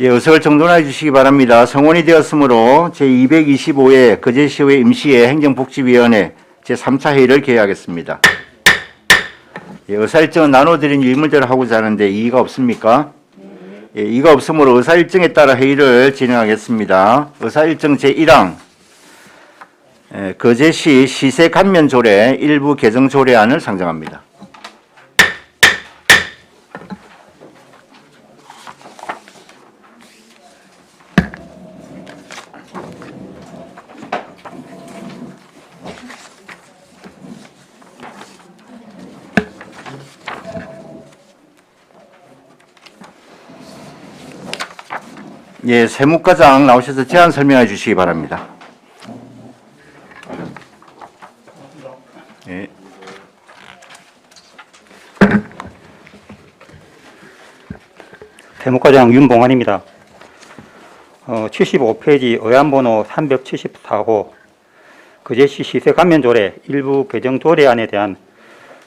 예, 의석을 정돈해 주시기 바랍니다. 성원이 되었으므로 제225회 거제시의 임시회 행정복지위원회 제3차 회의를 개회하겠습니다. 예, 의사일정은 나눠드린 일물대로 하고자 하는데 이의가 없습니까? 예, 이의가 없으므로 의사일정에 따라 회의를 진행하겠습니다. 의사일정 제1항 거제시 시세 감면 조례 일부 개정 조례안을 상정합니다. 예, 세무과장 나오셔서 제안 설명해 주시기 바랍니다. 예. 세무과장 윤봉환입니다. 75페이지 의안번호 374호 거제시 시세 감면 조례 일부 개정 조례안에 대한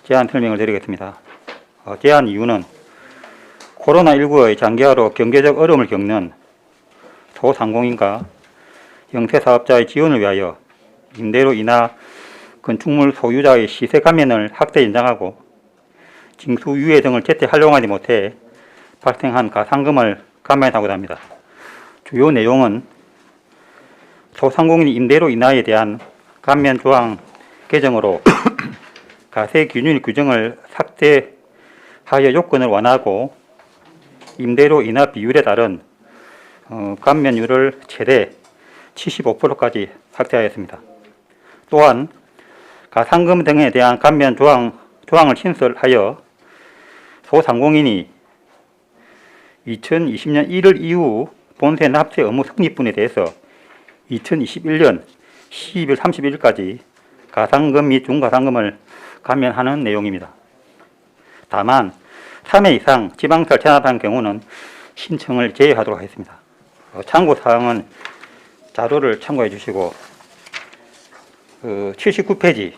제안 설명을 드리겠습니다. 제안 이유는 코로나19의 장기화로 경제적 어려움을 겪는 소상공인과 영세사업자의 지원을 위하여 임대료 인하 건축물 소유자의 시세 감면을 확대 연장하고 징수 유예 등을 제때 활용하지 못해 발생한 가상금을 감면하고자 합니다. 주요 내용은 소상공인 임대료 인하에 대한 감면 조항 개정으로 가세 균일 규정을 삭제하여 요건을 완화하고 임대료 인하 비율에 따른 감면율을 최대 75%까지 삭제하였습니다. 또한 가상금 등에 대한 감면 조항을 신설하여 소상공인이 2020년 1월 이후 본세 납세 의무 성립분에 대해서 2021년 12월 31일까지 가상금 및 중가상금을 감면하는 내용입니다. 다만 3회 이상 지방세를 체납한 경우는 신청을 제외하도록 하겠습니다. 참고사항은 자료를 참고해 주시고 79페이지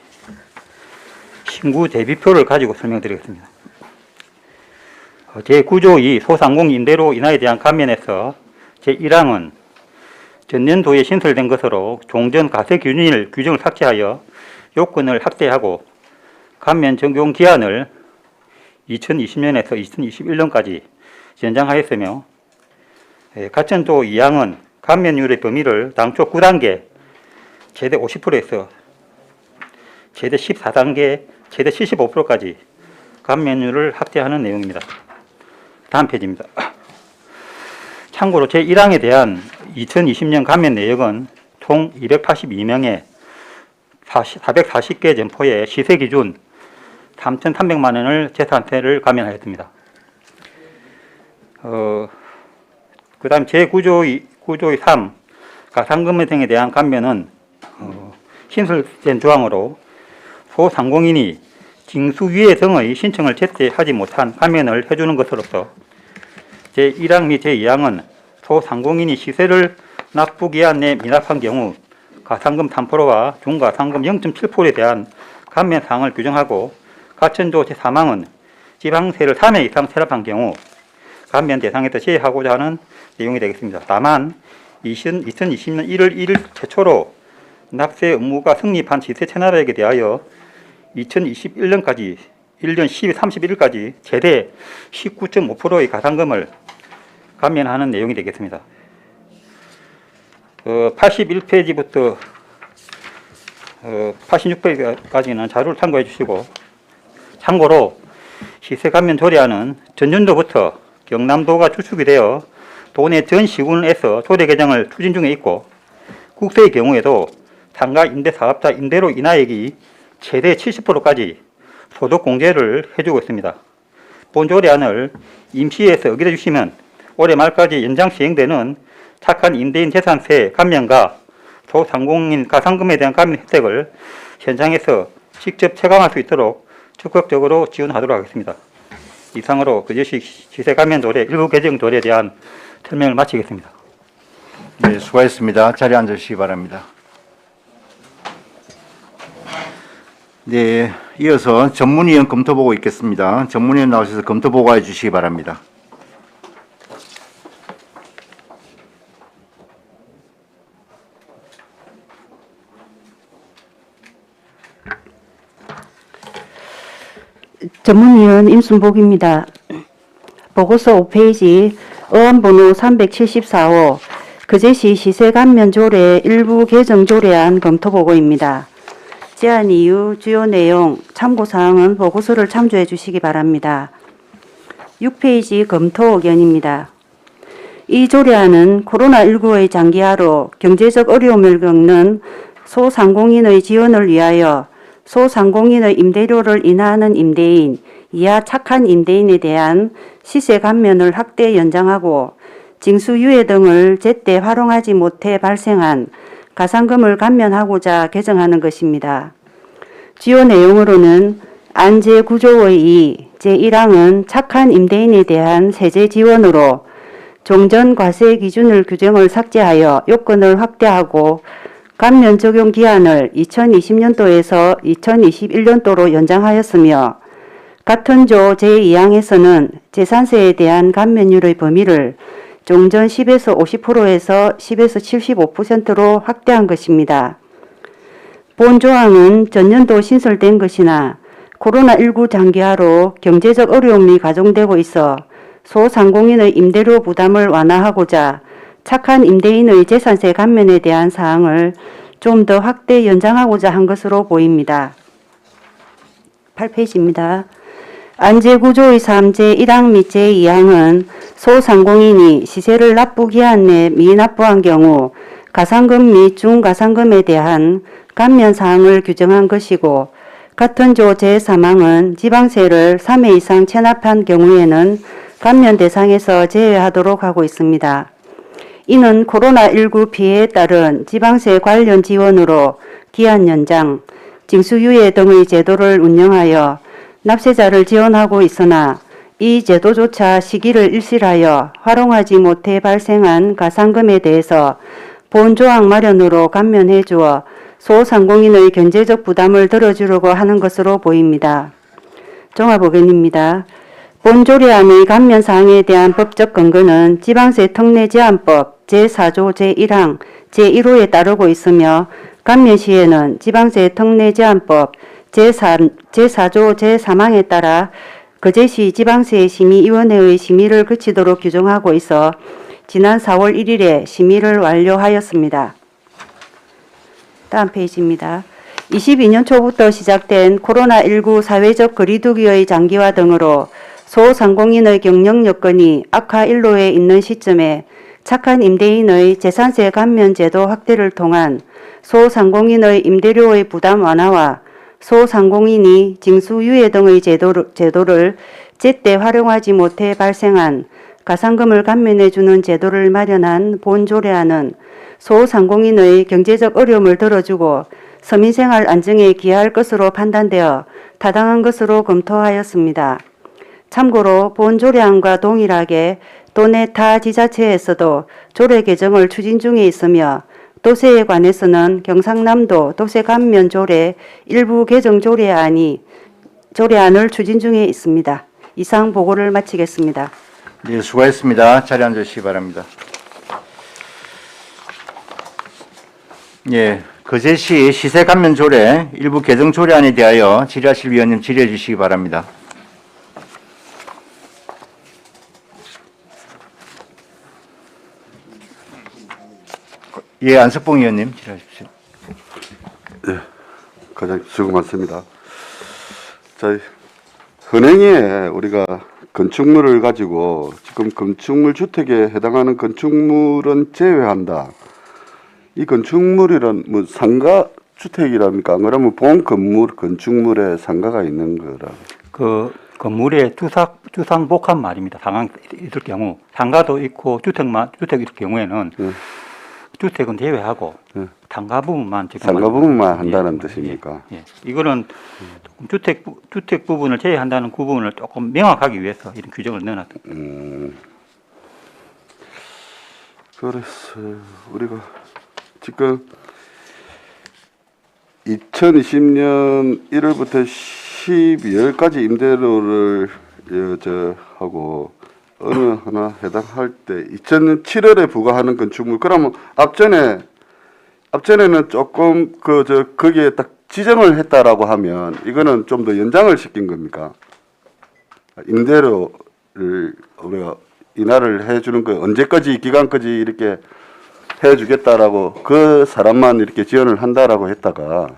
신구 대비표를 가지고 설명드리겠습니다. 제9조 2 소상공인 임대료 인하에 대한 감면에서 제1항은 전년도에 신설된 것으로 종전 가세 균일 규정을 삭제하여 요건을 확대하고 감면 적용 기한을 2020년에서 2021년까지 연장하였으며 가천조 2항은 감면율의 범위를 당초 9단계 최대 50%에서 최대 14단계 최대 75%까지 감면율을 확대하는 내용입니다. 다음 페이지입니다. 참고로 제1항에 대한 2020년 감면 내역은 총 282명의 440개 점포의 시세 기준 3,300만 원을 재산세를 감면하였습니다. 그 다음 제9조의 3 가상금 등에 대한 감면은 신설된 조항으로 소상공인이 징수유예 등의 신청을 제때 하지 못한 감면을 해주는 것으로서 제1항 및 제2항은 소상공인이 시세를 납부기한 내 미납한 경우 가상금 3%와 중가상금 0.7%에 대한 감면사항을 규정하고 가천조 제3항은 지방세를 3회 이상 체납한 경우 감면 대상에서 제외하고자 하는 내용이 되겠습니다. 다만 2020년 1월 1일 최초로 납세 의무가 성립한 시세 채납액에 대하여 2021년까지 1년 12월 31일까지 최대 19.5%의 가상금을 감면하는 내용이 되겠습니다. 81페이지부터 86페이지까지는 자료를 참고해 주시고 참고로 시세 감면 조례안은 전년도부터 경남도가 주축이 되어 도내 전 시군에서 조례 개정을 추진 중에 있고 국세의 경우에도 상가 임대사업자 임대료 인하액이 최대 70%까지 소득 공제를 해주고 있습니다. 본 조례안을 임시회에서 의결해 주시면 올해 말까지 연장 시행되는 착한 임대인 재산세 감면과 소상공인 가상금에 대한 감면 혜택을 현장에서 직접 체감할 수 있도록 적극적으로 지원하도록 하겠습니다. 이상으로 거제시 시세 감면 조례 일부 개정 조례에 대한 설명을 마치겠습니다. 네, 수고하셨습니다. 자리에 앉으시기 바랍니다. 네, 이어서 전문위원 검토보고 있겠습니다. 전문위원 나오셔서 검토보고해 주시기 바랍니다. 전문위원 임순복입니다. 보고서 5페이지 어안번호 374호 거제시 시세감면조례 일부 개정 조례안 검토보고입니다. 제안 이유, 주요 내용, 참고사항은 보고서를 참조해 주시기 바랍니다. 6페이지 검토 의견입니다. 이 조례안은 코로나19의 장기화로 경제적 어려움을 겪는 소상공인의 지원을 위하여 소상공인의 임대료를 인하하는 임대인, 이하 착한 임대인에 대한 시세 감면을 확대 연장하고 징수유예 등을 제때 활용하지 못해 발생한 가산금을 감면하고자 개정하는 것입니다. 주요 내용으로는 안제구조의 2, 제1항은 착한 임대인에 대한 세제 지원으로 종전 과세 기준을 규정을 삭제하여 요건을 확대하고 감면 적용 기한을 2020년도에서 2021년도로 연장하였으며 같은 조 제2항에서는 재산세에 대한 감면율의 범위를 종전 10에서 50%에서 10에서 75%로 확대한 것입니다. 본 조항은 전년도 신설된 것이나 코로나19 장기화로 경제적 어려움이 가중되고 있어 소상공인의 임대료 부담을 완화하고자 착한 임대인의 재산세 감면에 대한 사항을 좀 더 확대 연장하고자 한 것으로 보입니다. 8페이지입니다. 안제구조의 3 제1항 및 제2항은 소상공인이 시세를 납부기한 내 미납부한 경우 가산금 및 중가산금에 대한 감면 사항을 규정한 것이고 같은 조 제3항은 지방세를 3회 이상 체납한 경우에는 감면 대상에서 제외하도록 하고 있습니다. 이는 코로나19 피해에 따른 지방세 관련 지원으로 기한 연장, 징수유예 등의 제도를 운영하여 납세자를 지원하고 있으나 이 제도조차 시기를 일실하여 활용하지 못해 발생한 가산금에 대해서 본 조항 마련으로 감면해 주어 소상공인의 경제적 부담을 덜어주려고 하는 것으로 보입니다. 종합 의견입니다. 본 조례안의 감면 사항에 대한 법적 근거는 지방세 특례 제한법 제4조 제1항 제1호에 따르고 있으며 감면 시에는 지방세 특례 제한법 제4조 제3항에 따라 거제시 지방세 심의위원회의 심의를 거치도록 규정하고 있어 지난 4월 1일에 심의를 완료하였습니다. 다음 페이지입니다. 22년 초부터 시작된 코로나19 사회적 거리두기의 장기화 등으로 소상공인의 경영 여건이 악화 일로에 있는 시점에 착한 임대인의 재산세 감면 제도 확대를 통한 소상공인의 임대료의 부담 완화와 소상공인이 징수유예 등의 제도를 제때 활용하지 못해 발생한 가산금을 감면해주는 제도를 마련한 본 조례안은 소상공인의 경제적 어려움을 덜어주고 서민생활 안정에 기여할 것으로 판단되어 타당한 것으로 검토하였습니다. 참고로 본 조례안과 동일하게 도내 타 지자체에서도 조례 개정을 추진 중에 있으며 도세에 관해서는 경상남도 도세 감면 조례 일부 개정 조례안을 추진 중에 있습니다. 이상 보고를 마치겠습니다. 네, 수고했습니다. 자리 앉으시기 바랍니다. 예, 거제시 시세 감면 조례 일부 개정 조례안에 대하여 질의하실 위원님 질의해 주시기 바랍니다. 예, 안석봉 의원님 질의하십시오. 예, 가장 수고 많습니다. 자, 현행에 우리가 건축물을 가지고 지금 건축물 주택에 해당하는 건축물은 제외한다. 이 건축물이란 뭐 상가 주택이랍니까? 그러면 본 건물 건축물에 상가가 있는 거라. 그 건물에 주상복합 말입니다. 상황 있을 경우 상가도 있고 주택 있을 경우에는 주택은 제외하고 상가 부분만 지금 상가 부분만 한다는 예, 뜻입니까? 예. 이거는 주택 부분을 제외한다는 구분을 조금 명확하기 위해서 이런 규정을 넣어놨다. 그래서 우리가 지금 2020년 1월부터 12월까지 임대료를 하고 어느 하나 해당할 때 2000년 7월에 부과하는 건축물 그러면 앞전에는 조금 거기에 딱 지정을 했다라고 하면 이거는 좀 더 연장을 시킨 겁니까? 임대료를 우리가 인하를 해주는 거 언제까지 기간까지 이렇게 해주겠다라고 그 사람만 이렇게 지원을 한다라고 했다가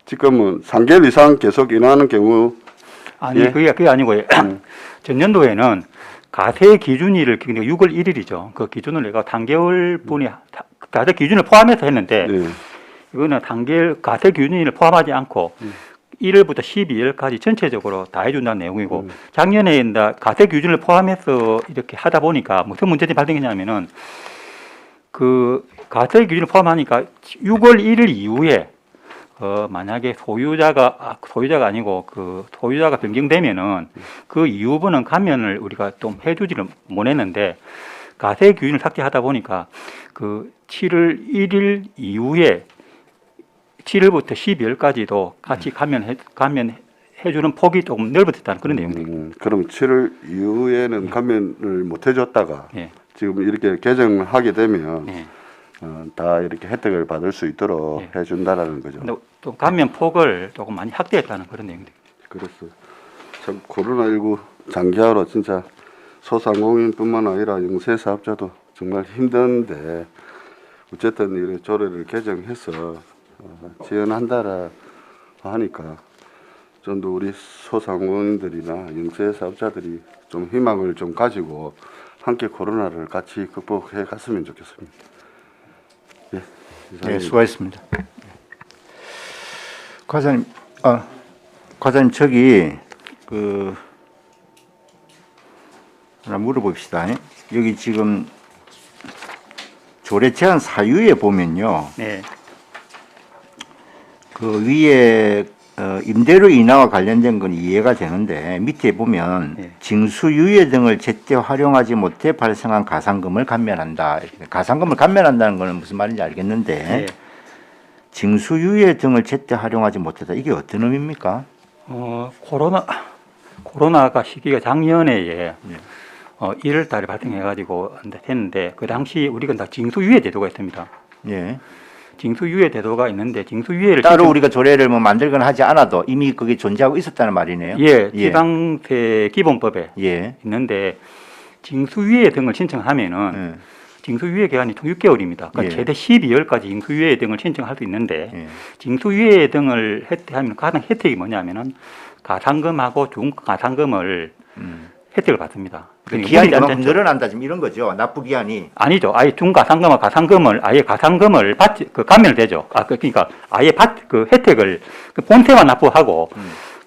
지금은 3개월 이상 계속 인하하는 경우 아니 예. 그게 아니고요. 전년도에는 가세 기준일을 6월 1일이죠. 그 기준을 내가 단계월 분이 가세 기준을 포함해서 했는데 예. 이거는 단계월 가세 기준일을 포함하지 않고 1월부터 12월까지 전체적으로 다 해준다는 내용이고 작년에 가세 기준을 포함해서 이렇게 하다 보니까 무슨 문제점이 발생했냐면은 그 가세 기준을 포함하니까 6월 1일 이후에 만약에 소유자가 아니고 그 소유자가 변경되면은 그 이후부는 감면을 우리가 좀 해주지를 못했는데 가세 기준을 삭제하다 보니까 그 7월 1일 이후에 7월부터 12월까지도 같이 감면해주는 폭이 조금 넓어졌다는 그런 내용입니다. 그럼 7월 이후에는 감면을 못 해줬다가 예. 지금 이렇게 개정을 하게 되면 예. 다 이렇게 혜택을 받을 수 있도록 예. 해준다라는 거죠. 근데 또 감면 폭을 조금 많이 확대했다는 그런 내용입니다. 그렇소. 참 코로나19 장기화로 진짜 소상공인뿐만 아니라 영세 사업자도 정말 힘든데 어쨌든 이런 조례를 개정해서 지원한다라 하니까 좀 더 우리 소상공인들이나 영세 사업자들이 좀 희망을 좀 가지고 함께 코로나를 같이 극복해 갔으면 좋겠습니다. 예, 네, 이상입니다. 수고하셨습니다. 과장님, 과장님 저기 하나 물어봅시다. 여기 지금 조례 제한 사유에 보면요, 네. 그 위에 임대료 인하와 관련된 건 이해가 되는데 밑에 보면 네. 징수유예 등을 제때 활용하지 못해 발생한 가산금을 감면한다. 가산금을 감면한다는 거는 무슨 말인지 알겠는데 네. 징수유예 등을 제때 활용하지 못했다. 이게 어떤 의미입니까? 코로나가 시기가 작년에 1월 달에 발생해가지고 했는데 그 당시 우리가 다 징수유예 제도가 있습니다. 예. 징수유예 제도가 있는데 징수유예를 따로 우리가 조례를 뭐 만들거나 하지 않아도 이미 그게 존재하고 있었다는 말이네요. 예, 지방세 기본법에 예. 있는데 징수유예 등을 신청하면은 징수유예 기간이 총 6개월입니다. 그러니까 예. 최대 12월까지 징수유예 등을 신청할 수 있는데 예. 징수유예 등을 하면 가장 혜택이 뭐냐면은 가산금하고 중가산금을 혜택을 받습니다. 그 기한이 그만큼 늘어난다 지금 이런 거죠. 납부 기한이. 아니죠. 아예 중가산금과 가산금을 아예 가산금을 감면을 되죠. 그러니까 아예 그 혜택을 그 본세만 납부하고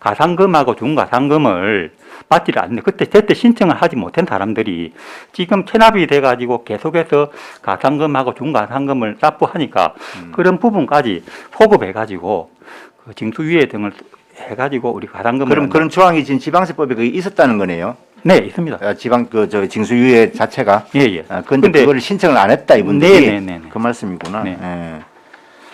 가산금하고 중가산금을 받지를 않는데 그때 신청을 하지 못한 사람들이 지금 체납이 돼가지고 계속해서 가산금하고 중가산금을 납부하니까 그런 부분까지 소급해가지고 그 징수유예 등을 해가지고 우리 가산금을 그럼 그런 조항이 지금 지방세법에 그게 있었다는 거네요. 네 있습니다. 지방 저 징수유예 자체가. 예예. 근데 그거를 신청을 안 했다 이분들이. 네네네. 그 말씀이구나. 네. 예.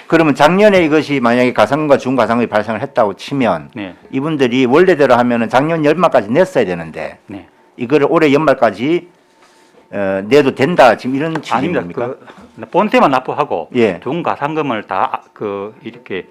그러면 작년에 이것이 만약에 가산금과 중가산금이 발생을 했다고 치면 네. 이분들이 원래대로 하면은 작년 연말까지 냈어야 되는데 네. 이거를 올해 연말까지 내도 된다 지금 이런 아닙니다. 취지입니까? 그 본세만 납부하고 예. 중가산금을 다 이렇게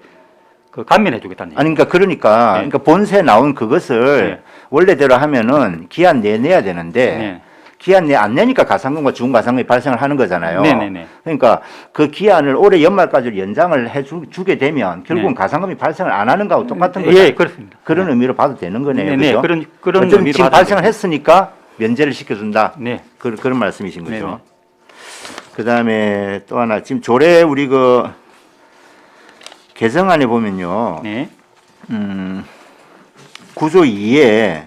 감면해주겠다는 얘기. 아니 그러니까 본세 나온 그것을 네. 원래대로 하면은 기한 내에 내야 되는데 네. 기한 내 안 내니까 가산금과 중가산금이 발생을 하는 거잖아요. 네네네. 그러니까 그 기한을 올해 연말까지 연장을 주게 되면 결국은 네. 가산금이 발생을 안 하는 거하고 똑같은 거죠. 예, 그렇습니다. 그런 의미로 봐도 되는 거네요. 네, 그죠? 그런 어쨌든 의미로 지금 봐도 발생을 되죠. 했으니까 면제를 시켜준다. 네. 그런 말씀이신 거죠. 네네. 그다음에 또 하나 지금 조례 우리 그 개정안에 보면요. 네. 구조 2에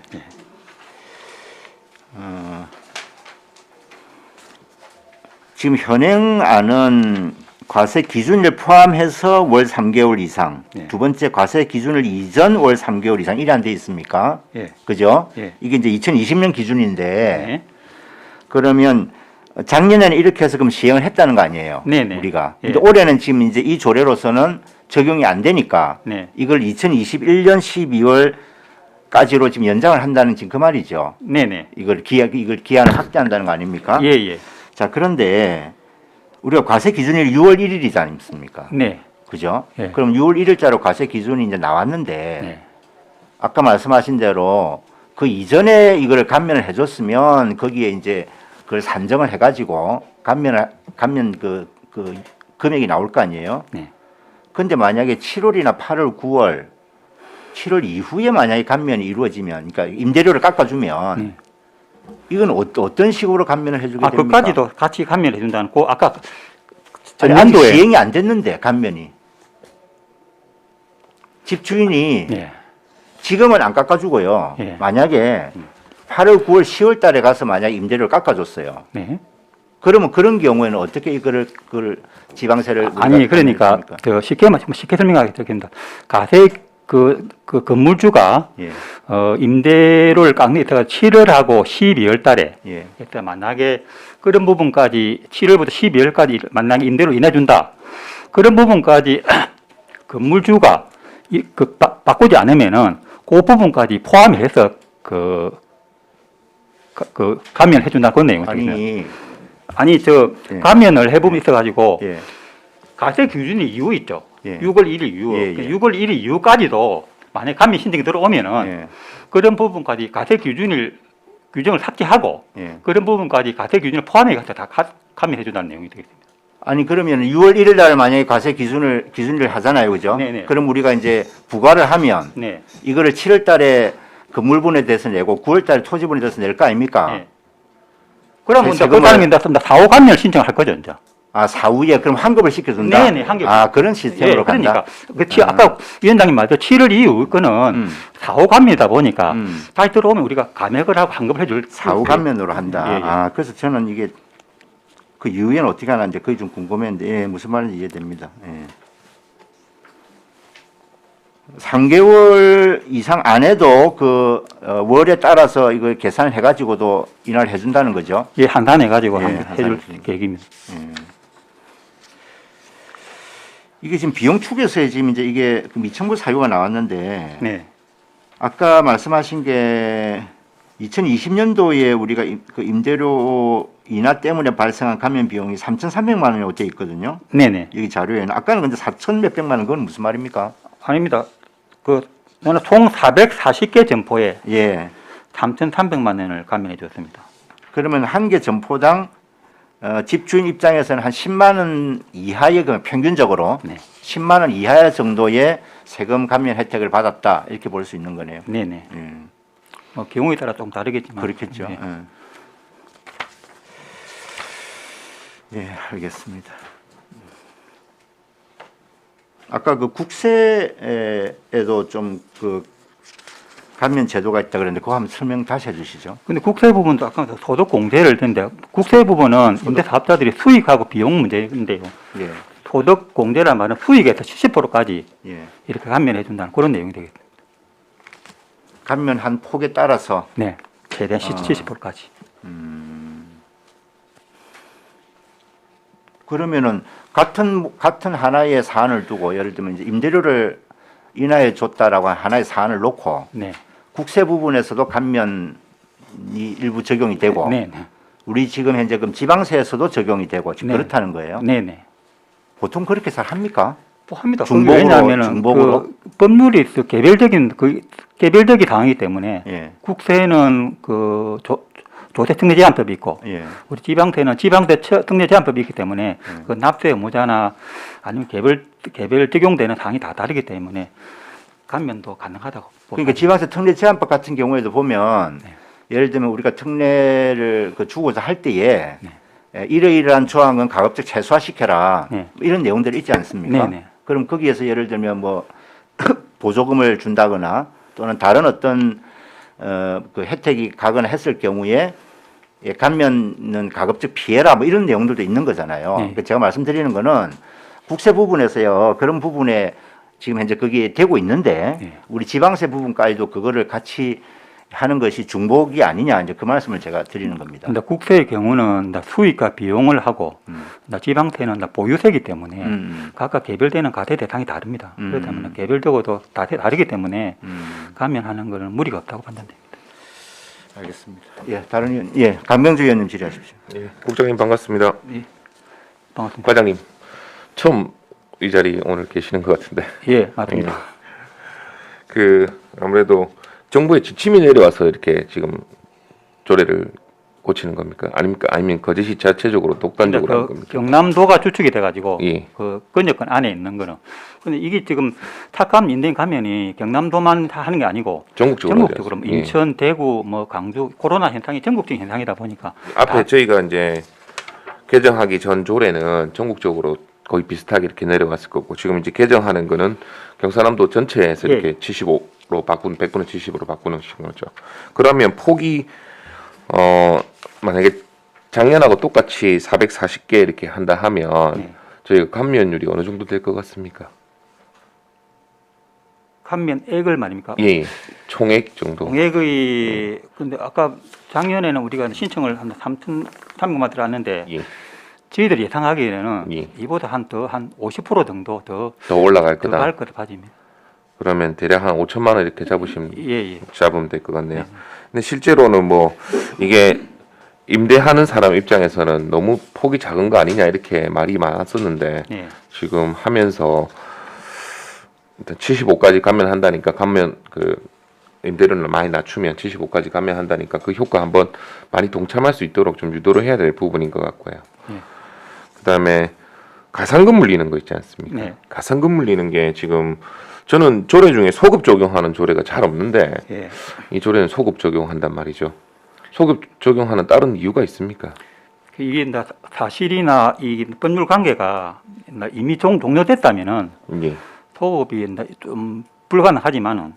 지금 현행안은 과세 기준을 포함해서 월 3개월 이상, 네. 두 번째 과세 기준을 이전 월 3개월 이상 이래 안 돼 있습니까? 예. 그죠? 예. 이게 이제 2020년 기준인데 네. 그러면 작년에는 이렇게 해서 그럼 시행을 했다는 거 아니에요? 네네. 우리가. 예. 근데 올해는 지금 이제 이 조례로서는 적용이 안 되니까 네. 이걸 2021년 12월까지로 지금 연장을 한다는 지금 그 말이죠. 네네. 이걸 기한을 확대한다는 거 아닙니까? 예, 예. 자, 그런데 우리가 과세 기준일 6월 1일이지 않습니까? 네. 그죠? 예. 그럼 6월 1일자로 과세 기준이 이제 나왔는데 네. 아까 말씀하신 대로 그 이전에 이걸 감면을 해줬으면 거기에 이제 그걸 산정을 해가지고 감면 그 금액이 나올 거 아니에요. 네. 근데 만약에 7월이나 8월, 9월, 7월 이후에 만약에 감면이 이루어지면, 그러니까 임대료를 깎아주면 네. 이건 어떤 식으로 감면을 해주게 아, 됩니까? 그까지도 같이 감면해 준다는 거 아까 아니, 아직 안도에 시행이 안 됐는데 감면이 집주인이 네. 지금은 안 깎아주고요. 예. 만약에 8월, 9월, 10월 달에 가서 만약 임대료를 깎아줬어요. 네. 그러면 그런 경우에는 어떻게 그걸 지방세를 아니 우리가 그러니까 감면을 저 쉽게 설명하겠습니다. 가세 그 건물주가 예. 임대료를 깎는 데가 7월하고 12월 달에 예. 일단 만약에 그런 부분까지 7월부터 12월까지 만약에 임대료를 인해준다. 그런 부분까지 건물주가 바꾸지 않으면은 그 부분까지 포함해서 그 감면해 준다 그런 내용이 되겠네요. 아니 예. 감면을 해보면 있어가지고 예. 가세 기준이 이유 있죠. 예. 6월 1일 이후, 예, 예. 6월 1일 이후까지도 만약 감면 신청이 들어오면은 예. 그런 부분까지 가세 규정을 삭제하고 예. 그런 부분까지 가세 기준을 포함해서 다 감면해 준다는 내용이 되겠습니다. 아니 그러면 6월 1일 날 만약에 과세 기준을 하잖아요, 그죠? 네네. 그럼 우리가 이제 부과를 하면 네. 이거를 7월 달에 건물분에 대해서 내고 9월 달에 토지분에 대해서 낼 거 아닙니까? 네. 그러면 이제 세금을- 그다음에 이제 4호 감면을 신청할 거죠, 이제. 아, 사후에 그럼 환급을 시켜준다? 네네, 환급. 아, 그런 시스템으로 예, 그러니까 간다? 아까 위원장님 말대로 7월 이후 거는 4호 감면이다 보니까 다시 들어오면 우리가 감액을 하고 환급을 해줄 사후 감면으로 한다. 예, 예. 아, 그래서 저는 이게 그 이후에는 어떻게 하는지 그게 좀 궁금했는데, 예, 무슨 말인지 이해됩니다. 예. 3개월 이상 안 해도 그 월에 따라서 이걸 계산을 해가지고도 인하를 해준다는 거죠. 예, 한단해가지고 예, 해줄 한단해주니까. 계획입니다. 이게 지금 비용 축에서 지금 이제 이게 그 미청부 사유가 나왔는데, 네. 아까 말씀하신 게 2020년도에 우리가 그 임대료 인하 때문에 발생한 감면 비용이 3,300만 원이 돼 있거든요. 네네. 여기 자료에는. 아까는 근데 4천 몇백만 원, 그건 무슨 말입니까? 아닙니다. 저는 총 440개 점포에 예. 3,300만 원을 감면해 줬습니다. 그러면 한 개 점포당 집주인 입장에서는 한 10만 원 이하의 그 평균적으로 네. 10만 원 이하 정도의 세금 감면 혜택을 받았다, 이렇게 볼 수 있는 거네요. 네네. 예. 뭐 경우에 따라 좀 다르겠지만. 그렇겠죠. 네. 예, 알겠습니다. 아까 그 국세에도 좀 그 감면 제도가 있다 그랬는데 그거 한번 설명 다시 해주시죠. 근데 국세 부분도 아까 소득 공제를 했는데 국세 부분은 임대 사업자들이 수익하고 비용 문제인데요. 예, 소득 공제란 말은 수익에서 70%까지 예. 이렇게 감면해 준다는 그런 내용이 되겠습니다. 감면한 폭에 따라서 네. 최대한 70%까지. 그러면은 같은 하나의 사안을 두고 예를 들면 이제 임대료를 인하해 줬다라고 하나의 사안을 놓고 네. 국세 부분에서도 감면이 일부 적용이 되고 네. 네. 우리 지금 현재 그럼 지방세에서도 적용이 되고 지금 네. 그렇다는 거예요. 네. 네. 보통 그렇게 잘 합니까? 또 합니다. 중복으로, 왜냐하면은 중복으로? 그 법률이 개별적인 상황이기 때문에 예, 국세는 그 조세 특례 제한법이 있고 예, 우리 지방세는 지방세 특례 제한법이 있기 때문에 그 납세 의무자나 아니면 개별 적용되는 사항이 다 다르기 때문에 감면도 가능하다고. 그러니까 지방세 특례 제한법 같은 경우에도 보면 네. 예를 들면 우리가 특례를 그 주고자 할 때에 네. 이러이러한 조항은 가급적 최소화시켜라, 네. 이런 내용들이 있지 않습니까? 네, 네. 그럼 거기에서 예를 들면 뭐 보조금을 준다거나 또는 다른 어떤 그 혜택이 가거나 했을 경우에 감면은 가급적 피해라, 뭐 이런 내용들도 있는 거잖아요. 네. 그러니까 제가 말씀드리는 거는 국세 부분에서요, 그런 부분에 지금 현재 그게 되고 있는데 네. 우리 지방세 부분까지도 그거를 같이 하는 것이 중복이 아니냐, 이제 그 말씀을 제가 드리는 겁니다. 근데 국세의 경우는 수익과 비용을 하고 지방세는 보유세이기 때문에 각각 개별되는 과세 대상이 다릅니다. 그렇기 때문에 개별적으로도 다 다르기 때문에 감면하는 것은 무리가 없다고 판단됩니다. 알겠습니다. 예, 다른 의원, 예, 강명주 의원님 질의하십시오. 예, 국장님 반갑습니다. 반갑습니다. 과장님 처음 이 자리 오늘 계시는 것 같은데 예, 맞습니다. 그 아무래도 정부의 지침이 내려와서 이렇게 지금 조례를 고치는 겁니까? 아니면 거제시 자체적으로 독단적으로 하는 그 겁니까? 경남도가 주축이 돼가지고 예. 그 건여권 안에 있는 거는. 근데 이게 지금 탁감 인대인 가면이 경남도만 다 하는 게 아니고 전국적으로 전국적으로 하지 않습니까? 예. 인천, 대구, 뭐 강주 코로나 현상이 전국적인 현상이다 보니까 앞에 다- 저희가 이제 개정하기 전 조례는 전국적으로 거의 비슷하게 이렇게 내려왔을 거고 지금 이제 개정하는 거는 경상남도 전체에서 예. 이렇게 75로 바꾸는 100분의 70으로 바꾸는 거죠. 그러면 폭이 만약에 작년하고 똑같이 440개 이렇게 한다 하면 네. 저희가 감면율이 어느 정도 될 것 같습니까? 감면액을 말입니까? 예, 총액 정도. 공액의 근데 아까 작년에는 우리가 신청을 한 3,300만 들어왔는데 예, 저희들이 예상하기에는 예. 이보다 한 50% 정도 더 더 올라갈 거다. 갈 거다 봐집니다. 그러면 대략 한 5천만 원 이렇게 잡으면 예. 될 것 같네요. 근데 실제로는 뭐 이게 임대하는 사람 입장에서는 너무 폭이 작은 거 아니냐 이렇게 말이 많았었는데 예. 지금 하면서 일단 75까지 감면한다니까 감면 그 임대료를 많이 낮추면 75까지 감면한다니까 그 효과 한번 많이 동참할 수 있도록 좀 유도를 해야 될 부분인 것 같고요. 예. 그다음에 가상금 물리는 거 있지 않습니까? 네. 가상금 물리는 게 지금 저는 조례 중에 소급 적용하는 조례가 잘 없는데 예. 이 조례는 소급 적용한단 말이죠. 소급 적용하는 다른 이유가 있습니까? 이게 사실이나 이 법률 관계가 이미 종료됐다면은 예. 소급이 좀 불가능하지만은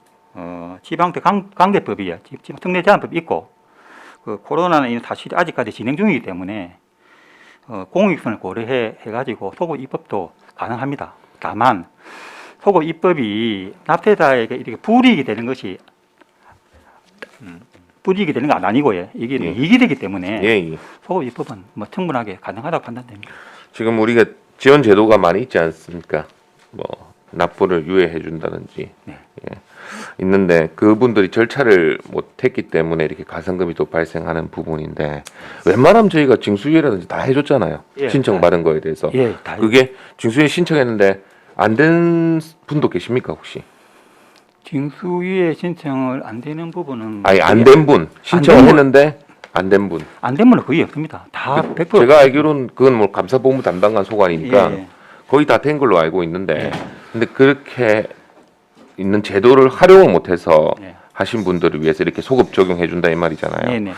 지방대 관계법이야. 지방 특례 제한법이 있고 그 코로나는 이 사실이 아직까지 진행 중이기 때문에 공익성을 고려해 가지고 소급 입법도 가능합니다. 다만 소급 입법이 납세자에게 이렇게 불이익이 되는 것이 불이익이 되는 건 아니고요. 이게 예. 이익이 되기 때문에 예. 소급 입법은 뭐 충분하게 가능하다고 판단됩니다. 지금 우리가 지원 제도가 많이 있지 않습니까? 뭐 납부를 유예해 준다든지 네. 예. 있는데 그분들이 절차를 못했기 때문에 이렇게 가상금이 또 발생하는 부분인데 웬만하면 저희가 징수유예라든지 다 해줬잖아요. 예, 신청 받은 거에 대해서 예, 다 그게 징수유예 신청했는데 안 된 분도 계십니까 혹시? 징수유예 신청을 안 되는 부분은 아니 안 된 분 신청을 분. 했는데 안 된 분. 안 된 분은 거의 없습니다. 다 100%. 제가 알기로는 그건 뭐 감사본부 담당관 소관이니까 예. 거의 다 된 걸로 알고 있는데 예. 근데 그렇게 있는 제도를 활용을 못해서 예. 하신 분들을 위해서 이렇게 소급 적용해 준다 이 말이잖아요. 네네.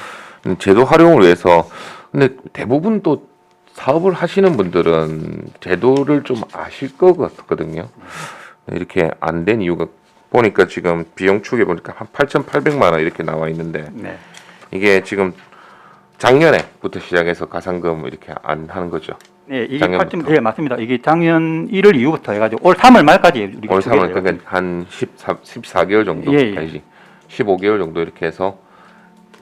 제도 활용을 위해서 근데 대부분 또 사업을 하시는 분들은 제도를 좀 아실 것 같거든요. 이렇게 안 된 이유가 보니까 지금 비용 축에 보니까 한 8,800만 원 이렇게 나와 있는데 네. 이게 지금 작년에부터 시작해서 가상금 이렇게 안 하는 거죠. 네, 이게 작년부터. 8점, 예, 맞습니다. 이게 작년 1월 이후부터 해가지고 올 3월 말까지 우리가 올 3월 추계해요. 그러니까 한 14개월 정도, 예, 예. 아니지 15개월 정도 이렇게 해서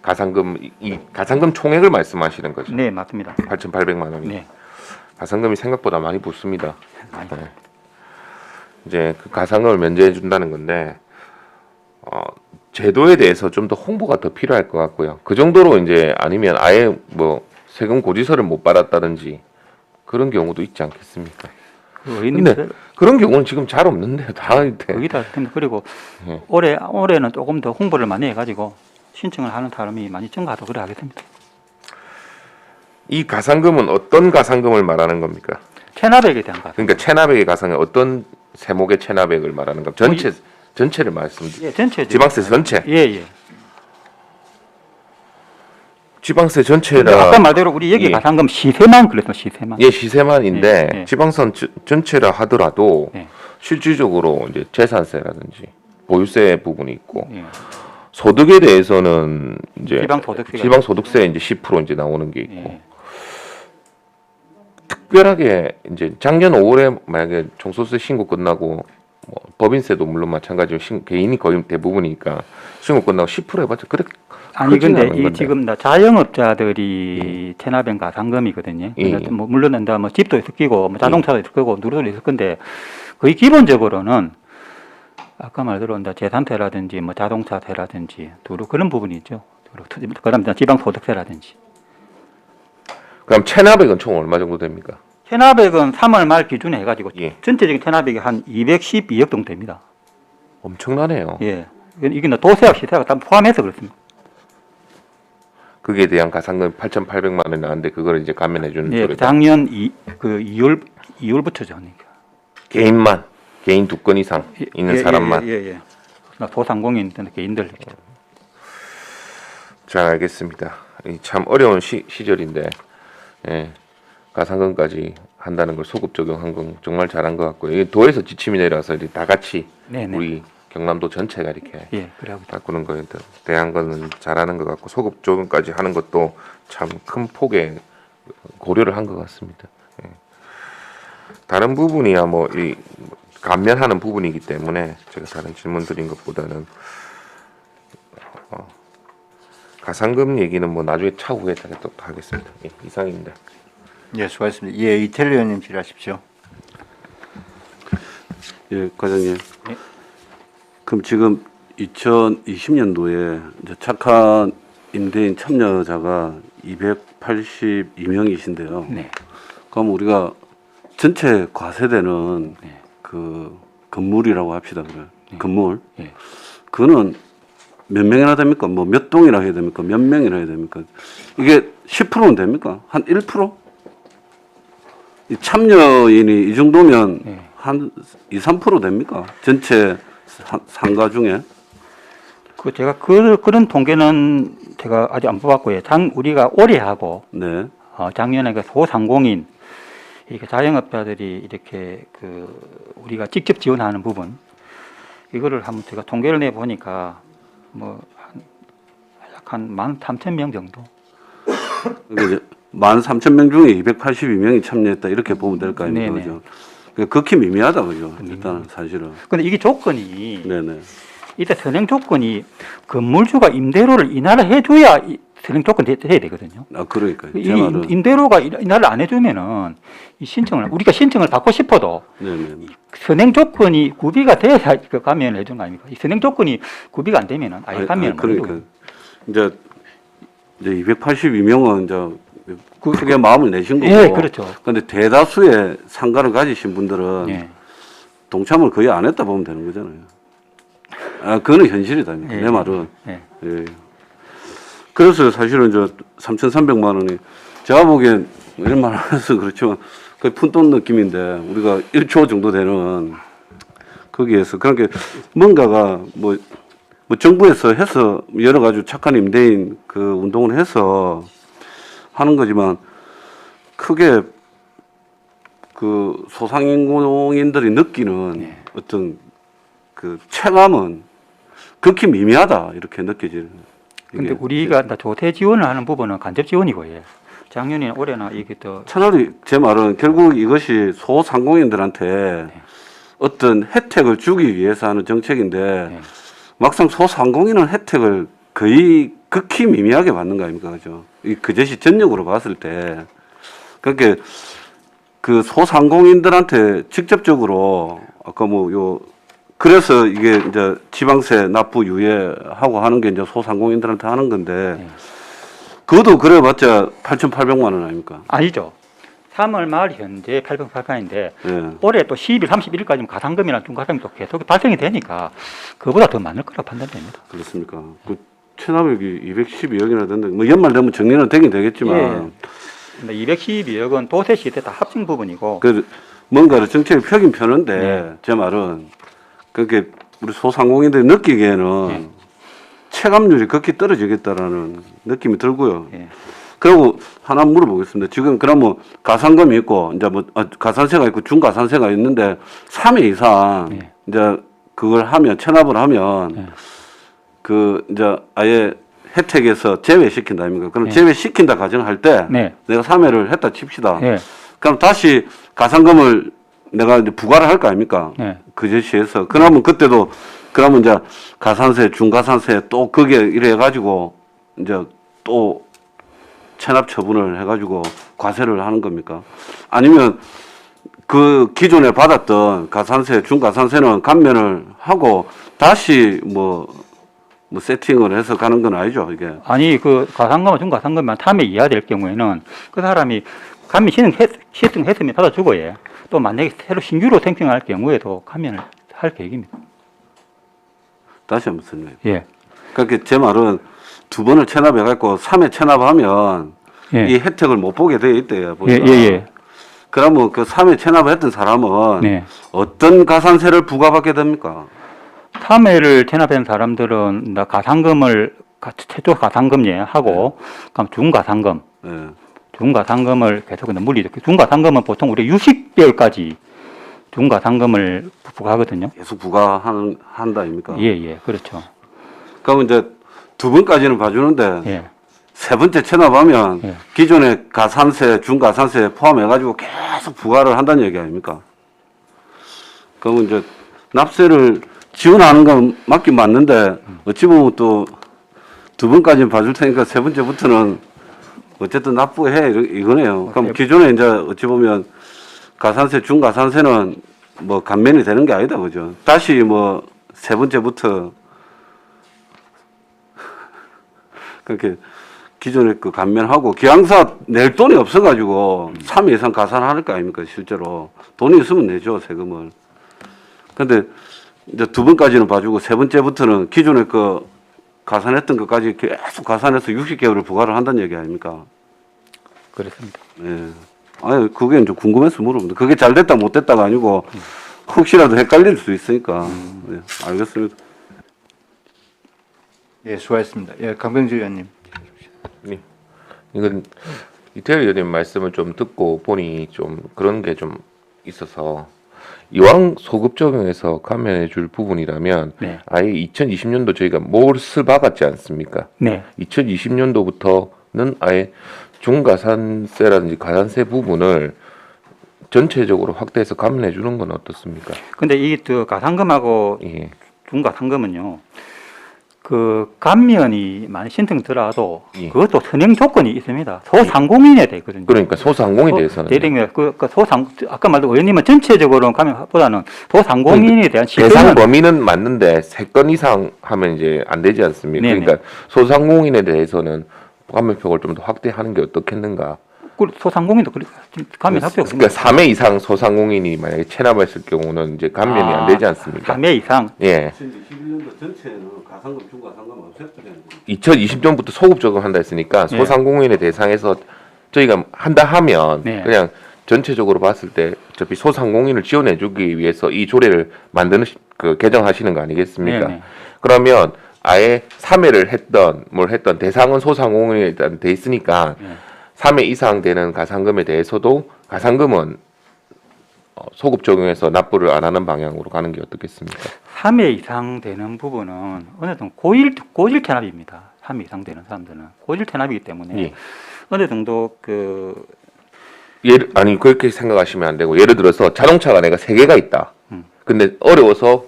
가상금 이 가상금 총액을 말씀하시는 거죠. 네, 맞습니다. 8,800만 원이. 네. 가상금이 생각보다 많이 붙습니다. 많이. 네. 이제 그 가상금을 면제해 준다는 건데 제도에 대해서 좀 더 홍보가 더 필요할 것 같고요. 그 정도로 이제 아니면 아예 뭐 세금 고지서를 못 받았다든지 그런 경우도 있지 않겠습니까? 근데 그런 경우는 지금 잘 없는데요. 다 이렇게. 거기다 그리고 예. 올해는 조금 더 홍보를 많이 해가지고 신청을 하는 사람이 많이 증가하도록 그래 하겠습니다. 이 가상금은 어떤 가상금을 말하는 겁니까? 체납액에 대한 것. 그러니까 체납액의 가상금 어떤 세목의 체납액을 말하는 겁니까? 전체를 말씀드립니다. 예, 전체 지방세 전체. 예, 예. 지방세 근데 전체라. 아까 말대로 우리 여기 예. 가상금 시세만 그랬어, 시세만. 예, 시세만인데 예, 예. 지방선 전체라 하더라도 예. 실질적으로 이제 재산세라든지 보유세 부분이 있고 예. 소득에 대해서는 이제 지방소득세가 지방소득세 이제 10% 이제 나오는 게 있고 예. 특별하게 이제 작년 5월에 만약에 종소세 신고 끝나고 뭐 법인세도 물론 마찬가지로 개인이 거의 대부분이니까 신고 끝나고 10% 해봤자 그래. 아니 크진 근데 않은 이 건데. 지금 자영업자들이 체납액 가상금이거든요. 예. 근데 뭐 물론 뭐 집도 있을 끼고 뭐 자동차도 있을 거고 누르도 있을 건데 거의 기본적으로는 아까 말대로 재산세라든지 뭐 자동차세라든지 두루 그런 부분이 있죠. 그다음 지방소득세라든지. 그럼 체납액은 총 얼마 정도 됩니까? 체납액은 3월 말 기준에 해가지고 예. 전체적인 체납액이 한 212억 정도 됩니다. 엄청나네요. 예. 이게 도세와 시세가 다 포함해서 그렇습니다. 그게 대한 가산금 8,800만 원이 나왔는데 그걸 이제 감면해 주는 예, 쪽이다. 작년 2월부터죠. 그러니까. 개인만 개인 2건 이상 있는 사람만. 예. 소상공인 개인들. 잘 알겠습니다. 참 어려운 시절인데 예, 가산금까지 한다는 걸 소급 적용한 건 정말 잘한 것 같고요. 이게 도에서 지침이 내려와서 이제 다 같이 네네. 우리 경남도 전체가 이렇게 예, 그래요. 바꾸는 거에 대한 거는 잘하는 것 같고 소급 적용까지 하는 것도 참 큰 폭의 고려를 한 것 같습니다. 예. 다른 부분이야 뭐 이 감면하는 부분이기 때문에 제가 다른 질문 드린 것보다는 가산금 얘기는 뭐 나중에 차후에 또 하겠습니다. 예, 이상입니다. 예, 수고하셨습니다. 예, 이태리 의원님 질의하십시오. 예, 과장님. 네. 그럼 지금 2020년도에 이제 착한 임대인 참여자가 282명이신데요. 네. 그럼 우리가 전체 과세되는 네. 그 건물이라고 합시다. 그래. 건물. 예. 그거는 몇 명이나 됩니까? 뭐 몇 동이라 해야 됩니까? 몇 명이라 해야 됩니까? 이게 10%는 됩니까? 한 1%? 이 참여인이 이 정도면 네. 한 2, 3% 됩니까? 전체 상가 중에? 그 제가 그런 통계는 제가 아직 안 뽑았고요. 우리가 올해 하고 네. 작년에 그 소상공인 이렇게 자영업자들이 이렇게 우리가 직접 지원하는 부분 이거를 한번 제가 통계를 내 보니까 뭐 약 한 13,000명 정도. 그러니까 이제 13,000명 중에 282명이 참여했다 이렇게 보면 될 거 아닙니까? 네네. 그죠? 그러니까 극히 미미하다 그죠? 일단은 사실은. 근데 이게 조건이 네네. 이때 선행 조건이 건물주가 임대료를 인하를 해줘야 선행 조건이 해야 되거든요. 아 그러니까 이 제 말은. 임대료가 인하를 안 해주면은 이 우리가 신청을 받고 싶어도 네네. 선행 조건이 구비가 돼야 그 감면을 해주는 거 아닙니까? 이 선행 조건이 구비가 안 되면은 아예 감면을 못 그러니까 해주고. 이제 282명은 이제 크게 마음을 내신 거고. 예, 그렇죠. 근데 대다수의 상가를 가지신 분들은 예. 동참을 거의 안 했다 보면 되는 거잖아요. 아, 그거는 현실이다. 예, 내 말은. 예. 예. 그래서 사실은 3,300만 원이 제가 보기엔 이런 말 해서 그렇지만 거의 푼돈 느낌인데 우리가 1조 정도 되는 거기에서 그러니까 뭔가가 뭐 정부에서 해서 여러 가지 착한 임대인 그 운동을 해서 하는 거지만 크게 그 소상공인들이 느끼는 어떤 그 체감은 극히 미미하다 이렇게 느껴지는. 근데 이게 우리가 조세 지원을 하는 부분은 간접 지원이고, 예. 작년이나 올해나 이게 또 차라리 제 말은 결국 이것이 소상공인들한테 어떤 혜택을 주기 위해서 하는 정책인데 네. 막상 소상공인은 혜택을 거의 극히 미미하게 받는 거 아닙니까, 그죠? 그것이 전역으로 봤을 때 그러니까 그 소상공인들한테 직접적으로 아까 그래서 이게 이제 지방세 납부 유예하고 하는 게 이제 소상공인들한테 하는 건데 네. 그것도 그래봤자 8,800만 원 아닙니까? 아니죠. 3월 말 현재 808만인데 예. 올해 또 12일, 31일까지는 가산금이나 중가산금이 또 계속 발생이 되니까 그보다 더 많을 거라고 판단됩니다. 그렇습니까? 그 체납액이 212억이나 된다. 뭐 연말 되면 정리는 되긴 되겠지만 근데 212억은 도세 시대 다 합친 부분이고 그 뭔가를 정책을 펴긴 펴는데 네. 제 말은 그렇게 우리 소상공인들이 느끼기에는 네. 체감률이 극히 떨어지겠다라는 느낌이 들고요. 예. 그리고 하나 물어보겠습니다. 지금 그러면 가산금이 있고 이제 가산세가 있고 중가산세가 있는데 3회 이상 네. 이제 그걸 하면 체납을 하면 네. 그 이제 아예 혜택에서 제외시킨다 아닙니까? 그럼 네. 제외시킨다 가정할 때 네. 내가 3회를 했다 칩시다. 예. 그럼 다시 가산금을 내가 이제 부과를 할 거 아닙니까? 네. 그 제시에서 그러면 그때도 그러면 이제 가산세, 중가산세 또 거기에 이래 가지고 이제 또 체납 처분을 해가지고 과세를 하는 겁니까? 아니면 그 기존에 받았던 가산세, 중가산세는 감면을 하고 다시 뭐 세팅을 해서 가는 건 아니죠, 이게. 아니 그 가산금과 중가산금만 탐에 이하될 경우에는 그 사람이 감면 신청했으면 받아주고 예. 또 만약에 새로 신규로 생성할 경우에도 감면을 할 계획입니다. 다시 한번 설명해. 예. 그러니까 제 말은 2번을 체납해갖고 3회 체납하면 예. 이 혜택을 못 보게 돼 있대요. 예, 예, 예. 그러면 그 3회 체납을 했던 사람은 네. 어떤 가산세를 부과받게 됩니까? 3회를 체납한 사람들은 나 가산금을 최초 가산금 하고 그럼 중가산금, 예. 중가산금을 계속 물리죠. 중가산금은 보통 우리 60개월까지 중가산금을 부과하거든요. 계속 부과한다 아닙니까? 예, 예, 그렇죠. 그러면 이제 2번까지는 봐주는데 예, 세 번째 체납하면 예. 기존의 가산세, 중가산세 포함해가지고 계속 부과를 한다는 얘기 아닙니까? 그러면 이제 납세를 지원하는 건 맞긴 맞는데 어찌 보면 또 2번까지는 봐줄 테니까 세 번째부터는 어쨌든 납부해 이거네요. 그럼 기존에 이제 어찌 보면 가산세, 중가산세는 뭐 감면이 되는 게 아니다, 그죠? 다시 뭐 세 번째부터 그렇게 기존에 그 감면하고 기왕사 낼 돈이 없어가지고 3회 이상 가산할 거 아닙니까, 실제로. 돈이 있으면 내죠, 세금을. 근데 이제 2번까지는 봐주고 세 번째부터는 기존에 그 가산했던 것까지 계속 가산해서 60개월을 부과를 한다는 얘기 아닙니까? 그렇습니다. 예. 아니, 그게 이제 궁금해서 물어봅니다. 그게 잘 됐다, 못 됐다가 아니고, 혹시라도 헷갈릴 수 있으니까. 예, 알겠습니다. 예, 수고하셨습니다. 예, 강병주 의원님. 네. 이건 이태일 의원님 말씀을 좀 듣고 보니 좀 그런 게 좀 있어서 이왕 소급 적용해서 감면해 줄 부분이라면 네. 아예 2020년도 저희가 못을 박았지 않습니까? 네. 2020년도부터는 아예 중가산세라든지 가산세 부분을 전체적으로 확대해서 감면해 주는 건 어떻습니까? 근데 이 가산금하고 예. 중가산금은요, 그 감면이 많이 신청 들어와도 예. 그것도 선행 조건이 있습니다. 소상공인에 되거든요. 그러니까 소상공에 대해서는 대리면 아까 말도 의원님은 전체적으로 감면보다는 소상공인에 대한 대상 시선은 범위는 맞는데 3건 이상 하면 이제 안 되지 않습니까? 네네. 그러니까 소상공인에 대해서는 감면폭을 좀 더 확대하는 게 어떻겠는가? 소상공인도 감면할 필요 그러니까 없습니다. 3회 이상 소상공인이 만약에 체납했을 경우는 이제 감면이 안 되지 않습니까? 3회 이상. 예. 2021년도 전체는 가산금, 중가산금 없앴거든요. 2020년부터 소급 적용한다 했으니까 네. 소상공인의 대상에서 저희가 한다 하면 네. 그냥 전체적으로 봤을 때 어차피 소상공인을 지원해주기 위해서 이 조례를 만드는 그 개정하시는 거 아니겠습니까? 네. 그러면 아예 3회를 했던 뭘 했던 대상은 소상공인에 일단 돼 있으니까 네. 3회 이상 되는 가산금에 대해서도 가산금은 소급 적용해서 납부를 안 하는 방향으로 가는 게 어떻겠습니까? 3회 이상 되는 부분은 어느 정도 고질 체납입니다. 3회 이상 되는 사람들은 고질 체납이기 때문에 예. 어느 정도 아니 그렇게 생각하시면 안 되고 예를 들어서 자동차가 내가 3개가 있다. 근데 어려워서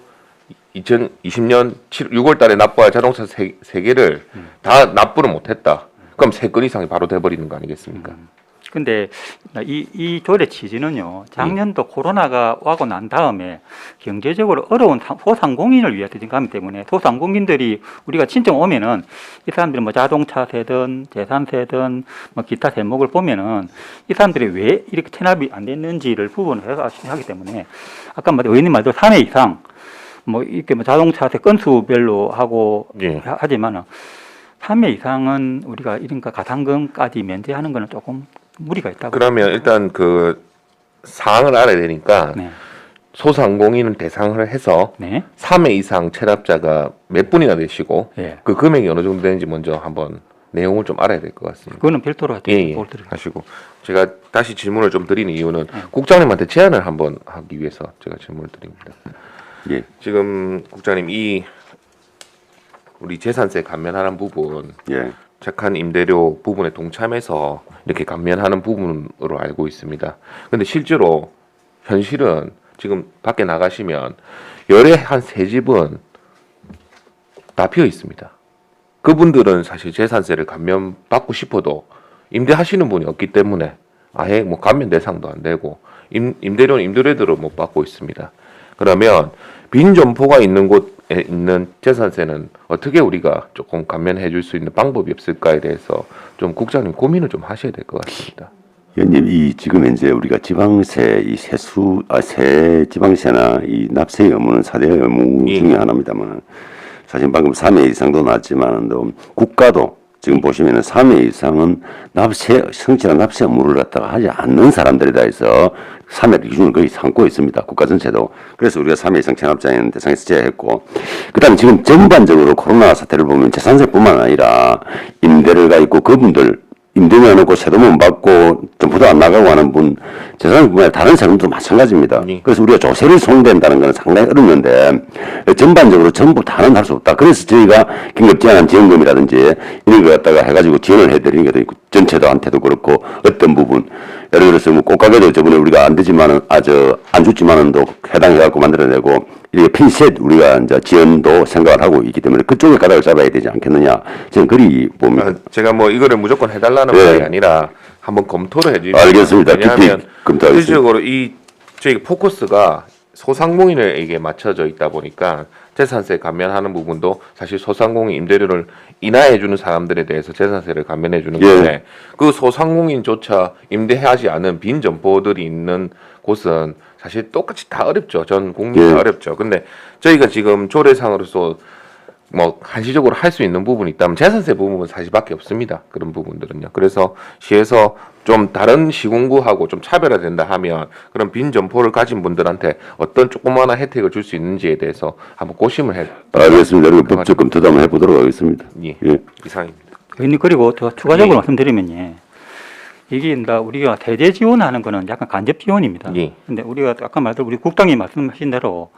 2020년 6월 달에 납부할 자동차 3개를 다 납부를 못 했다. 그럼 3건 이상이 바로 돼버리는 거 아니겠습니까? 근데 이 조례 취지는요, 작년도 코로나가 와고 난 다음에 경제적으로 어려운 소상공인을 위해서 진행하기 때문에 소상공인들이 우리가 신청 오면은 이 사람들이 뭐 자동차세든 재산세든 뭐 기타 세목을 보면은 이 사람들이 왜 이렇게 체납이 안 됐는지를 부분을 해서 하기 때문에 아까 의원님 말대로 3회 이상 뭐 이렇게 뭐 자동차세 건수별로 하고 예. 하지만은 3회 이상은 우리가 이른가 가산금까지 면제하는 거는 조금 무리가 있다고. 그러면 일단 그 사항을 알아야 되니까 네. 소상공인을 대상을 해서 네. 3회 이상 체납자가 몇 분이나 되시고 예. 그 금액이 어느 정도 되는지 먼저 한번 내용을 좀 알아야 될 것 같습니다. 그거는 별도로 예, 하시고 제가 다시 질문을 좀 드리는 이유는 국장님한테 제안을 한번 하기 위해서 제가 질문을 드립니다. 예. 지금 국장님 이 우리 재산세 감면하는 부분 예. 착한 임대료 부분에 동참해서 이렇게 감면하는 부분으로 알고 있습니다. 근데 실제로 현실은 지금 밖에 나가시면 열에 한 3집은 다 비어 있습니다. 그분들은 사실 재산세를 감면 받고 싶어도 임대하시는 분이 없기 때문에 아예 뭐 감면 대상도 안 되고 임대료는 임대료대로 못 받고 있습니다. 그러면 빈 점포가 있는 곳에 있는 재산세는 어떻게 우리가 조금 감면해 줄 수 있는 방법이 없을까에 대해서 좀 국장님 고민을 좀 하셔야 될 것 같습니다. 위원님, 이 지금 현재 우리가 지방세, 이 지방세나 이 납세 의무는 4대 의무 예. 중에 하나입니다만, 사실 방금 3회 이상도 나왔지만 국가도 지금 보시면은 3회 이상은 성실한 납세 의무를 갖다가 하지 않는 사람들이다 해서 3회 기준을 거의 삼고 있습니다. 국가 전체도. 그래서 우리가 3회 이상 체납자인 대상에서 제외했고, 그 다음에 지금 전반적으로 코로나 사태를 보면 재산세뿐만 아니라 임대를 가 있고 그분들 임대료 안 오고 세도 못 받고 점포도 안 나가고 하는 분 재산뿐만 아니라 다른 사람도 마찬가지입니다. 그래서 우리가 조세를 손댄다는 것은 상당히 어렵는데 전반적으로 전부 다는 할 수 없다. 그래서 저희가 긴급제한 지원금이라든지 이런 거 갖다가 해가지고 지원을 해드리는 게 있고 전체도한테도 그렇고 어떤 부분 예를 들어서 뭐 꽃가게도 저번에 우리가 안 되지만은 안 줬지만은도 해당해갖고 만들어내고 이렇게 핀셋 우리가 이제 지원도 생각을 하고 있기 때문에 그쪽에 가닥을 잡아야 되지 않겠느냐 저는 그리 봅니다. 제가 뭐 이거를 무조건 해달라는 네. 말이 아니라 한번 검토를 해주시면 알겠습니다. 왜냐하면 깊이 검토하겠습니다. 실질적으로 이 저희 포커스가 소상공인에게 맞춰져 있다 보니까 재산세 감면하는 부분도 사실 소상공인 임대료를 인하해주는 사람들에 대해서 재산세를 감면해주는 예. 건데 그 소상공인조차 임대하지 않은 빈 점포들이 있는 곳은 사실 똑같이 다 어렵죠. 전 국민이 예. 어렵죠. 근데 저희가 지금 조례상으로서 뭐 한시적으로 할 수 있는 부분이 있다면 재산세 부분은 사실밖에 없습니다. 그런 부분들은요. 그래서 시에서 좀 다른 시군구하고 좀 차별화된다 하면 그런 빈 점포를 가진 분들한테 어떤 조그마한 혜택을 줄 수 있는지에 대해서 한번 고심을 해. 알겠습니다. 그리고 법적 검토도 한번 해보도록 하겠습니다. 예. 예. 이상입니다. 의원님, 그리고 더 추가적으로 예. 말씀드리면 이게 우리가 세제 지원하는 거는 약간 간접 지원입니다. 예. 근데 우리가 아까 말대로 우리 국장님 말씀하신 대로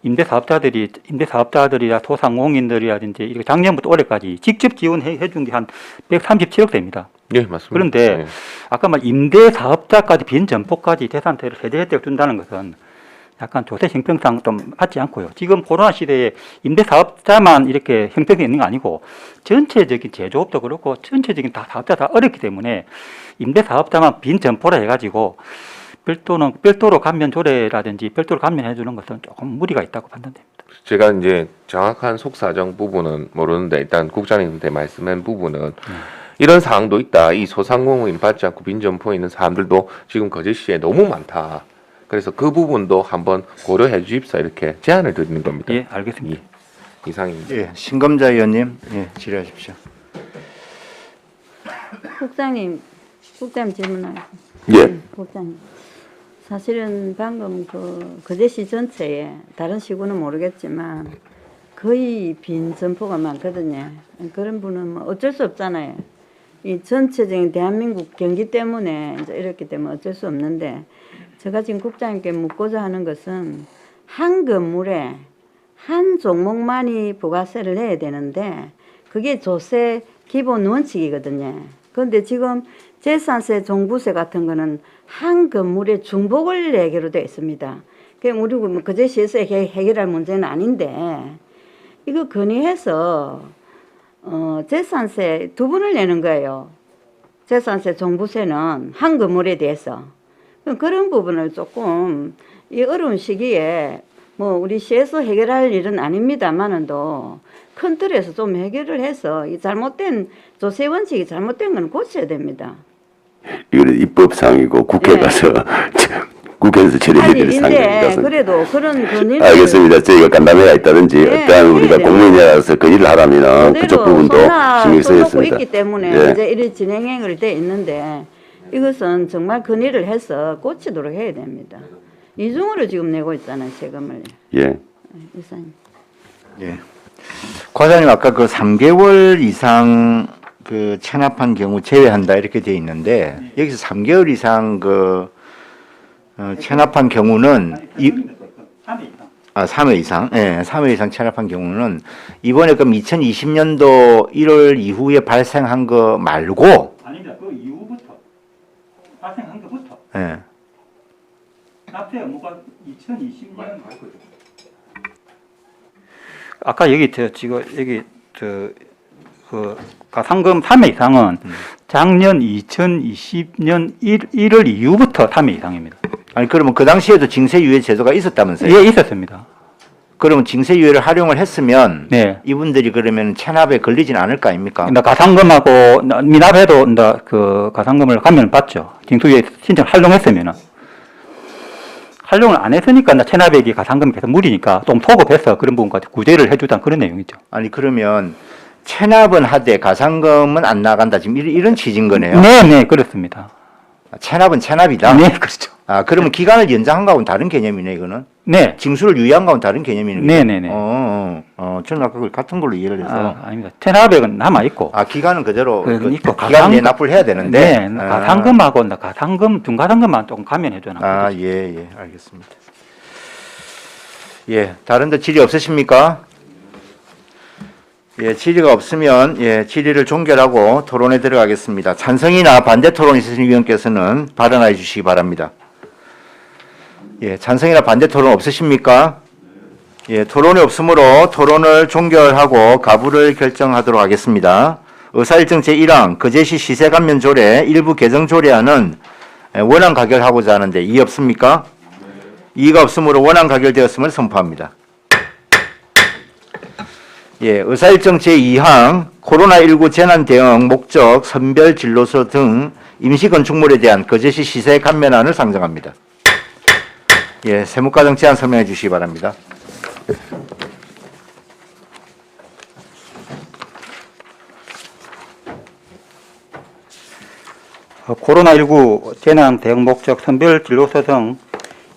임대사업자들이나 소상공인들이라든지 이렇게 작년부터 올해까지 직접 지원해 준 게 한 137억대입니다. 예, 맞습니다. 그런데 예. 아까 말 임대사업자까지 빈 점포까지 재산세를 세제 혜택을 준다는 것은 약간 조세 형평상 좀 맞지 않고요. 지금 코로나 시대에 임대사업자만 이렇게 형평이 있는 거 아니고 전체적인 제조업도 그렇고 전체적인 다 사업자 다 어렵기 때문에 임대사업자만 빈 점포라 해가지고 별도로 감면 조례라든지 별도로 감면해 주는 것은 조금 무리가 있다고 판단됩니다. 제가 이제 정확한 속사정 부분은 모르는데 일단 국장님한테 말씀한 부분은 이런 사항도 있다. 이 소상공인 받지 않고 빈 점포에 있는 사람들도 지금 거제시에 너무 많다. 그래서 그 부분도 한번 고려해 주십사 이렇게 제안을 드리는 겁니다. 예, 알겠습니다. 예, 이상입니다. 예, 신검자 의원님, 예, 질의하십시오. 국장님 질문하요. 예. 국장님. 사실은 방금 거제시 전체에 다른 시구는 모르겠지만 거의 빈 점포가 많거든요. 그런 분은 뭐 어쩔 수 없잖아요. 이 전체적인 대한민국 경기 때문에 이제 이렇기 때문에 어쩔 수 없는데 제가 지금 국장님께 묻고자 하는 것은 한 건물에 한 종목만이 부가세를 내야 되는데 그게 조세 기본 원칙이거든요. 그런데 지금 재산세, 종부세 같은 거는 한 건물에 중복을 내기로 되어 있습니다. 그럼 우리 뭐 거제시에서 해결할 문제는 아닌데 이거 건의해서 재산세 두 번을 내는 거예요. 재산세, 종부세는 한 건물에 대해서. 그런 부분을 조금 이 어려운 시기에 뭐 우리 시에서 해결할 일은 아닙니다만은도 큰 틀에서 좀 해결을 해서 이 잘못된 조세 원칙이 잘못된 건 고쳐야 됩니다. 이거는 입법상이고 국회 예. 가서 국회에서 처리해야 될 상황이라서. 그래도 그런 건의를 알겠습니다. 저희가 간담회가 있다든지 예, 어떠한 우리가 예, 공무원이라서 건의를 하라면 그대로 그쪽 부분도 신경 써놓고 쓰였습니다. 있기 때문에 예. 이제 이런 진행을 돼 있는데 이것은 정말 건의를 해서 고치도록 해야 됩니다. 이중으로 지금 내고 있잖아요, 세금을. 예. 이사님. 예. 과장님 아까 그 3개월 이상 그 체납한 경우 제외한다 이렇게 돼 있는데 여기서 3개월 이상 그 체납한 경우는 3회 이상, 예, 3회 이상 체납한 경우는 이번에 그럼 2020년도 1월 이후에 발생한 거 말고 아닙니다. 그 이후부터 발생한 것부터 예. 납세 의무가 2020년 아까 여기 지금 여기 그 가상금 3회 이상은 작년 2020년 1월 이후부터 3회 이상입니다. 아니 그러면 그 당시에도 징세유예 제도가 있었다면서요? 예, 있었습니다. 그러면 징세유예를 활용을 했으면 네. 이분들이 그러면 체납에 걸리진 않을 거 아닙니까? 근데 가상금하고 미납해도 그 가상금을 감면을 받죠. 징수유예 신청 활동했으면은. 활용을 안 했으니까 나 체납액이 가산금이 계속 무리니까 좀 소급해서 그런 부분까지 구제를 해주던 그런 내용이죠. 아니 그러면 체납은 하되 가산금은 안 나간다 지금 이런 취지인 거네요. 네, 그렇습니다. 체납은 체납이다. 네, 그렇죠. 아 그러면 기간을 연장한 거하고는 다른 개념이네 이거는. 네, 징수를 유예한 거하고는 다른 개념이네. 네네네. 저는 아까 그걸 같은 걸로 이해를 해서. 아닙니다. 체납액은 남아 있고. 아 기간은 그대로 그건 있고, 기간 내에 납부를 해야 되는데. 네, 가산금하고 중가산금만 조금 감면해줘야 아, 예, 알겠습니다. 예, 다른 데 질의 없으십니까? 예, 질의가 없으면 예, 질의를 종결하고 토론에 들어가겠습니다. 찬성이나 반대 토론 있으신 위원께서는 발언해 주시기 바랍니다. 예, 찬성이나 반대 토론 없으십니까? 예, 토론이 없으므로 토론을 종결하고 가부를 결정하도록 하겠습니다. 의사일정 제1항 거제시 시세감면 조례 일부 개정 조례안은 원안 가결하고자 하는데 이의 없습니까? 이의가 없으므로 원안 가결되었음을 선포합니다. 예, 의사일정 제2항 코로나19 재난 대응 목적 선별 진로서 등 임시 건축물에 대한 거제시 시세 감면안을 상정합니다. 예, 세무과정 제안 설명해 주시기 바랍니다. 코로나19 재난 대응 목적 선별 진로서 등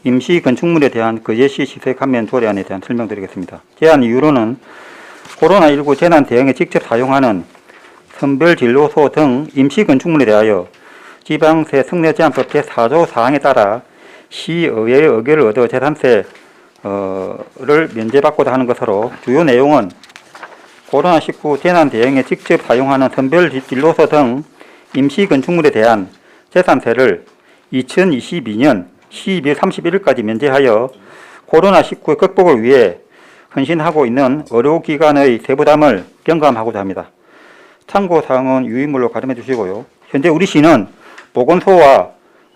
임시 건축물에 대한 거제시 시세 감면 조례안에 대한 설명드리겠습니다. 제안 이유로는 코로나19 재난 대응에 직접 사용하는 선별 진로소 등 임시 건축물에 대하여 지방세 특례제한법 제4조 사항에 따라 시의회의 의결을 얻어 재산세를 면제받고자 하는 것으로 주요 내용은 코로나19 재난 대응에 직접 사용하는 선별 진로소 등 임시 건축물에 대한 재산세를 2022년 12월 31일까지 면제하여 코로나19 극복을 위해 헌신하고 있는 의료기관의 세부담을 경감하고자 합니다. 참고사항은 유의물로 가름해 주시고요. 현재 우리 시는 보건소와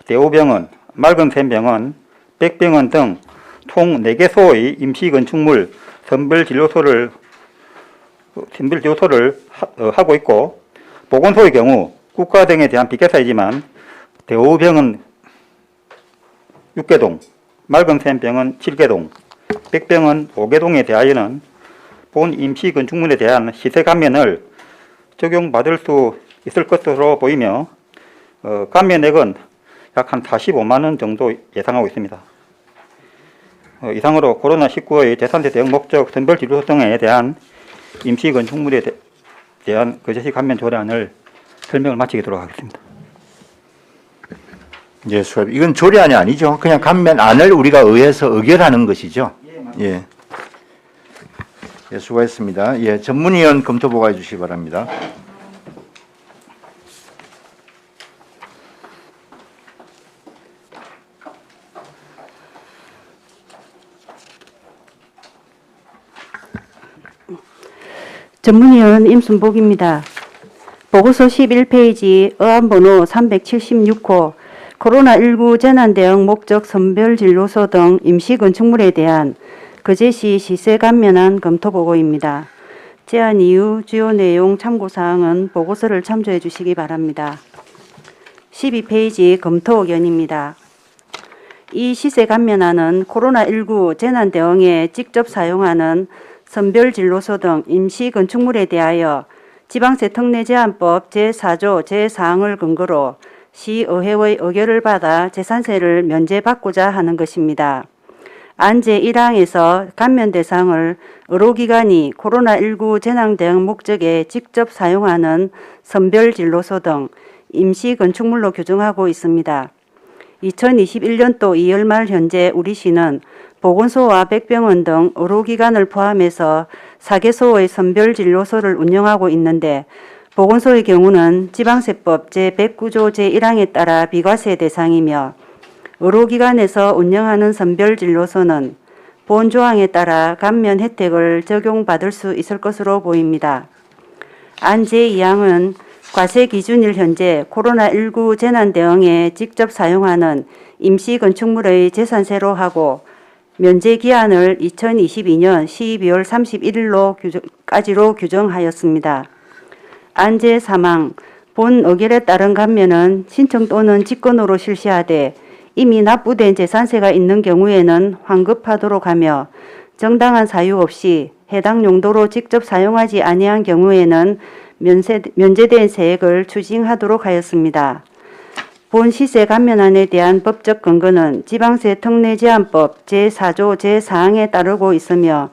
대우병원, 맑은샘병원, 백병원 등 총 4개소의 임시건축물 선별진료소를 하고 있고, 보건소의 경우 국가 등에 대한 비계사이지만 대우병원 6개동, 맑은샘병원 7개동, 백병원 5개동에 대하여는 본 임시건축물에 대한 시세 감면을 적용받을 수 있을 것으로 보이며 감면액은 약 한 45만 원 정도 예상하고 있습니다. 이상으로 코로나19의 재산세 대응 목적 선별 진로소 등에 대한 임시건축물에 대한 거제시 감면 조례안을 설명을 마치도록 하겠습니다. 예, 수고합니다. 이건 조례안이 아니죠. 그냥 감면안을 우리가 의해서 의결하는 것이죠. 예. 예, 수고했습니다. 예, 전문위원 검토 보고해 주시기 바랍니다. 전문위원 임순복입니다. 보고서 11페이지 의안번호 376호 코로나19 재난대응 목적 선별진로소 등 임시건축물에 대한 거제시 시세 감면안 검토보고입니다. 제안 이유, 주요 내용, 참고사항은 보고서를 참조해 주시기 바랍니다. 12페이지 검토 의견입니다. 이 시세 감면안은 코로나19 재난대응에 직접 사용하는 선별진로소 등 임시건축물에 대하여 지방세 특례제한법 제4조 제4항을 근거로 시의회의 의결을 받아 재산세를 면제받고자 하는 것입니다. 안 제1항에서 감면 대상을 의료기관이 코로나19 재난대응 목적에 직접 사용하는 선별진로소 등 임시건축물로 규정하고 있습니다. 2021년도 2월 말 현재 우리 시는 보건소와 백병원 등 의료기관을 포함해서 4개소의 선별진료소를 운영하고 있는데, 보건소의 경우는 지방세법 제109조 제1항에 따라 비과세 대상이며, 의료기관에서 운영하는 선별진료소는 본 조항에 따라 감면 혜택을 적용받을 수 있을 것으로 보입니다. 안 제2항은 과세 기준일 현재 코로나19 재난대응에 직접 사용하는 임시건축물의 재산세로 하고, 면제 기한을 2022년 12월 31일까지로 규정하였습니다. 안 제3항 본 의결에 따른 감면은 신청 또는 직권으로 실시하되 이미 납부된 재산세가 있는 경우에는 환급하도록 하며 정당한 사유 없이 해당 용도로 직접 사용하지 아니한 경우에는 면제된 세액을 추징하도록 하였습니다. 본 시세 감면안에 대한 법적 근거는 지방세 특례제한법 제4조 제4항에 따르고 있으며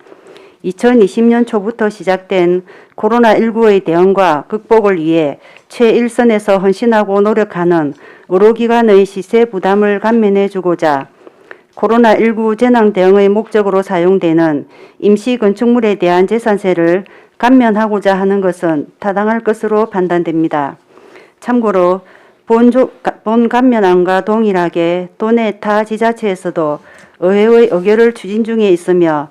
2020년 초부터 시작된 코로나19의 대응과 극복을 위해 최일선에서 헌신하고 노력하는 의료기관의 시세 부담을 감면해주고자 코로나19 재난 대응의 목적으로 사용되는 임시 건축물에 대한 재산세를 감면하고자 하는 것은 타당할 것으로 판단됩니다. 참고로 본 감면안과 동일하게 도내 타 지자체에서도 의회의 의결을 추진 중에 있으며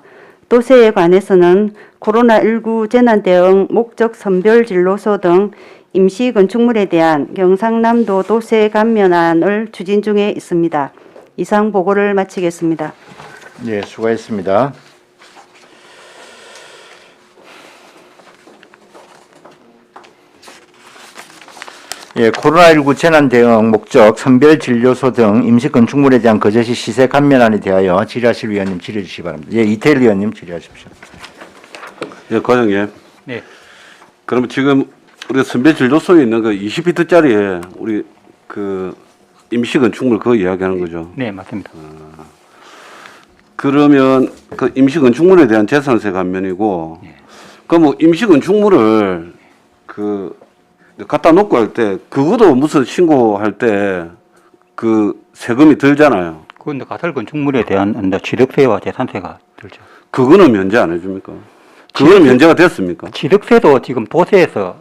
도세에 관해서는 코로나19 재난 대응 목적 선별 진로소 등 임시 건축물에 대한 경상남도 도세 감면안을 추진 중에 있습니다. 이상 보고를 마치겠습니다. 네, 수고했습니다. 예, 코로나19 재난 대응 목적 선별진료소 등 임시 건축물에 대한 거제시 시세 감면안에 대하여 질의하실 위원님 질의해 주시기 바랍니다. 예, 이태일 위원님 질의하십시오. 예, 과장님. 네. 그러면 지금 우리가 선별진료소에 있는 그 20피트짜리 우리 그 임시 건축물 그거 이야기하는 거죠. 네, 맞습니다. 그러면 그 임시 건축물에 대한 재산세 감면이고, 그럼 뭐 임시 건축물을 그 갖다 놓고 할 때 그것도 무슨 신고할 때 그 세금이 들잖아요. 그런데 가설 건축물에 대한 취득세와 재산세가 들죠. 그거는 면제 안 해줍니까? 그거는 면제가 됐습니까? 취득세도 지금 도세에서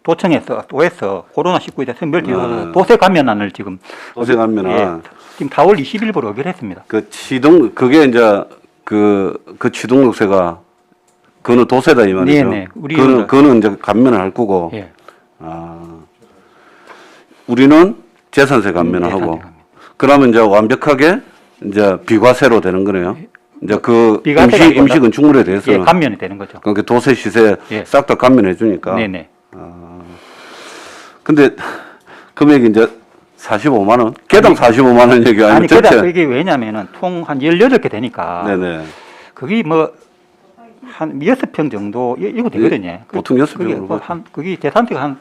도청에서 도에서 코로나19에 대한 선별진료소 도세 감면안을 지금 도세 감면안. 예, 지금 4월 20일부로 의결했습니다. 그 그게 이제 그 취등록세가 그거는 도세다 이 말이죠. 네네. 그거는 이제 감면을 할 거고. 예. 우리는 재산세 감면을 재산세 하고. 감면. 그러면 이제 완벽하게 이제 비과세로 되는 거네요. 이제 그 비과세가 임시 건축물에 대해서는 예, 감면이 되는 거죠. 그러니까 도세 시세 예. 싹 다 감면해 주니까. 네네. 근데 금액이 이제 45만 원? 개당 45만 원 얘기 아니면 아니, 전체? 그다 이게 왜냐면은 총 한 18개 되니까. 네네. 그게 뭐, 한 6평 정도, 이거 되거든요. 보통 6평 그게 정도 뭐 한, 그게 재산세가 한,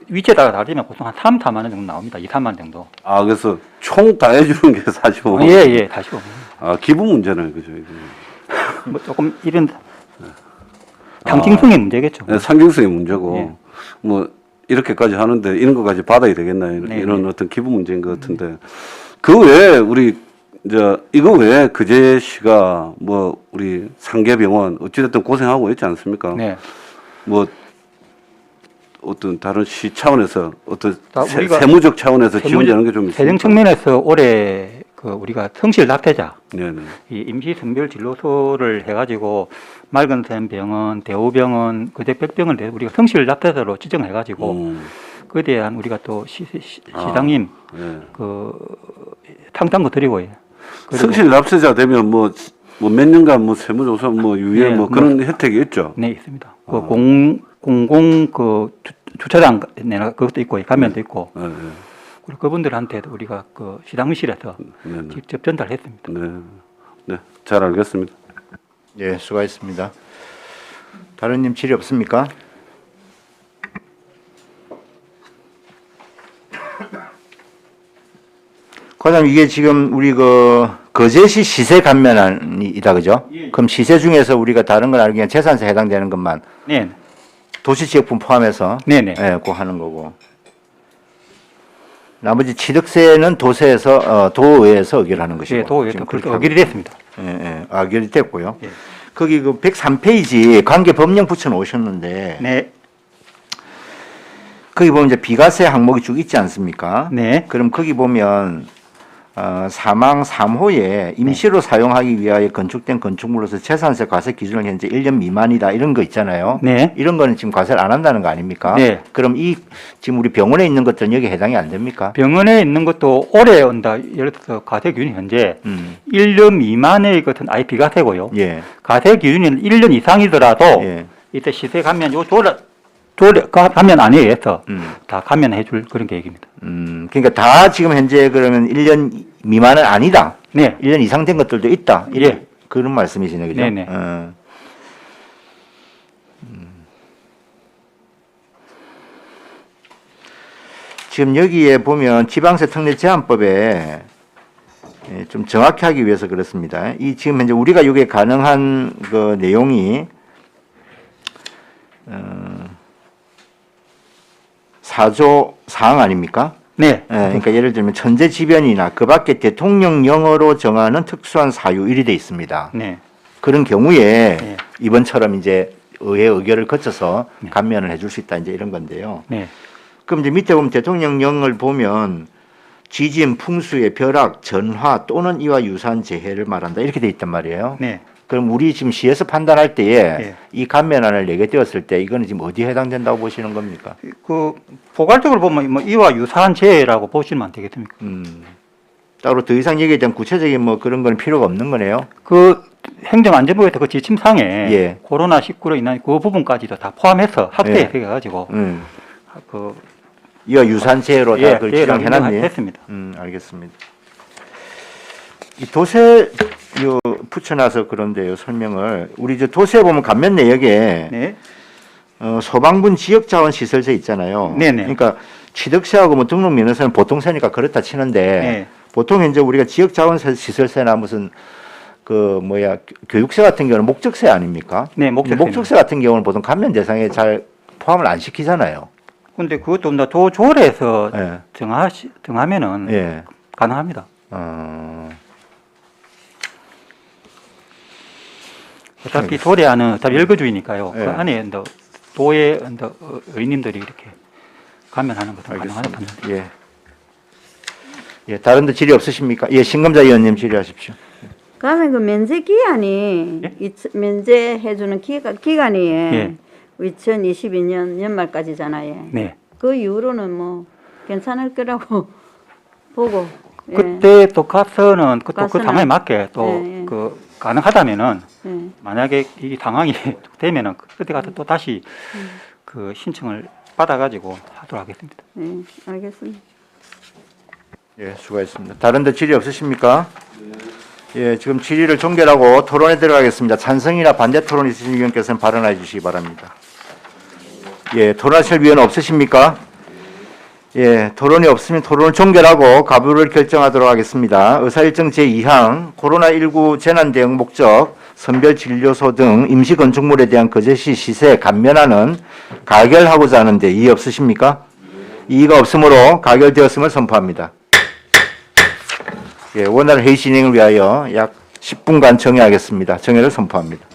위치에 따라 다르지만 보통 한 3, 4만 원 정도 나옵니다. 2, 3만 원 정도. 아, 그래서 총 다 해주는 게 45만 원? 예, 예, 다시 오면. 아, 기분 문제네, 그죠? 이게. 뭐 조금 이런 상징성의 문제겠죠. 네, 상징성의 문제고, 예. 뭐, 이렇게까지 하는데 이런 것까지 받아야 되겠나, 네, 이런 네. 어떤 기분 문제인 것 같은데. 그 외에 우리, 이거 외에 그제시가 뭐, 우리 상계병원, 어찌됐든 고생하고 있지 않습니까? 네. 뭐, 어떤 다른 시 차원에서 어떤 우리가 세무적 차원에서 지원되는 게 좀 있습니까? 재정 측면에서 올해 그 우리가 성실 납세자 네네. 이 임시 선별 진료소를 해가지고 맑은샘 병원, 대우병원, 그제백병을 우리가 성실 납세자로 지정해가지고 그에 대한 우리가 또 시장님 네. 그 상담도 드리고 요. 성실 납세자 되면 뭐 몇 년간 뭐 세무조사 뭐 유예 네, 뭐 그런 혜택이 있죠. 네 있습니다. 그 공공 그 주차장 내나 그것도 있고 가면도 있고 네, 네. 그리고 그분들한테도 우리가 그 시장실에서 네, 네. 직접 전달했습니다. 네, 네, 잘 알겠습니다. 예, 수고하셨습니다. 다른 님 질의 없습니까? 과장님, 이게 지금 우리 거제시 시세 감면안이다, 그죠? 예. 그럼 시세 중에서 우리가 다른 건 알기엔 재산세 해당되는 것만 네, 도시지역분 포함해서 네네. 예, 그거 하는 거고. 나머지 취득세는 도세에서 도의회에서 의결하는 것이고. 예, 도의회도 지금 그렇게 그렇게 의결이 됐습니다. 예, 예. 의결이 됐고요. 예. 거기 그 103페이지 관계 법령 붙여 놓으셨는데 네, 거기 보면 이제 비과세 항목이 쭉 있지 않습니까? 네. 그럼 거기 보면 사망 3호에 임시로 사용하기 위하여 건축된 건축물로서 재산세 과세 기준은 현재 1년 미만이다 이런 거 있잖아요. 네. 이런 거는 지금 과세를 안 한다는 거 아닙니까? 네. 그럼 지금 우리 병원에 있는 것들은 여기 해당이 안 됩니까? 병원에 있는 것도 올해 온다. 예를 들어서 가세 기준이 현재 1년 미만의 것은 아예 비과세고요. 예. 가세 기준이 1년 이상이더라도 예. 이때 시세 감면 요 감면 안에 의해서 다 감면해 줄 그런 계획입니다. 그러니까 다 지금 현재 그러면 1년 미만은 아니다. 네. 1년 이상 된 것들도 있다. 예. 그런 말씀이시네, 그죠? 네네. 지금 여기에 보면 지방세 특례 제한법에 좀 정확히 하기 위해서 그렇습니다. 이 지금 현재 우리가 이게 가능한 그 내용이 4조 사항 아닙니까? 네. 그러니까 예를 들면 천재지변이나 그 밖에 대통령령으로 정하는 특수한 사유 일이 돼 있습니다. 네. 그런 경우에 네. 이번처럼 이제 의회 의결을 거쳐서 감면을 해줄 수 있다 이제 이런 건데요. 네. 그럼 이제 밑에 보면 대통령령을 보면 지진, 풍수의 벼락, 전화 또는 이와 유사한 재해를 말한다 이렇게 돼 있단 말이에요. 네. 그럼 우리 지금 시에서 판단할 때에 네. 이 감면안을 내게 되었을 때 이거는 지금 어디에 해당된다고 보시는 겁니까? 그 포괄적으로 보면 뭐 이와 유사한 재해라고 보시면 안 되겠습니까? 따로 더 이상 얘기에 대한 구체적인 뭐 그런 건 필요가 없는 거네요. 그 행정안전부에서 그 지침상에 예. 코로나19로 인한 그 부분까지도 다 포함해서 확대해 가지고 그 이와 유사한 재해로 다 그걸 재해라고 지정해놨네. 인정했습니다. 알겠습니다. 이 도세 요 붙여놔서 그런데요 설명을 우리 저 도세에 보면 감면 내역에 네. 소방분 지역자원시설세 있잖아요. 네네. 그러니까 취득세하고 뭐 등록면허세는 보통세니까 그렇다 치는데 네. 보통 이제 우리가 지역자원시설세나 무슨 그 뭐야 교육세 같은 경우는 목적세 아닙니까? 네, 목적세입니다. 목적세 같은 경우는 보통 감면 대상에 잘 포함을 안 시키잖아요. 근데 그것도 더 조례에서 예. 정하면은 예. 가능합니다. 어차피 조례안은 어차피 일거주의니까요. 예. 그 안에 도의 의원님들이 이렇게 감면하는 것도 가능하다 판단. 예. 예, 다른 데 질의 없으십니까? 예, 신검자 의원님 질의하십시오. 그러면 그 면제 기한이 면제해주는 기간이 예. 2022년 연말까지잖아요. 네. 그 이후로는 뭐 괜찮을 거라고 보고. 예. 그때 또 가서는 그 가서는- 상황에 맞게 또 예, 예. 그 가능하다면은 예. 만약에 이 상황이 되면은 그때 가서 또 다시 그 신청을 받아가지고 하도록 하겠습니다. 예, 알겠습니다. 예, 수고하셨습니다. 다른 데 질의 없으십니까? 예, 지금 질의를 종결하고 토론에 들어가겠습니다. 찬성이나 반대 토론 있으신 의원께서는 발언해 주시기 바랍니다. 예, 토론하실 위원 없으십니까? 예, 토론이 없으면 토론을 종결하고 가부를 결정하도록 하겠습니다. 의사일정 제2항 코로나19 재난대응 목적 선별진료소 등 임시건축물에 대한 거제시 시세 감면하는 가결하고자 하는데 이의 없으십니까? 이의가 없으므로 가결되었음을 선포합니다. 예, 원활한 회의 진행을 위하여 약 10분간 정회하겠습니다. 정회를 선포합니다.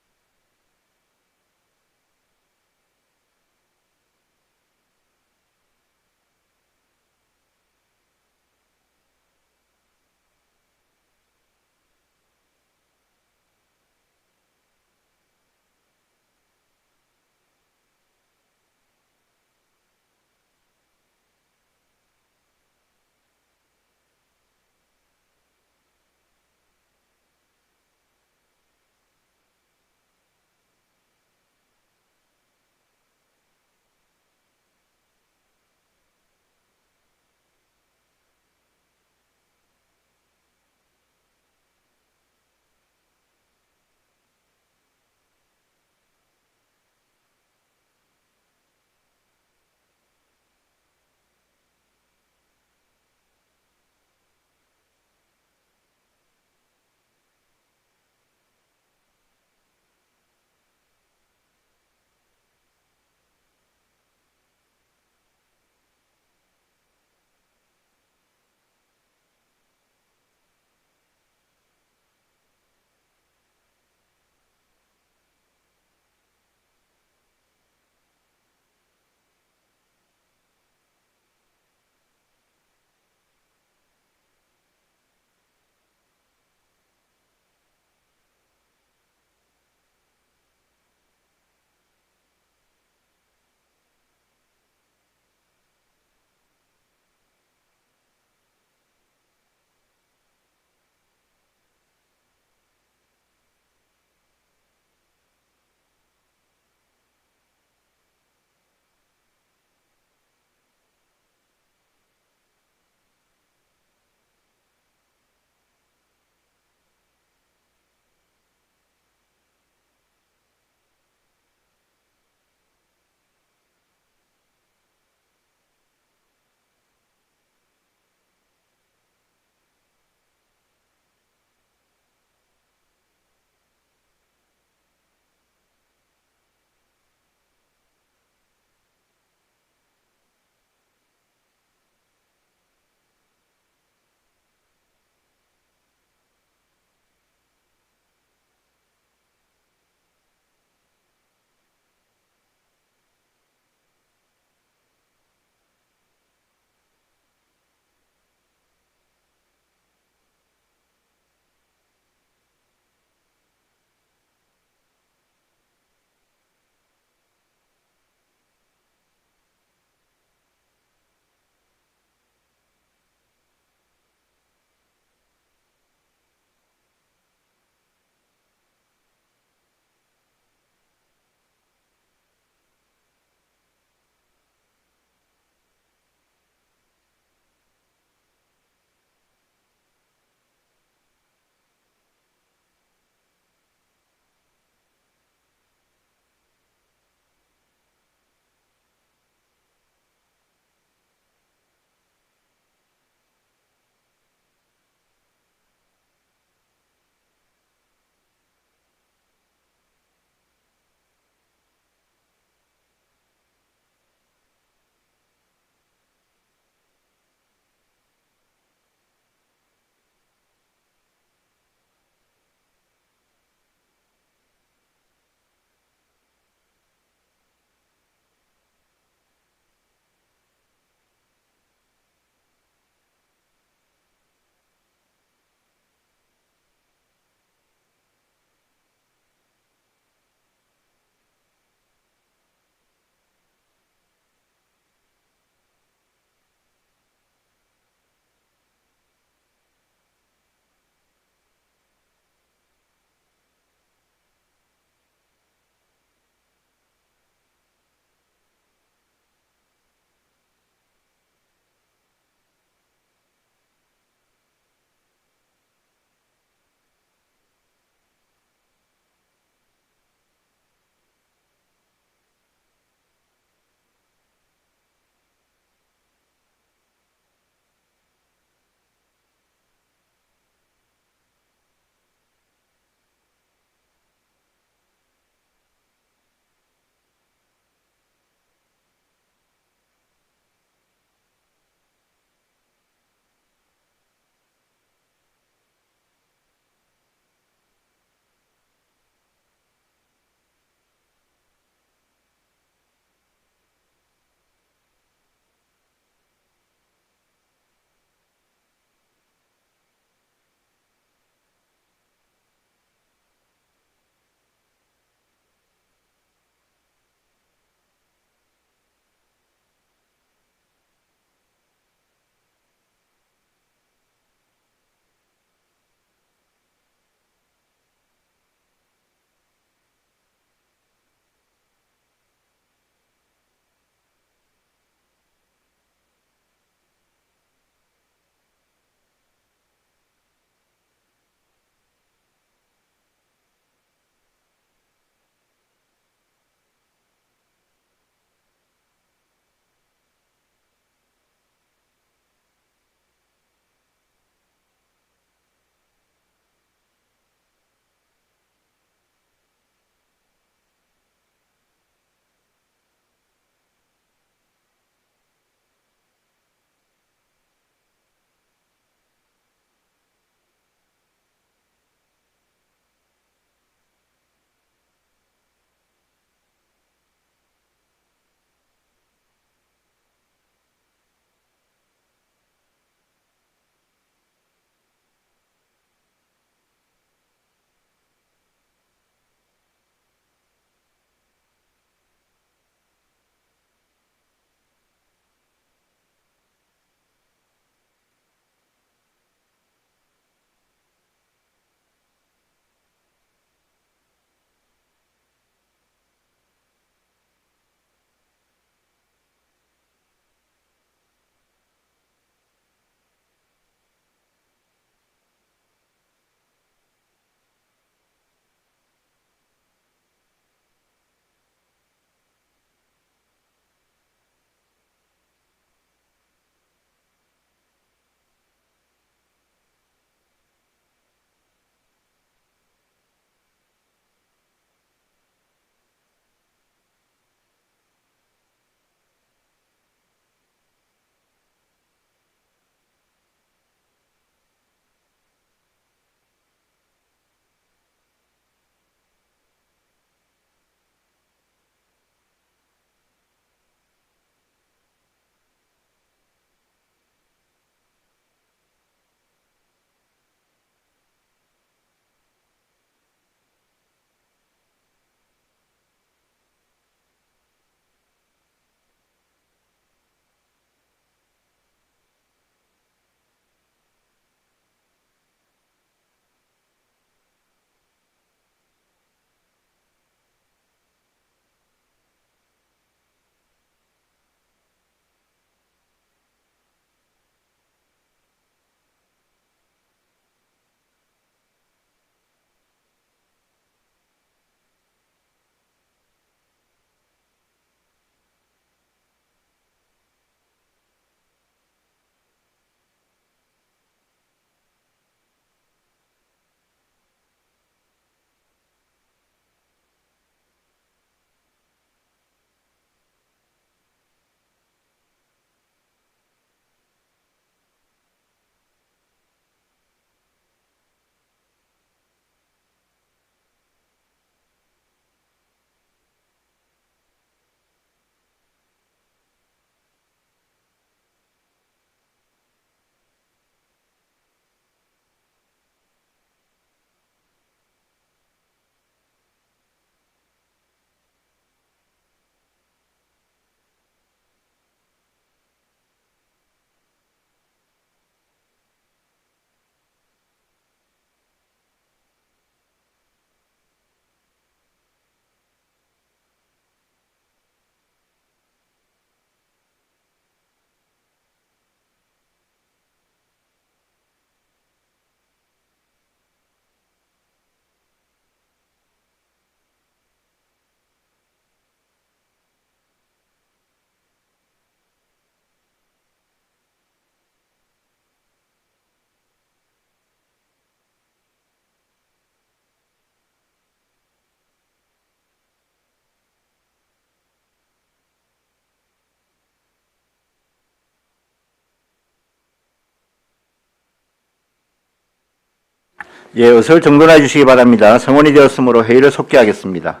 예, 의석을 정돈해 주시기 바랍니다. 성원이 되었으므로 회의를 속기하겠습니다.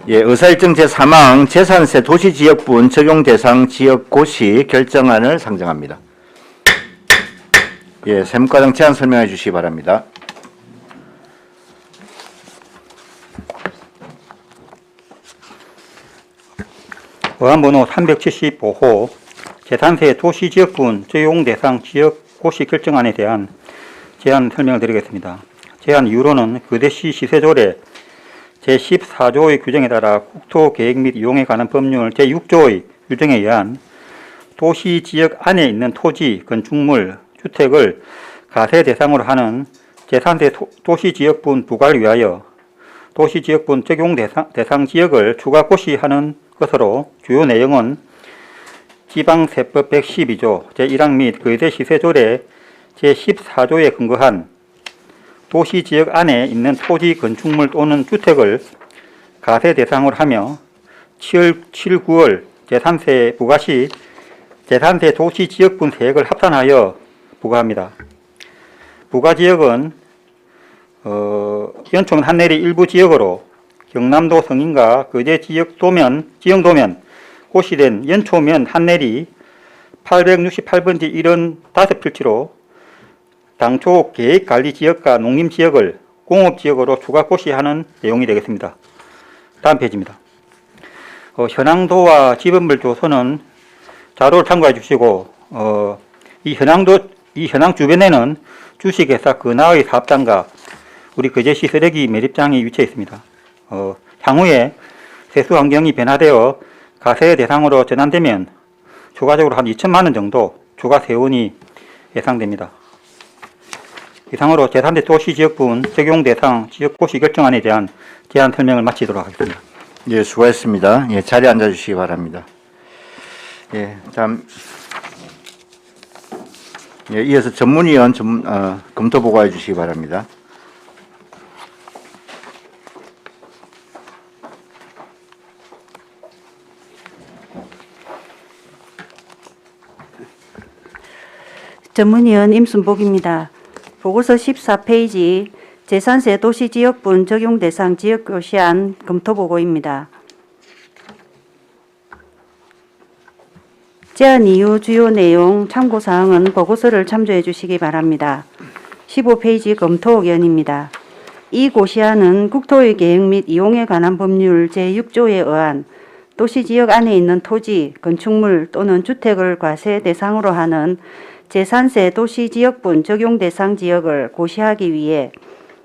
예, 의사일정 제3항 재산세 도시지역분 적용 대상 지역 고시 결정안을 상정합니다. 예, 세무과장 제안 설명해 주시기 바랍니다. 의안번호 375호 재산세 도시지역분 적용 대상 지역 고시 결정안에 대한 제안 설명을 드리겠습니다. 제안 이유로는 거제시 시세조례 제14조의 규정에 따라 국토계획 및 이용에 관한 법률 제6조의 규정에 의한 도시지역 안에 있는 토지, 건축물, 주택을 가세 대상으로 하는 재산세 도시지역분 부과를 위하여 도시지역분 적용 대상 지역을 추가 고시하는 것으로 주요 내용은 지방세법 112조 제1항 및 거제시세조례 제14조에 근거한 도시지역 안에 있는 토지, 건축물 또는 주택을 가세 대상으로 하며 7, 9월 재산세 부과 시 재산세 도시지역분 세액을 합산하여 부과합니다. 부과지역은 연천 한내리 일부 지역으로 경남도 성인과 거제 지형도면 고시된 연초면 한내리 868번지 75필지로 당초 계획관리지역과 농림지역을 공업지역으로 추가 고시하는 내용이 되겠습니다. 다음 페이지입니다. 현황도와 지분별 조서는 자료를 참고해 주시고 이 현황 주변에는 주식회사 근하의 사업장과 우리 거제시 쓰레기 매립장이 위치해 있습니다. 향후에 세수 환경이 변화되어 가세 대상으로 전환되면 추가적으로 한 2천만 원 정도 추가 세원이 예상됩니다. 이상으로 재산세 도시지역분 적용 대상 지역고시 결정안에 대한 제안 설명을 마치도록 하겠습니다. 예, 수고했습니다. 예, 자리에 앉아 주시기 바랍니다. 예, 다음 예, 이어서 전문위원 검토 보고해 주시기 바랍니다. 전문위원 임순복입니다. 보고서 14페이지 재산세 도시지역분 적용 대상 지역고시안 검토보고입니다. 제안 이유 주요 내용 참고사항은 보고서를 참조해 주시기 바랍니다. 15페이지 검토 의견입니다. 이 고시안은 국토의 계획 및 이용에 관한 법률 제6조에 의한 도시지역 안에 있는 토지, 건축물 또는 주택을 과세 대상으로 하는 재산세 도시지역분 적용 대상 지역을 고시하기 위해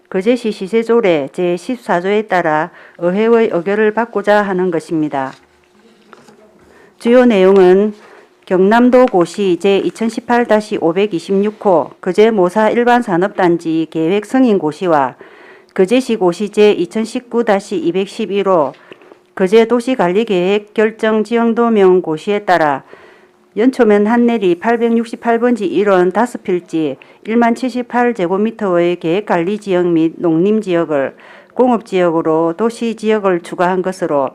거제시 시세조례 제14조에 따라 의회의 의결을 받고자 하는 것입니다. 주요 내용은 경남도 고시 제2018-526호 거제 모사 일반산업단지 계획 승인 고시와 거제시 고시 제2019-211호 거제 도시관리계획 결정 지형도명 고시에 따라 연초면 한내리 868번지 1원 5필지 1만 78제곱미터의 계획관리지역 및 농림지역을 공업지역으로 도시지역을 추가한 것으로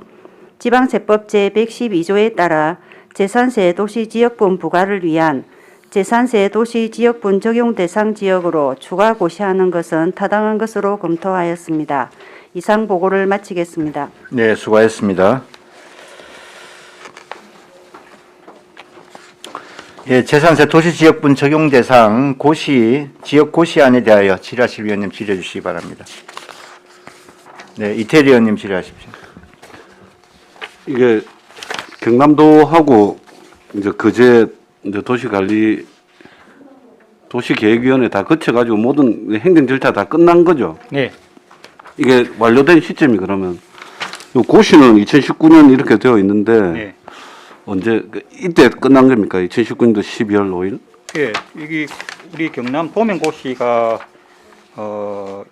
지방세법 제112조에 따라 재산세 도시지역분 부과를 위한 재산세 도시지역분 적용 대상 지역으로 추가 고시하는 것은 타당한 것으로 검토하였습니다. 이상 보고를 마치겠습니다. 네, 수고하셨습니다. 예, 재산세 도시지역분 적용 대상 고시, 지역 고시안에 대하여 질의하실 위원님 질의해 주시기 바랍니다. 네, 이태리 의원님 질의하십시오. 이게 경남도하고 이제 거제 이제 도시계획위원회 다 거쳐가지고 모든 행정 절차 다 끝난 거죠. 네. 이게 완료된 시점이 그러면 요 고시는 2019년 이렇게 되어 있는데 네. 언제 이때 끝난 겁니까? 2019년도 12월 5일? 예, 이게 우리 경남 도면고시가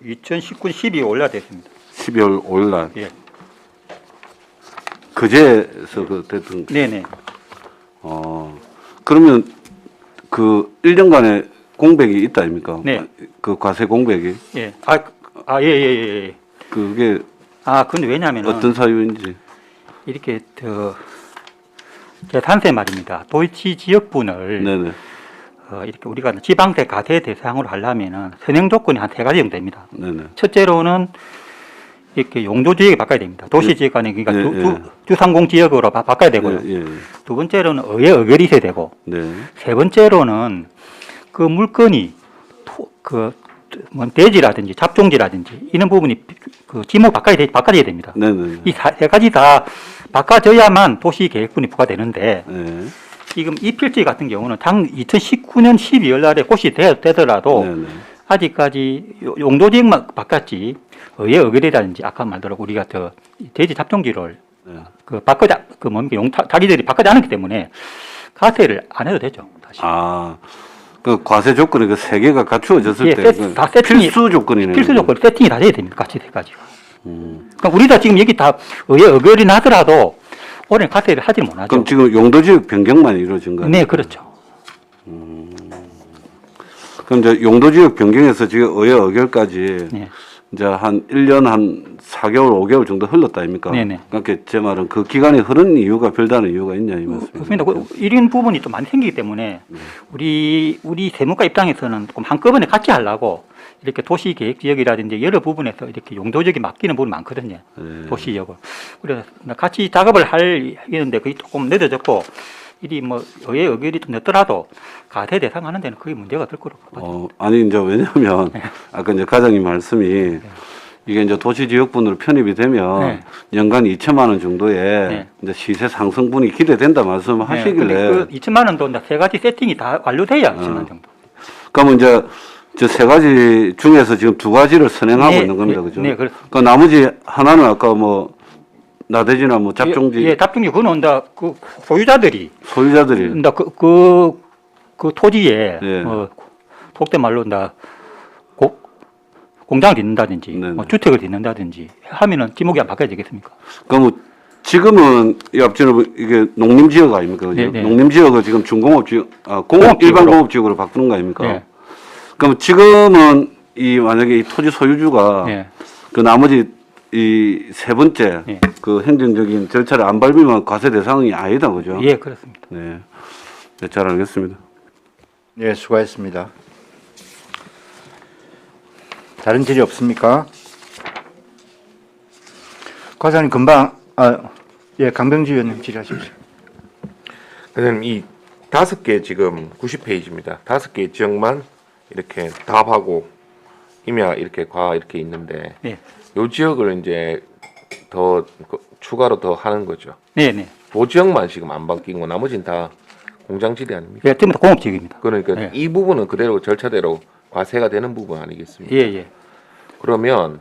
2019 12월 올라됐습니다. 12월 5일 날. 예. 거제에서 그 됐던. 네네. 그러면 그 1년간의 공백이 있다 아닙니까? 네. 그 과세 공백이. 예. 예. 그게 근데 왜냐면은 어떤 사유인지. 이렇게 재산세 말입니다. 도시 지역분을 네네. 이렇게 우리가 지방세 과세 대상으로 하려면은 선행 조건이 한 3가지 정도 됩니다. 네네. 첫째로는 이렇게 용도 지역이 바꿔야 됩니다. 도시 지역 간에 그러니까 예, 주상공 지역으로 바꿔야 되고요. 예, 예. 두 번째로는 의회 의결이 있어야 되고, 네. 세 번째로는 그 물건이 대지라든지 잡종지라든지 이런 부분이 그 지목 바꿔야 됩니다. 네네. 이 세 가지 다 바꿔져야만 도시계획분이 부과되는데 네. 지금 이 필지 같은 경우는 2019년 12월 날에 고시 되더라도 네네. 아직까지 용도지역만 바꿨지 의회 의결이라든지 아까 말대로 우리가 저 대지 잡종지를 네. 자기들이 바꾸지 않았기 때문에 과세를 안 해도 되죠. 다시. 그 과세 조건이 그 3개가 갖추어졌을 예, 때 다 세팅이 필수 조건이네요. 필수 조건 세팅이 다 돼야 됩니다. 같이 세 가지가. 그러니까 우리가 지금 여기 다 의회 의결이 나더라도 올해 과세를 하지는 못하죠. 그럼 지금 용도지역 변경만 이루어진 거예요? 네, 그렇죠. 그럼 이제 용도지역 변경에서 지금 의회 의결까지 네. 이제 한 1년 한 4개월, 5개월 정도 흘렀다 아닙니까? 네네. 그러니까 제 말은 그 기간이 흐른 이유가 별다른 이유가 있냐 이 말씀입니다. 그렇습니다. 이런 부분이 좀 많이 생기기 때문에 우리 세무가 입장에서는 조금 한꺼번에 같이 하려고 이렇게 도시계획지역이라든지 여러 부분에서 이렇게 용도지역이 맡기는 부분이 많거든요. 네. 도시지역을. 그래서 같이 작업을 하려는데 그게 조금 늦어졌고 일이 뭐 의회 의결이 좀 늦더라도 과세 대상하는 데는 거의 문제가 없을 거라고 봐요. 아니 이제 왜냐하면 아까 이제 과장님 말씀이 이게 이제 도시지역분으로 편입이 되면 네. 연간 2천만 원 정도의 네. 이제 시세 상승분이 기대된다 말씀하시길래 근데 그 2천만 원도 이제 세 가지 세팅이 다 완료돼야 2천만 원 정도. 그러면 이제 저 3가지 중에서 지금 2가지를 선행하고 네, 있는 겁니다, 네, 그죠? 네, 그렇습니다. 그 나머지 하나는 아까 뭐 나대지나 뭐 잡종지 예, 잡종지 그거는 다 그 소유자들이 소유자들이 그 토지에 예. 속된 말로 공장을 짓는다든지 네네. 뭐 주택을 짓는다든지 하면은 지목이 안 바뀌어야 되겠습니까? 그럼 지금은 이 앞전에 이게 농림지역 아닙니까? 그죠? 네네. 농림지역을 지금 중공업지역, 일반 공업지역으로 바꾸는 거 아닙니까? 네. 그럼 지금은 만약에 이 토지 소유주가 예. 그 나머지 이 세 번째 예. 그 행정적인 절차를 안 밟으면 과세 대상이 아니다, 그죠? 예, 그렇습니다. 네. 네, 잘 알겠습니다. 네, 수고하셨습니다. 다른 질의 없습니까? 과장님 금방 강병지 의원님 질의하십시오. 그다음 이 5개 지금 90페이지입니다. 5개 지역만 이렇게 답하고 임야 이렇게 이렇게 있는데 예. 요 지역을 이제 더 추가로 더 하는 거죠. 네, 네. 그 지역만 지금 안 바뀐 거 나머지는 다 공장지대 아닙니까? 예, 전부 다 공업지역입니다. 그러니까 예. 이 부분은 그대로 절차대로 과세가 되는 부분 아니겠습니까? 예, 예. 그러면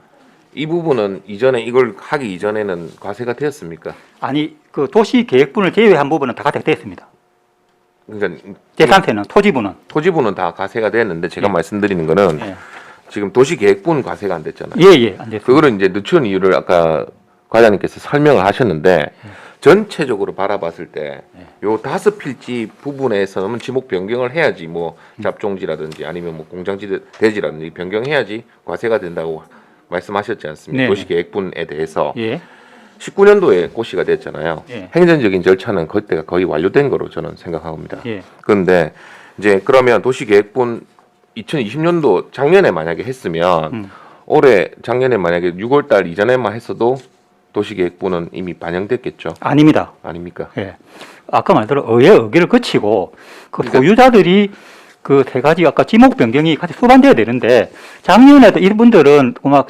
이 부분은 이전에 이걸 하기 이전에는 과세가 되었습니까? 아니 그 도시계획분을 제외한 부분은 다 과세됐습니다. 그러니까 재산세는 토지분은 토지부는 다 과세가 됐는데 제가 예. 말씀드리는 거는 예. 지금 도시계획분 과세가 안 됐잖아요. 예, 예, 안 됐습니다. 그거를 이제 늦춘 이유를 아까 과장님께서 설명을 하셨는데 전체적으로 바라봤을 때 요 5필지 부분에서는 지목 변경을 해야지 뭐 잡종지라든지 아니면 뭐 공장지 대지라든지 변경해야지 과세가 된다고 말씀하셨지 않습니까? 네. 도시계획분에 대해서 예. 19년도에 고시가 됐잖아요. 예. 행정적인 절차는 그때가 거의 완료된 거로 저는 생각합니다. 예. 그런데 이제 그러면 도시계획분 2020년도 작년에 만약에 했으면 올해 작년에 만약에 6월달 이전에만 했어도 도시계획분은 이미 반영됐겠죠. 아닙니다. 아닙니까? 예. 아까 말대로 의회 의결을 거치고 그 그러니까 소유자들이 그 세 가지 아까 지목 변경이 같이 수반돼야 되는데 작년에도 이분들은 막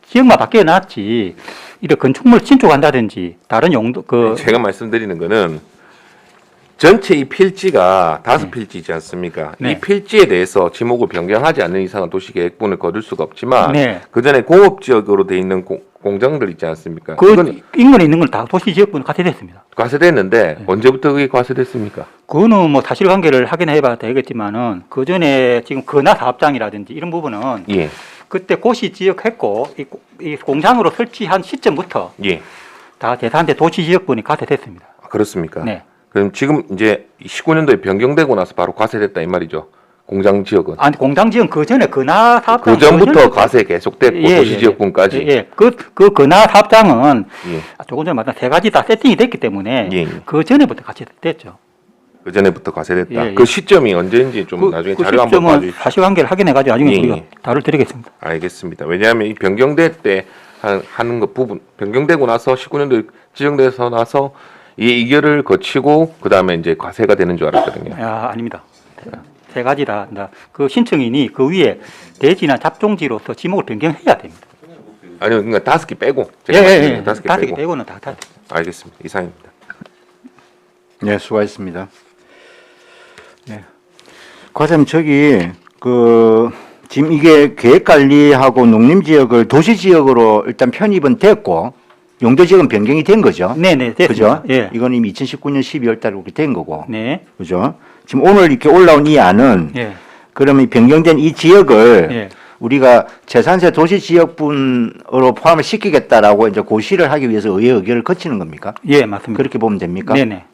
지역만 바뀌어 놨지 이렇게 건축물 신축한다든지 다른 용도 제가 말씀드리는 거는 전체 이 필지가 5필지이지 않습니까? 네. 이 필지에 대해서 지목을 변경하지 않는 이상은 도시계획분을 거둘 수가 없지만 네. 그 전에 공업지역으로 돼 있는 공장들 있지 않습니까? 그 이건 인근에 있는 건 다 도시 지역분 과세됐습니다. 과세됐는데 언제부터 그게 과세됐습니까? 그거는 뭐 사실관계를 확인해봐야 되겠지만은 그 전에 지금 건화 사업장이라든지 이런 부분은 예, 그때 고시 지역했고 이 공장으로 설치한 시점부터 예, 다 재산세 도시 지역분이 과세됐습니다. 그렇습니까? 네. 그럼 지금 이제 19년도에 변경되고 나서 바로 과세됐다 이 말이죠. 공장 지역은. 아니 공장 지역 그 전에 건화 사업장 그 전부터 과세 계속됐고 예, 도시 예, 지역분까지. 예, 예. 그 건화 사업장은 예. 조금 전에 말한 세 가지 다 세팅이 됐기 때문에 예, 예. 그 전에부터 같이 됐죠. 그 전에부터 과세됐다. 예, 예. 그 시점이 언제인지 좀 나중에 그 자료 한번 시점은 봐주시죠. 사실관계를 확인해가지고 나중에 예, 우리가 예. 답을 드리겠습니다. 알겠습니다. 왜냐하면 이 변경될 때 하는 것 부분 변경되고 나서 19년도 지정돼서 나서 이 이결을 거치고 그 다음에 이제 과세가 되는 줄 알았거든요. 아닙니다. 세 가지다. 그 신청인이 그 위에 대지나 잡종지로서 지목을 변경해야 됩니다. 아니요, 그러니까 5개 빼고. 예, 제가 예, 말씀드린 예. 5개 5개 빼고. 빼고는 다. 알겠습니다. 이상입니다. 네, 수고하셨습니다. 네. 과장님, 저기, 지금 이게 계획관리하고 농림지역을 도시지역으로 일단 편입은 됐고, 용도지역은 변경이 된 거죠. 네네, 됐습니다. 그죠? 예. 이건 이미 2019년 12월 달에 그렇게 된 거고. 네. 그죠? 지금 오늘 이렇게 올라온 이 안은, 예. 그러면 이 변경된 이 지역을 예. 우리가 재산세 도시지역분으로 포함을 시키겠다라고 이제 고시를 하기 위해서 의회 의결을 거치는 겁니까? 예, 맞습니다. 그렇게 보면 됩니까? 네네.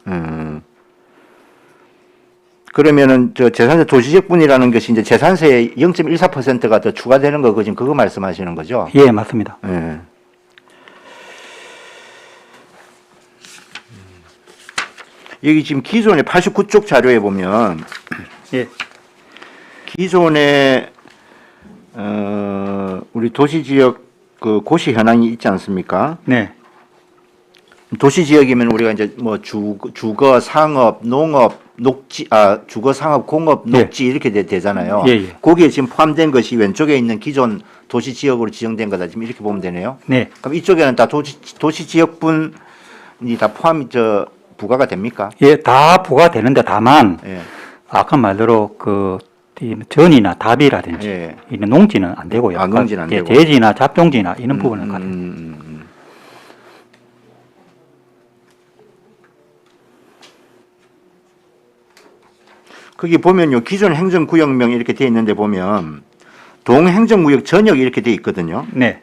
그러면은 저 재산세 도시지역분이라는 것이 이제 재산세의 0.14%가 더 추가되는 거 지금 그거 말씀하시는 거죠? 예, 맞습니다. 예. 여기 지금 기존의 89쪽 자료에 보면 예. 기존에 우리 도시지역 그 고시 현황이 있지 않습니까? 네. 도시지역이면 우리가 이제 뭐 주거, 상업, 농업, 녹지, 주거, 상업, 공업, 녹지 이렇게 되잖아요. 예, 예. 거기에 지금 포함된 것이 왼쪽에 있는 기존 도시지역으로 지정된 거다. 지금 이렇게 보면 되네요. 네. 그럼 이쪽에는 다 도시지역분이 다 부과가 됩니까? 예, 다 부과되는데 다만 예. 아까 말대로 이 전이나 답이라든지 예. 이런 농지는 안 되고요. 농지는 안 예, 되고. 대지나 잡종지나 이런 부분은 가능. 거기 보면요, 기존 행정구역명 이렇게 돼 있는데 보면 동행정구역 전역 이렇게 돼 있거든요. 네.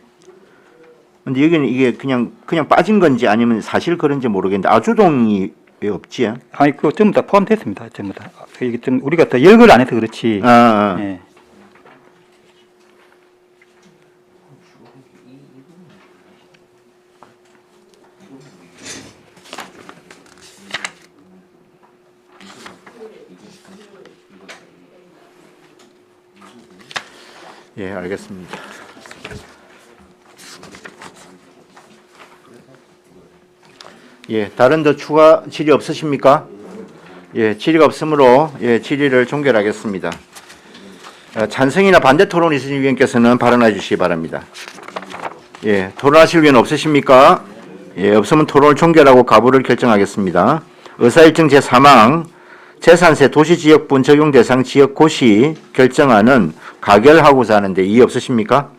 근데 여기는 이게 그냥 빠진 건지 아니면 사실 그런지 모르겠는데 아주동이 왜 없지? 아니, 그거 전부 다 포함됐습니다. 전부 다. 이게 좀 우리가 더 열거를 안 해서 그렇지. 예. 예, 알겠습니다. 예, 다른 더 추가 질의 없으십니까? 예, 질의가 없으므로 예, 질의를 종결하겠습니다. 찬성이나 반대 토론 있으신 위원께서는 발언해 주시기 바랍니다. 예, 토론하실 위원 없으십니까? 예, 없으면 토론을 종결하고 가부를 결정하겠습니다. 의사일정 제3항 재산세 도시지역분 적용 대상 지역 고시 결정안은 가결하고자 하는데 이의 없으십니까?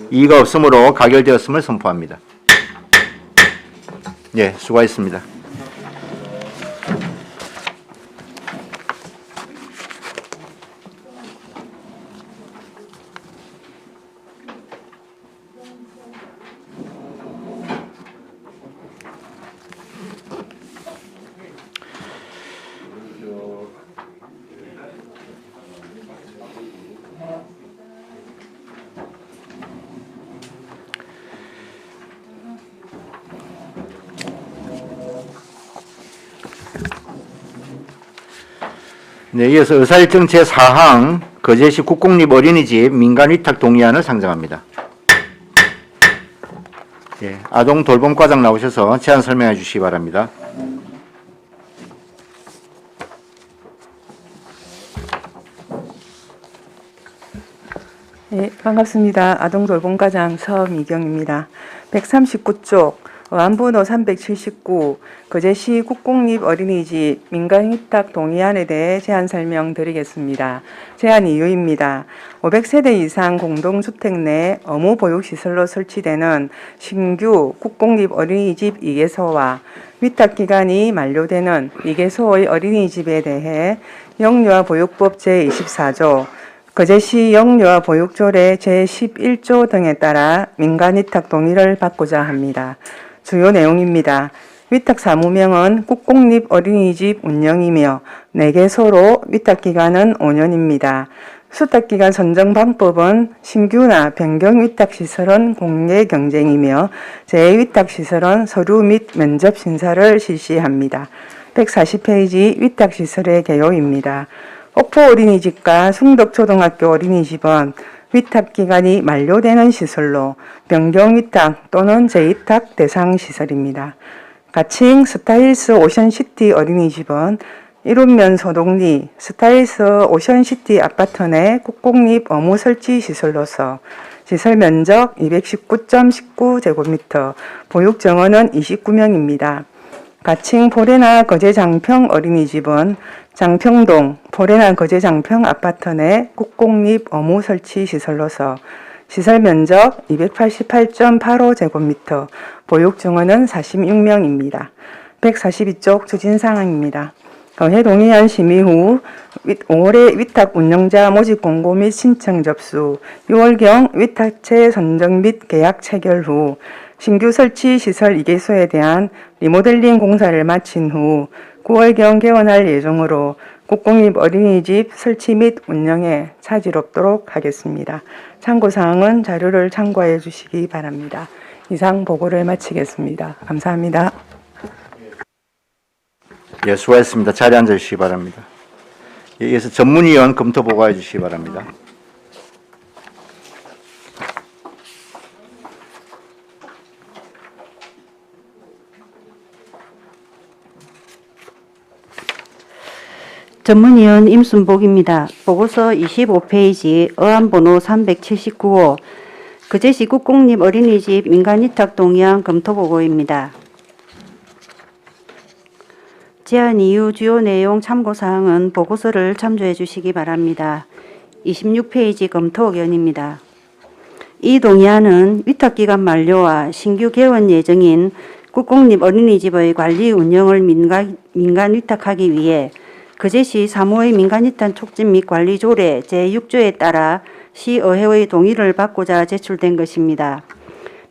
이의가 없으므로 가결되었음을 선포합니다. 예, 수고하셨습니다. 네, 이어서 의사일정 제4항 거제시 국공립 어린이집 민간위탁 동의안을 상정합니다. 예, 아동 돌봄과장 나오셔서 제안 설명해 주시기 바랍니다. 네, 반갑습니다. 아동돌봄과장 서미경입니다. 139쪽 어안번호 379 거제시 국공립 어린이집 민간위탁 동의안에 대해 제안 설명드리겠습니다. 제안 이유입니다. 500세대 이상 공동주택 내 어무보육시설로 설치되는 신규 국공립 어린이집 2개소와 위탁기간이 만료되는 2개소의 어린이집에 대해 영유아 보육법 제24조 거제시 영유아 보육조례 제11조 등에 따라 민간위탁 동의를 받고자 합니다. 주요 내용입니다. 위탁 사무명은 국공립 어린이집 운영이며 4개소로 위탁기간은 5년입니다. 수탁기간 선정 방법은 신규나 변경 위탁시설은 공개 경쟁이며 재위탁시설은 서류 및 면접 심사를 실시합니다. 140페이지 위탁시설의 개요입니다. 옥포 어린이집과 숭덕초등학교 어린이집은 위탁기간이 만료되는 시설로 변경 위탁 또는 재위탁 대상 시설입니다. 가칭 스타일스 오션시티 어린이집은 이룸면 소독리 스타일스 오션시티 아파트 내 국공립 어무 설치 시설로서 시설 면적 219.19제곱미터, 보육 정원은 29명입니다. 가칭 포레나 거제장평 어린이집은 장평동 포레나 거제장평 아파트 내 국공립 어무 설치 시설로서 시설 면적 288.85제곱미터, 보육 정원은 46명입니다. 142쪽 추진 사항입니다. 건회 동의안 심의 후 5월에 위탁 운영자 모집 공고 및 신청 접수, 6월경 위탁체 선정 및 계약 체결 후 신규 설치 시설 2개소에 대한 리모델링 공사를 마친 후 9월경 개원할 예정으로 국공립 어린이집 설치 및 운영에 차질 없도록 하겠습니다. 참고사항은 자료를 참고해 주시기 바랍니다. 이상 보고를 마치겠습니다. 감사합니다. 예, 수고하셨습니다. 자리에 앉아 주시기 바랍니다. 예, 이어서 전문위원 검토 보고해 주시기 바랍니다. 전문위원 임순복입니다. 보고서 25페이지 어안번호 379호 거제시 국공립 어린이집 민간위탁 동의안 검토보고입니다. 제안 이유 주요 내용 참고사항은 보고서를 참조해 주시기 바랍니다. 26페이지 검토 의견입니다. 이 동의안은 위탁기간 만료와 신규 개원 예정인 국공립 어린이집의 관리 운영을 민간 위탁하기 위해 거제시 사무의 민간위탁 촉진 및 관리 조례 제6조에 따라 시의회의 동의를 받고자 제출된 것입니다.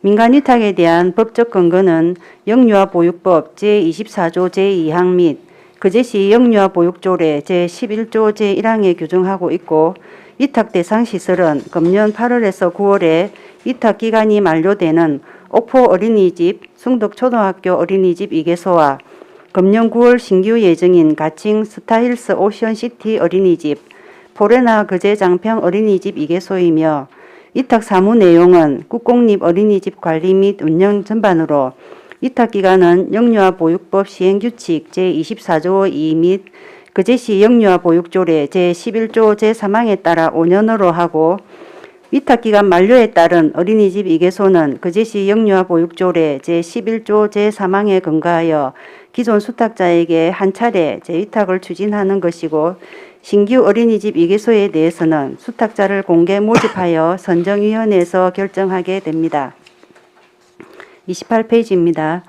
민간위탁에 대한 법적 근거는 영유아보육법 제24조 제2항 및 거제시 영유아보육조례 제11조 제1항에 규정하고 있고 위탁 대상 시설은 금년 8월에서 9월에 위탁 기간이 만료되는 옥포 어린이집, 숭덕초등학교 어린이집 2개소와 금년 9월 신규 예정인 가칭 스타힐스 오션시티 어린이집, 포레나 거제장평 어린이집 2개소이며 위탁 사무 내용은 국공립 어린이집 관리 및 운영 전반으로 위탁기간은 영유아보육법 시행규칙 제24조 2 및 거제시 영유아보육조례 제11조 제3항에 따라 5년으로 하고 위탁기간 만료에 따른 어린이집 2개소는 거제시 영유아보육조례 제11조 제3항에 근거하여 기존 수탁자에게 한 차례 재위탁을 추진하는 것이고 신규 어린이집 2개소에 대해서는 수탁자를 공개 모집하여 선정위원회에서 결정하게 됩니다. 28페이지입니다.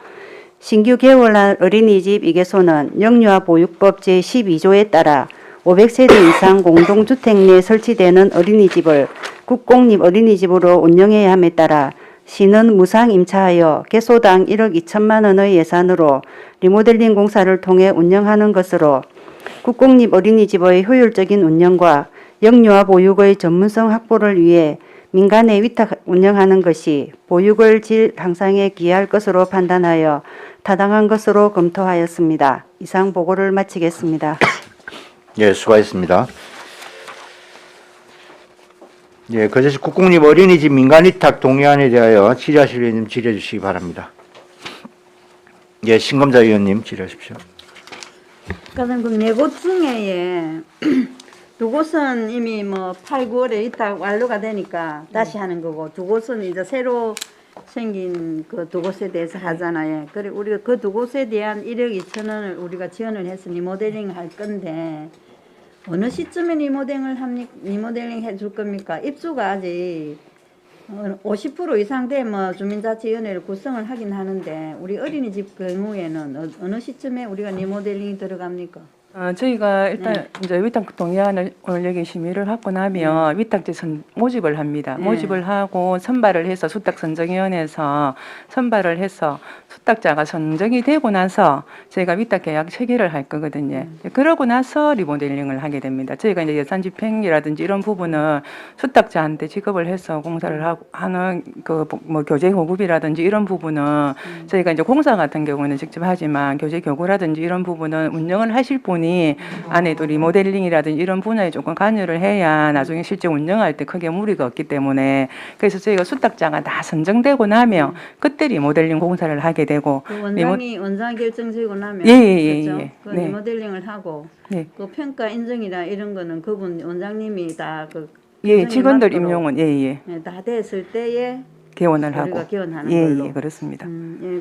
신규 개원한 어린이집 2개소는 영유아보육법 제12조에 따라 500세대 이상 공동주택 내 설치되는 어린이집을 국공립 어린이집으로 운영해야 함에 따라 시는 무상 임차하여 개소당 1억 2천만 원의 예산으로 리모델링 공사를 통해 운영하는 것으로 국공립 어린이집의 효율적인 운영과 영유아 보육의 전문성 확보를 위해 민간에 위탁 운영하는 것이 보육의 질 향상에 기여할 것으로 판단하여 타당한 것으로 검토하였습니다. 이상 보고를 마치겠습니다. 예, 수고하셨습니다. 예, 거제시 국공립 어린이집 민간위탁 동의안에 대하여 질의하실 의원님 질의해 주시기 바랍니다. 예, 신검자 의원님 질의하십시오. 그러니까 그 네 곳 중에 두 곳은 이미 뭐 8, 9월에 위탁 완료가 되니까 다시 하는 거고 두 곳은 이제 새로 생긴 그 두 곳에 대해서 하잖아요. 그리고 우리가 그 두 곳에 대한 1억 2천 원을 우리가 지원을 해서 리모델링 할 건데 어느 시점에 리모델링 해줄 겁니까? 입주가 아직 50% 이상 되면 주민자치위원회를 구성을 하긴 하는데 우리 어린이집 경우에는 어느 시점에 우리가 리모델링이 들어갑니까? 저희가 일단 이제 위탁 동의안을 오늘 여기 심의를 하고 나면 위탁지 모집을 합니다. 모집을 하고 선발을 해서 수탁선정위원회에서 선발을 해서 수탁자가 선정이 되고 나서 저희가 위탁 계약 체결을 할 거거든요. 그러고 나서 리모델링을 하게 됩니다. 저희가 이제 예산 집행이라든지 이런 부분은 수탁자한테 지급을 해서 공사를 하는 그 뭐 교재 교급이라든지 이런 부분은 저희가 이제 공사 같은 경우는 직접 하지만 교재 교구라든지 이런 부분은 운영을 하실 분이 안에도 리모델링이라든지 이런 분야에 조금 관여를 해야 나중에 실제 운영할 때 크게 무리가 없기 때문에 그래서 저희가 수탁자가 다 선정되고 나면 그때 리모델링 공사를 하게 되고 그 원장 결정되고 나면 예. 그 네. 리모델링을 하고 네. 그 평가 인증이나 이런 거는 그분 원장님이 다그 직원들 임용은 예. 다 됐을 때에 개원을 우리가 하고 개원하는 걸로. 예, 그렇습니다.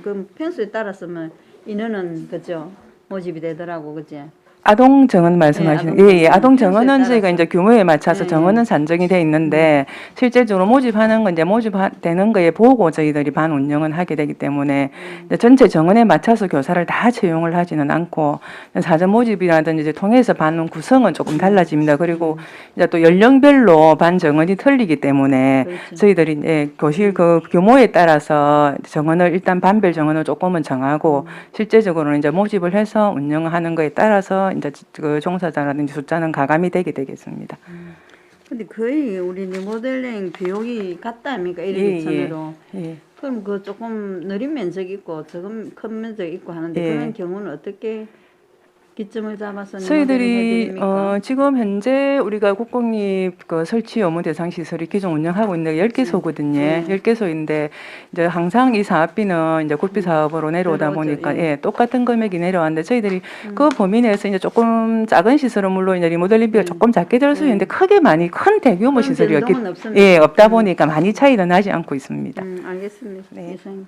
그럼 평수에 따랐으면 인원은 그죠 모집이 되더라고 그지. 아동 정원 말씀하시는 아동 정원은 저희가 이제 규모에 맞춰서 정원은 산정이 돼 있는데 실제적으로 모집하는 건 이제 모집되는 거에 보고 저희들이 반 운영은 하게 되기 때문에 이제 전체 정원에 맞춰서 교사를 다 채용을 하지는 않고 사전 모집이라든지 이제 통해서 반 구성은 조금 달라집니다. 그리고 이제 또 연령별로 반 정원이 틀리기 때문에 그렇죠. 저희들이 이제 교실 그 규모에 따라서 정원을 일단 반별 정원을 조금은 정하고 실제적으로는 이제 모집을 해서 운영하는 거에 따라서 이제 그 종사자라든지 숫자는 가감이 되겠습니다. 근데 거의 우리 리모델링 비용이 같다 아닙니까? 1억 2천으로. 예. 그럼 그 조금 느린 면적 있고 조금 큰 면적 있고 하는데 예. 그런 경우는 어떻게 기점을 잡아서 저희들이 해드립니까? 지금 현재 우리가 국공립 그 설치 업무 대상 시설이 기존 운영하고 있는 10개소거든요. 10개소인데 이제 항상 이 사업비는 이제 국비 사업으로 내려오다 내려오죠. 보니까 똑같은 금액이 내려왔는데 저희들이 그 범위 내에서 이제 조금 작은 시설은 물론 이제 리모델링비가 조금 작게 들 수 있는데 크게 많이 큰 대규모 그런 시설이 변동은 없습니다. 없다 보니까 많이 차이는 나지 않고 있습니다. 알겠습니다. 네. 이상.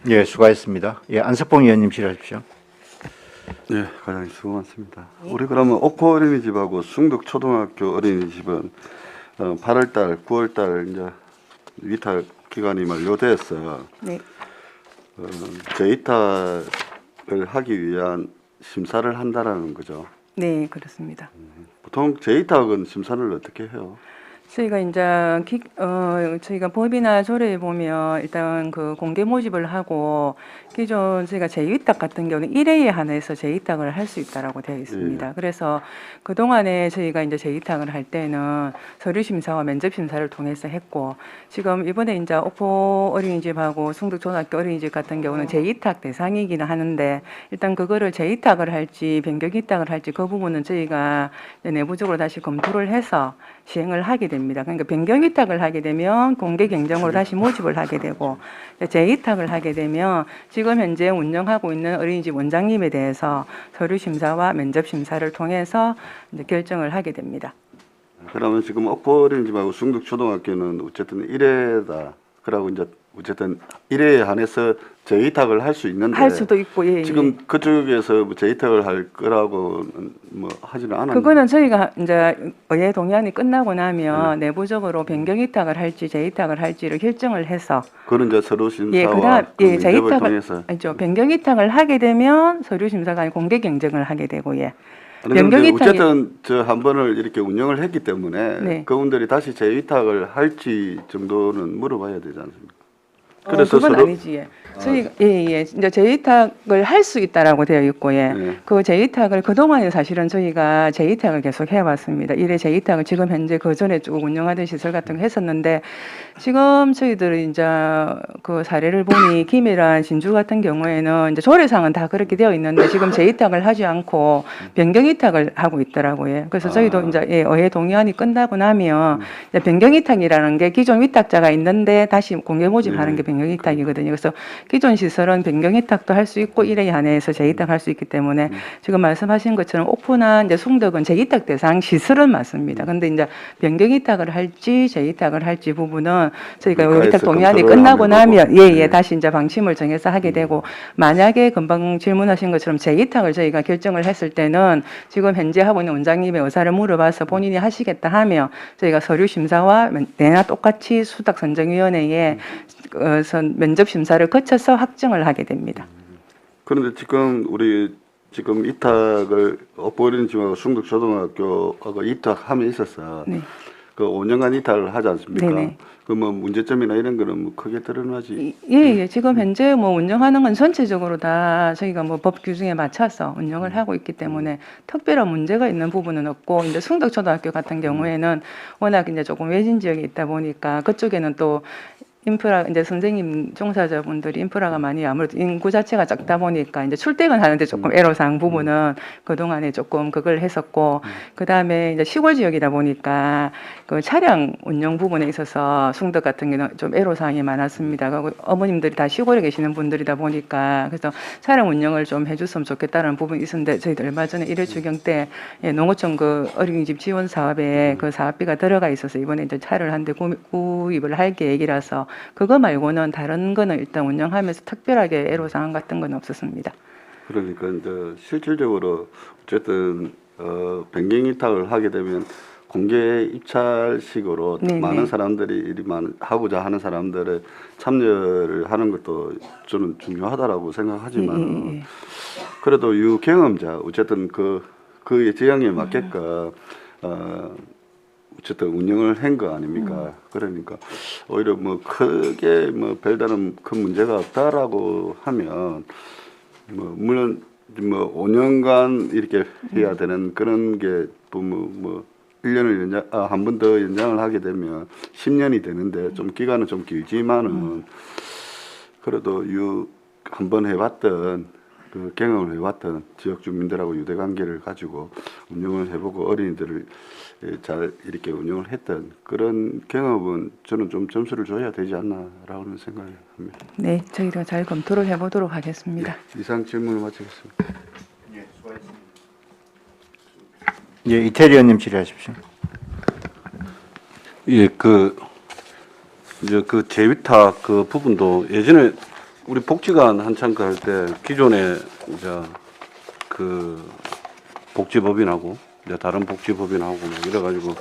예, 수고하셨습니다. 예, 안석봉 의원님 질의하십시오. 네, 과장님 수고 많습니다. 우리 그러면 옥포 어린이집하고 숭덕 초등학교 어린이집은 8월달, 9월달 이제 위탁 기간이 만료돼서 네. 재위탁을 하기 위한 심사를 한다라는 거죠. 네, 그렇습니다. 보통 재위탁은 심사를 어떻게 해요? 저희가 이제 저희가 법이나 조례에 보면 일단 그 공개 모집을 하고 기존 저희가 재위탁 같은 경우는 1회에 한해서 재위탁을 할 수 있다라고 되어 있습니다. 그래서 그 동안에 저희가 이제 재위탁을 할 때는 서류 심사와 면접 심사를 통해서 했고 지금 이번에 이제 옥포 어린이집하고 숭덕 초등학교 어린이집 같은 경우는 재위탁 대상이기는 하는데 일단 그거를 재위탁을 할지 변경 위탁을 할지 그 부분은 저희가 이제 내부적으로 다시 검토를 해서 시행을 하게 됩니다. 그러니까 변경 위탁을 하게 되면 공개 경쟁으로 다시 모집을 하게 되고 재위탁을 하게 되면 지금 현재 운영하고 있는 어린이집 원장님에 대해서 서류 심사와 면접 심사를 통해서 이제 결정을 하게 됩니다. 그러면 지금 옥포 어린이집하고 숭덕 초등학교는 어쨌든 1회다. 그러고 이제 어쨌든 1회에 한해서 재위탁을 할 수 있는데 할 수도 있고 지금 그쪽에서 뭐 재위탁을 할 거라고는 뭐 하지는 않았는데 그거는 저희가 이제 의회 동의안이 끝나고 나면 내부적으로 변경 위탁을 할지 재위탁을 할지를 결정을 해서 그런 이제 서류 심사와 그다음 면접을 재위탁을 통해서 변경 위탁을 하게 되면 서류 심사가 아니고 공개 경쟁을 하게 되고 변경 변경 위탁이- 어쨌든 저 한 번을 이렇게 운영을 했기 때문에 네. 그분들이 다시 재위탁을 할지 정도는 물어봐야 되지 않습니까? 그래서 그건 서로 아니지. 저희 이제 재위탁을 할 수 있다라고 되어 있고 네. 그 재위탁을 그 동안에 사실은 저희가 재위탁을 계속 해왔습니다. 이래 재위탁을 지금 현재 그 전에 쭉 운영하던 시설 같은 거 했었는데 지금 저희들이 이제 그 사례를 보니 김해랑 진주 같은 경우에는 이제 조례상은 다 그렇게 되어 있는데 지금 재위탁을 하지 않고 변경 위탁을 하고 있더라고요. 그래서 저희도 이제 의회 동의안이 끝나고 나면 이제 변경 위탁이라는 게 기존 위탁자가 있는데 다시 공개 모집하는 게 변경 위탁이거든요. 그래서 기존 시설은 변경 위탁도 할 수 있고 1회 안에서 재위탁 할 수 있기 때문에 지금 말씀하신 것처럼 옥포나 이제 숭덕은 재위탁 대상 시설은 맞습니다. 근데 이제 변경 위탁을 할지 재위탁을 할지 부분은 저희가 국가에서 위탁 동의안이 검토를 끝나고 하는 나면 거고. 네. 다시 이제 방침을 정해서 하게 되고 만약에 금방 질문하신 것처럼 재위탁을 저희가 결정을 했을 때는 지금 현재 하고 있는 원장님의 의사를 물어봐서 본인이 하시겠다 하면 저희가 서류 심사와 내나 똑같이 수탁 선정위원회에 면접 심사를 거쳐서 확정을 하게 됩니다. 그런데 지금 우리 지금 이탁을 옥포 어린이집하고 숭덕 초등학교하고 이탁함에 있어서 네. 그 5년간 이탈을 하지 않습니까? 네네. 그 뭐 문제점이나 이런 거는 뭐 크게 드러나지. 예. 지금 현재 뭐 운영하는 건 전체적으로 다 저희가 뭐 법 규정에 맞춰서 운영을 하고 있기 때문에 특별한 문제가 있는 부분은 없고, 이제 숭덕초등학교 같은 경우에는 워낙 이제 조금 외진 지역에 있다 보니까 그쪽에는 또 인프라, 이제 선생님 종사자분들이 인프라가 많이 아무래도 인구 자체가 작다 보니까 이제 출퇴근하는데 조금 애로사항 부분은 그동안에 조금 그걸 했었고, 그 다음에 이제 시골 지역이다 보니까 그 차량 운영 부분에 있어서 숭덕 같은 경우는 좀 애로사항이 많았습니다. 그리고 어머님들이 다 시골에 계시는 분들이다 보니까 그래서 차량 운영을 좀 해줬으면 좋겠다는 부분이 있었는데, 저희들 얼마 전에 1회 추경 때 농어촌 그 어린이집 지원 사업에 그 사업비가 들어가 있어서 이번에 이제 차를 한 대 구입을 할 계획이라서 그거 말고는 다른 거는 일단 운영하면서 특별하게 애로사항 같은 건 없었습니다. 그러니까 이제 실질적으로 어쨌든 변경 이탈을 하게 되면 공개 입찰식으로 네네. 많은 사람들이 하고자 하는 사람들의 참여를 하는 것도 저는 중요하다라고 생각하지만 예. 그래도 유경험자 어쨌든 그의 지향에 맞게끔 어쨌든 운영을 한 거 아닙니까? 그러니까 오히려 뭐 크게 뭐 별다른 큰 문제가 없다라고 하면 뭐 물론 뭐 5년간 이렇게 해야 되는 그런 게 뭐 1년을 한 번 더 연장을 하게 되면 10년이 되는데 좀 기간은 좀 길지만은 그래도 한번 해봤던 그 경험을 해봤던 지역 주민들하고 유대 관계를 가지고 운영을 해보고 어린이들을 잘 이렇게 운영을 했던 그런 경험은 저는 좀 점수를 줘야 되지 않나라는 생각을 합니다. 네, 저희가 잘 검토를 해보도록 하겠습니다. 이상 질문을 마치겠습니다. 예, 이태리 의원님 질의하십시오. 예, 이제 그 재위탁 그 부분도 예전에 우리 복지관 한창 그 할 때 기존에 이제 그 복지법인하고 이제 다른 복지법인하고 뭐 이래가지고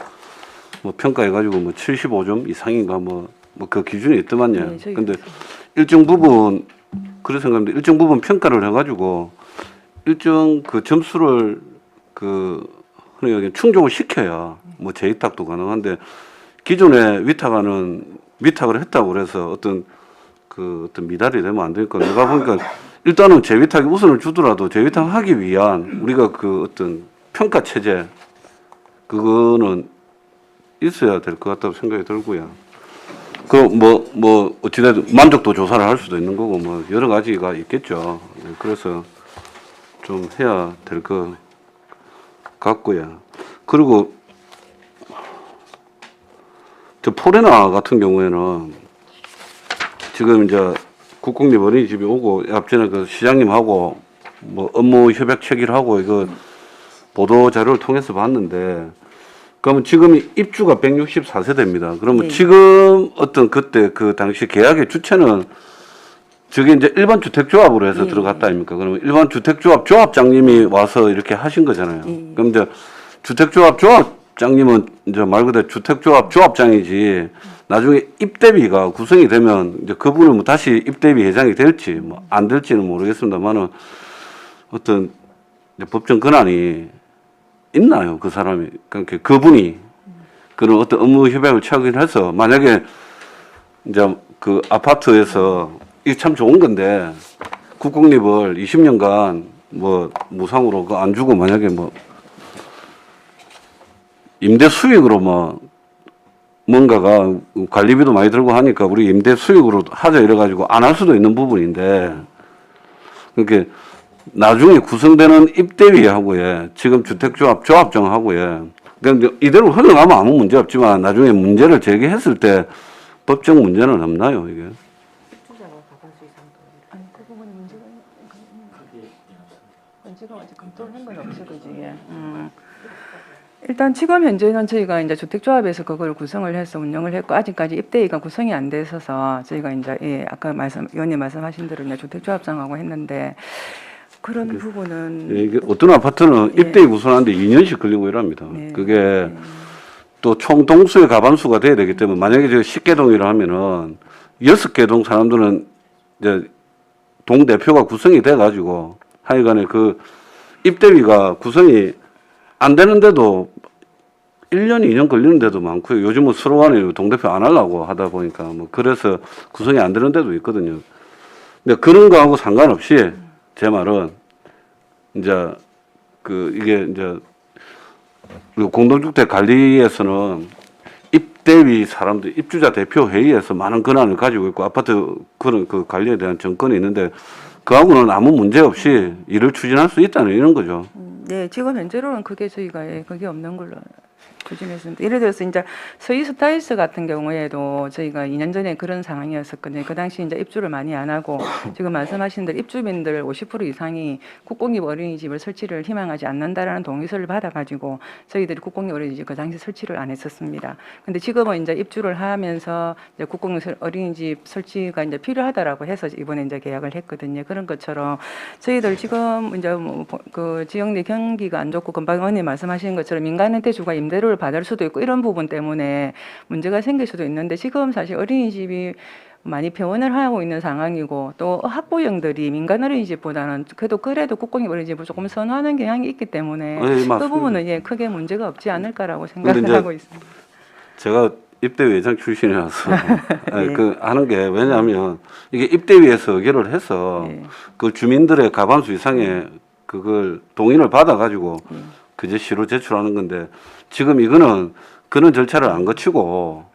뭐 평가해가지고 뭐 75점 이상인가 뭐 그 기준이 있더만요. 네, 근데 일정 부분 그런 생각인데 일정 부분 평가를 해가지고 일정 그 점수를 그 흔히 여기 충족을 시켜야 뭐 재위탁도 가능한데 기존에 위탁을 했다고 그래서 어떤 미달이 되면 안 되니까 내가 보니까 일단은 재위탁에 우선을 주더라도 재위탁하기 위한 우리가 그 어떤 평가 체제 그거는 있어야 될 것 같다고 생각이 들고요. 어찌됐든 만족도 조사를 할 수도 있는 거고 뭐 여러 가지가 있겠죠. 그래서 좀 해야 될 것 같고요. 그리고 저 포레나 같은 경우에는 지금 이제 국공립 어린이집이 오고 앞전에 그 시장님하고 뭐 업무 협약 체결하고 이거 보도 자료를 통해서 봤는데 그러면 지금 입주가 164세대입니다. 그러면 네. 지금 어떤 그때 그 당시 계약의 주체는 저게 이제 일반 주택조합으로 해서 네. 들어갔다 아닙니까? 그러면 일반 주택조합 조합장님이 와서 이렇게 하신 거잖아요. 네. 그럼 이제 주택조합 조합장님은 이제 말 그대로 주택조합 조합장이지 나중에 입대비가 구성이 되면 이제 그분은 뭐 다시 입대비 회장이 될지 뭐 안 될지는 모르겠습니다만은 어떤 이제 법정 권한이 있나요? 그 사람이 그러니까 그분이 그런 어떤 업무 협약을 체결해서 만약에 이제 그 아파트에서 이게 참 좋은 건데 국공립을 20년간 뭐 무상으로 그 안 주고 만약에 뭐 임대 수익으로 뭐 뭔가가 관리비도 많이 들고 하니까 우리 임대 수익으로 하자 이래가지고 안 할 수도 있는 부분인데 그렇게 나중에 구성되는 입대비하고에 지금 주택조합 조합장하고에 그러니까 이대로 흘러가면 아무 문제 없지만 나중에 문제를 제기했을 때 법적 문제는 없나요 이게? 아니, 그 부분에 문제가 아직 검토를 한 건 없어, 그지? 일단 지금 현재는 저희가 이제 주택조합에서 그걸 구성을 해서 운영을 했고 아직까지 입대위가 구성이 안 돼 있어서 저희가 이제 아까 의원님 말씀하신 대로 이제 주택조합장하고 했는데 그런 부분은 이게 어떤 아파트는 입대위 구성하는데 2년씩 걸리고 이랍니다. 네. 그게 또 총 동수의 가반수가 돼야 되기 때문에 만약에 저 10개 동이라 하면은 6개 동 사람들은 이제 동 대표가 구성이 돼 가지고 하여간에 그 입대위가 구성이 안 되는데도 1년, 2년 걸리는 데도 많고요. 요즘은 서로 간에 동대표 안 하려고 하다 보니까 뭐 그래서 구성이 안 되는 데도 있거든요. 근데 그런 거하고 상관없이 제 말은 이제 이게 이제 공동주택 관리에서는 입대위 사람들, 입주자 대표 회의에서 많은 권한을 가지고 있고 아파트 그런 그 관리에 대한 정권이 있는데 그하고는 아무 문제 없이 일을 추진할 수 있다는 이런 거죠. 네, 지금 현재로는 그게 저희가 그게 없는 걸로 추진했습니다. 예를 들어서 이제 서희 스타일스 같은 경우에도 저희가 2년 전에 그런 상황이었었거든요. 그 당시 이제 입주를 많이 안 하고 지금 말씀하신 대로 입주민들 50% 이상이 국공립 어린이집을 설치를 희망하지 않는다라는 동의서를 받아가지고 저희들이 국공립 어린이집 그 당시 설치를 안 했었습니다. 근데 지금은 이제 입주를 하면서 이제 국공립 어린이집 설치가 이제 필요하다라고 해서 이번에 이제 계약을 했거든요. 그런 것처럼 저희들 지금 이제 그 지역 내 경기가 안 좋고 금방 의원님 말씀하신 것처럼 민간은퇴주가 임대료를 받을 수도 있고 이런 부분 때문에 문제가 생길 수도 있는데 지금 사실 어린이집이 많이 병원을 하고 있는 상황이고 또 학부형들이 민간 어린이집보다는 그래도 국공립 어린이집을 조금 선호하는 경향이 있기 때문에 네, 그 부분은 크게 문제가 없지 않을까라고 생각을 이제 하고 있습니다. 제가 입대위 회장 출신이라서 네. 그 하는 게 왜냐하면 이게 입대위에서 의결을 해서 네. 그 주민들의 과반수 이상의 그걸 동의를 받아가지고 그제 시로 제출하는 건데 지금 이거는 그런 절차를 안 거치고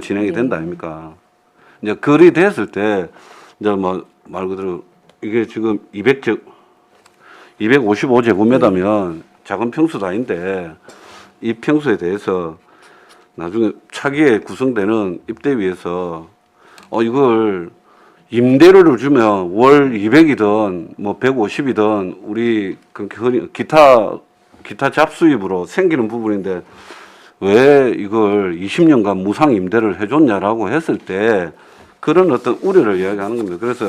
진행이 된다 아닙니까? 이제 그리 됐을 때 이제 뭐 말 그대로 이게 지금 255제곱미터면 작은 평수도 아닌데 이 평수에 대해서 나중에 차기에 구성되는 입대위에서 이걸 임대료를 주면 월 200이든 뭐 150이든 우리 그 기타 잡수입으로 생기는 부분인데 왜 이걸 20년간 무상 임대를 해줬냐라고 했을 때 그런 어떤 우려를 이야기하는 겁니다. 그래서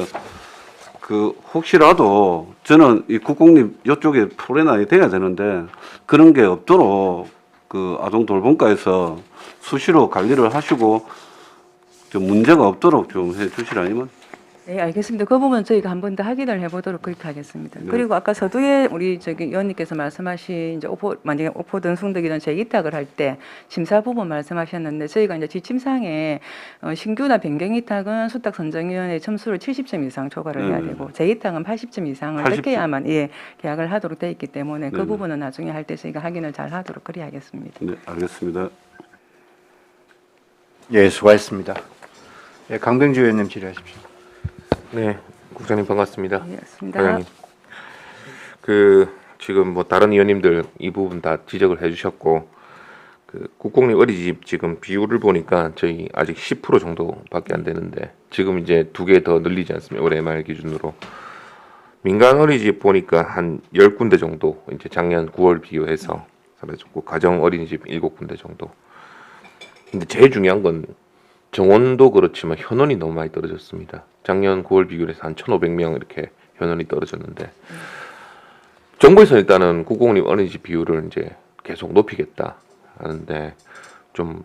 그 혹시라도 저는 이 국공립 이쪽에 플랜이 돼야 되는데 그런 게 없도록 그 아동 돌봄과에서 수시로 관리를 하시고 좀 문제가 없도록 좀 해주시라 아니면. 네, 알겠습니다. 그 부분 저희가 한 번 더 확인을 해보도록 그렇게 하겠습니다. 네. 그리고 아까 서두에 우리 의원님께서 말씀하신 이제 만약에 오포든 승득이든 재이탁을 할 때 심사 부분 말씀하셨는데 저희가 이제 지침상에 신규나 변경 이탁은 수탁 선정위원회 점수를 70점 이상 초과를 해야 되고 재이탁은 80점 이상을 80점. 획해야만 계약을 하도록 돼 있기 때문에 그 네네. 부분은 나중에 할 때 저희가 확인을 잘 하도록 그리 하겠습니다. 네, 알겠습니다. 예, 수고하셨습니다. 예, 강병주 의원님 질의하십시오. 네, 국장님 반갑습니다. 네, 맞습니다. 과장님. 지금 뭐 다른 의원님들 이 부분 다 지적을 해주셨고 국공립 어린이집 지금 비율을 보니까 저희 아직 10% 정도밖에 안 되는데 지금 이제 2개 더 늘리지 않습니까? 올해 말 기준으로 민간 어린이집 보니까 한 10군데 정도 이제 작년 9월 비교해서 사라졌고 가정 어린이집 7군데 정도. 근데 제일 중요한 건 정원도 그렇지만 현원이 너무 많이 떨어졌습니다. 작년 9월 비교해서 한 1,500명 이렇게 현원이 떨어졌는데 정부에서 일단은 국공립 어린이집 비율을 이제 계속 높이겠다 하는데 좀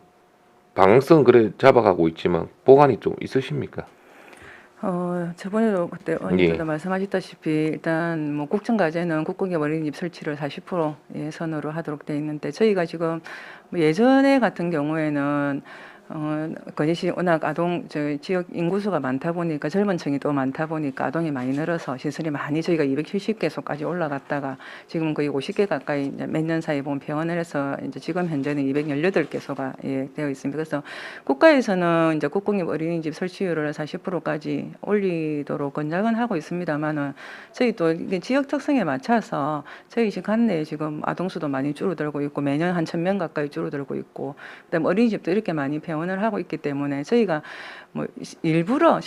방향성 그래 잡아가고 있지만 보관이 좀 있으십니까? 저번에도 그때 의원님께서 말씀하셨다시피 일단 뭐 국정과제는 국공립 어린이집 설치를 40% 예선으로 하도록 돼 있는데 저희가 지금 뭐 예전에 같은 경우에는 거제시 워낙 지역 인구수가 많다 보니까 젊은 층이 또 많다 보니까 아동이 많이 늘어서 시설이 많이 저희가 270개소까지 올라갔다가 지금 거의 50개 가까이 이제 몇 년 사이에 보면 병원을 해서 이제 지금 현재는 218개소가 되어 있습니다. 그래서 국가에서는 이제 국공립 어린이집 설치율을 40%까지 올리도록 권장은 하고 있습니다만은 저희 또 이게 지역 특성에 맞춰서 저희 집 관내에 지금 아동 수도 많이 줄어들고 있고 매년 한 1,000명 가까이 줄어들고 있고 그다음에 어린이집도 이렇게 많이 병원을 하고 있기 때문에 저희가 뭐 일부러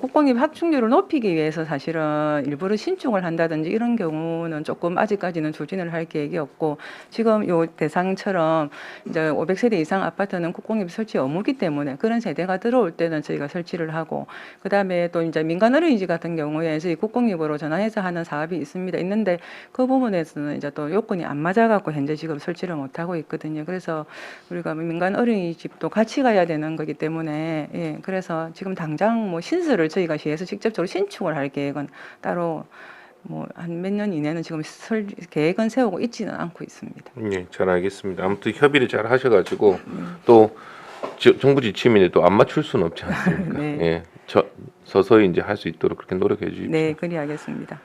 국공립 합충률을 높이기 위해서 사실은 일부러 신축을 한다든지 이런 경우는 조금 아직까지는 추진을 할 계획이 없고 지금 요 대상처럼 이제 500세대 이상 아파트는 국공립 설치 의무기 때문에 그런 세대가 들어올 때는 저희가 설치를 하고 그다음에 또 이제 민간 어린이집 같은 경우에 저희 국공립으로 전환해서 하는 사업이 있는데 그 부분에서는 이제 또 요건이 안 맞아갖고 현재 지금 설치를 못 하고 있거든요. 그래서 우리가 민간 어린이집도 같이 가야 되는 거기 때문에 그래서 지금 당장 뭐 신설을 저희가 시에서 직접적으로 신축을 할 계획은 따로 뭐 한 몇 년 이내는 지금 계획은 세우고 있지는 않고 있습니다. 예, 잘 알겠습니다. 아무튼 협의를 잘 하셔가지고 또 정부 지침인데 또 안 맞출 수는 없지 않습니까? 네. 예, 서서히 이제 할 수 있도록 그렇게 노력해 주십시오. 네, 그리하겠습니다.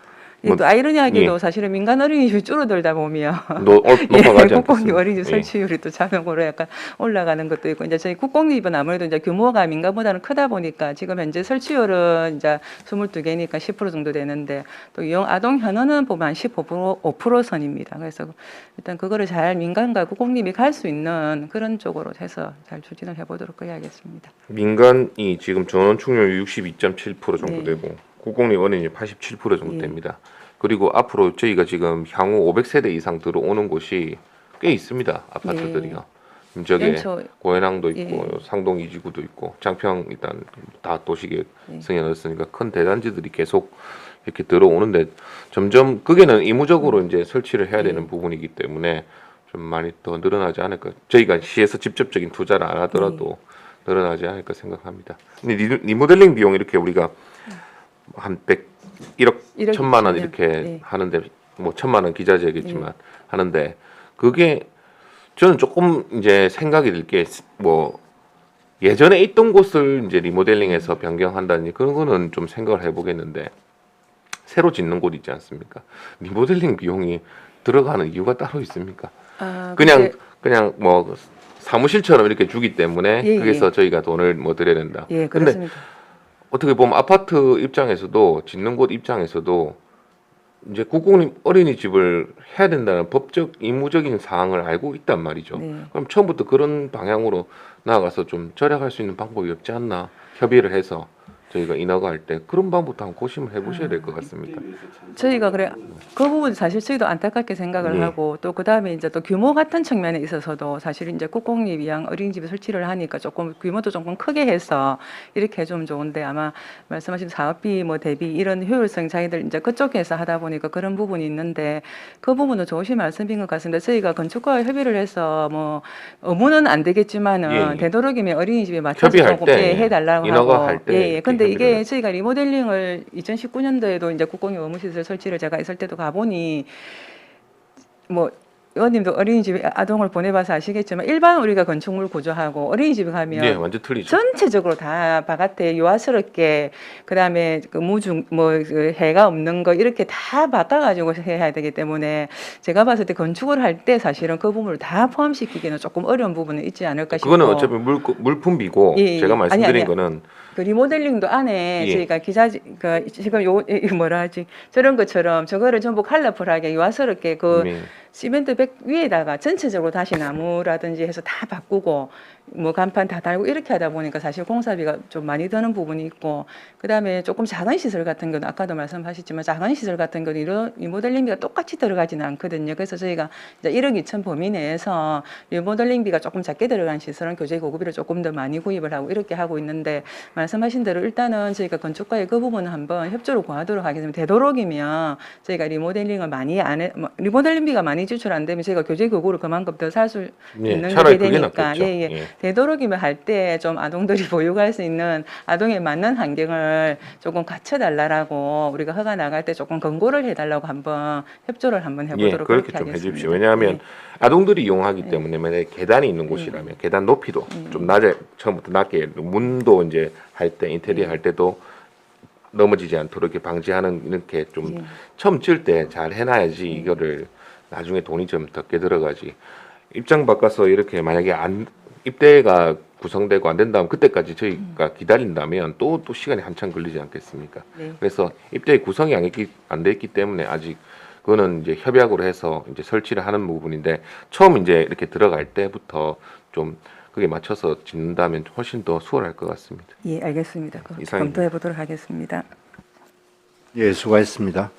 뭐, 또 아이러니하게도 예. 사실은 민간 어린이집이 줄어들다 보면 높아가지 국공립 않겠습니까? 어린이집 예. 설치율이 또 자동으로 약간 올라가는 것도 있고 이제 저희 국공립은 아무래도 이제 규모가 민간보다는 크다 보니까 지금 현재 설치율은 이제 22개니까 10% 정도 되는데 또 아동 현원은 보면 한 5% 선입니다. 그래서 일단 그거를 잘 민간과 국공립이 갈 수 있는 그런 쪽으로 해서 잘 추진을 해보도록 해야겠습니다. 민간이 지금 전원 충족률 62.7% 정도 네. 되고 국공립 어린이 87% 정도 예. 됩니다. 그리고 앞으로 저희가 지금 향후 500세대 이상 들어오는 곳이 꽤 있습니다. 아파트들이요. 저게 연초, 고현항도 있고 예. 상동 이지구도 있고 장평 일단 다 도시계획 예. 승인했으니까 큰 대단지들이 계속 이렇게 들어오는데 점점 그게는 의무적으로 이제 설치를 해야 되는 부분이기 때문에 좀 많이 더 늘어나지 않을까. 저희가 시에서 직접적인 투자를 안 하더라도 늘어나지 않을까 생각합니다. 근데 리모델링 비용 이렇게 우리가 한 1억 1천만 원 이렇게 네. 하는데 뭐 1천만 원 기자재겠지만 하는데 그게 저는 조금 이제 생각이 들 게 뭐 예전에 있던 곳을 이제 리모델링해서 변경한다니 그런 거는 좀 생각을 해보겠는데 새로 짓는 곳 있지 않습니까? 리모델링 비용이 들어가는 이유가 따로 있습니까? 아, 그냥 뭐 사무실처럼 이렇게 주기 때문에 예, 거기서 저희가 돈을 뭐 드려야 된다. 예, 근데 그렇습니다. 어떻게 보면 아파트 입장에서도 짓는 곳 입장에서도 이제 국공립 어린이집을 해야 된다는 법적 의무적인 사항을 알고 있단 말이죠. 네. 그럼 처음부터 그런 방향으로 나아가서 좀 절약할 수 있는 방법이 없지 않나 협의를 해서 저희가 인허가 할 때 그런 방법부터 한번 고심을 해보셔야 될 것 같습니다. 저희가 그래 그 부분 사실 저희도 안타깝게 생각을 예. 하고 또 그다음에 이제 또 규모 같은 측면에 있어서도 사실 이제 국공립 이양 어린이집 설치를 하니까 조금 규모도 조금 크게 해서 이렇게 해주면 좋은데 아마 말씀하신 사업비 뭐 대비 이런 효율성 자기들 이제 그쪽에서 하다 보니까 그런 부분이 있는데 그 부분은 좋으신 말씀인 것 같습니다. 저희가 건축가와 협의를 해서 뭐 의무는 안 되겠지만은 예, 예. 되도록이면 어린이집에 맞춰서 협의할 조금 때, 해달라고 인허가 하고 할 때 예, 예. 근데 이렇게 이게 협의를 저희가 리모델링을 2019년도에도 이제 국공립 의무시설 설치를 제가 있을 때도 가보니 뭐 의원님도 어린이집에 아동을 보내봐서 아시겠지만 일반 우리가 건축물 구조하고 어린이집에 가면 네, 완전 틀리죠. 전체적으로 다 바깥에 요아스럽게 그다음에 그 무중 그 해가 없는 거 이렇게 다 바꿔가지고 해야 되기 때문에 제가 봤을 때 건축을 할 때 사실은 그 부분을 다 포함시키기는 조금 어려운 부분은 있지 않을까 싶고 그거는 어차피 물품비고 예, 예. 제가 말씀드린 아니. 거는 그 리모델링도 안에 예. 저희가 그 지금 뭐라 하지 저런 것처럼 저거를 전부 컬러풀하게 요아스럽게 그 네. 시멘트 백 위에다가 전체적으로 다시 나무라든지 해서 다 바꾸고 뭐 간판 다 달고 이렇게 하다 보니까 사실 공사비가 좀 많이 드는 부분이 있고 그다음에 조금 작은 시설 같은 경우는 아까도 말씀하셨지만 작은 시설 같은 경우는 이런 리모델링비가 똑같이 들어가지는 않거든요. 그래서 저희가 이제 1억 2천 범위 내에서 리모델링비가 조금 작게 들어간 시설은 교재 고급비를 조금 더 많이 구입을 하고 이렇게 하고 있는데 말씀하신 대로 일단은 저희가 건축가의 그 부분은 한번 협조를 구하도록 하겠습니다. 되도록이면 저희가 리모델링을 많이 리모델링비가 많이 지출 안 되면 저희가 교재 교구를 그만큼 더 살 수 예, 있는 차라리 게 그게 되니까 낫겠죠. 예. 예. 되도록이면 할 때 좀 아동들이 보유할 수 있는 아동에 맞는 환경을 조금 갖춰달라고 우리가 허가 나갈 때 조금 권고를 해달라고 한번 협조를 한번 예, 해보도록 그렇게 그렇게 좀 하겠습니다. 해주십시오. 왜냐하면 예. 아동들이 이용하기 때문에 만약에 계단이 있는 곳이라면 계단 높이도 좀 낮게 처음부터 낮게 문도 이제 할 때 인테리어 할 때도 넘어지지 않도록 이렇게 방지하는 이렇게 좀 처음 질 때 잘 해놔야지 이거를 나중에 돈이 좀 적게 들어가지. 입장 바꿔서 이렇게 만약에 입대가 구성되고 안 된다면 그때까지 저희가 기다린다면 또 시간이 한참 걸리지 않겠습니까? 네. 그래서 입대 구성이 안 돼 있기 때문에 아직 그거는 이제 협약으로 해서 이제 설치를 하는 부분인데 처음 이제 이렇게 들어갈 때부터 좀 그게 맞춰서 짓는다면 훨씬 더 수월할 것 같습니다. 예, 알겠습니다. 이상입니다. 검토해 보도록 하겠습니다. 예, 수고하셨습니다.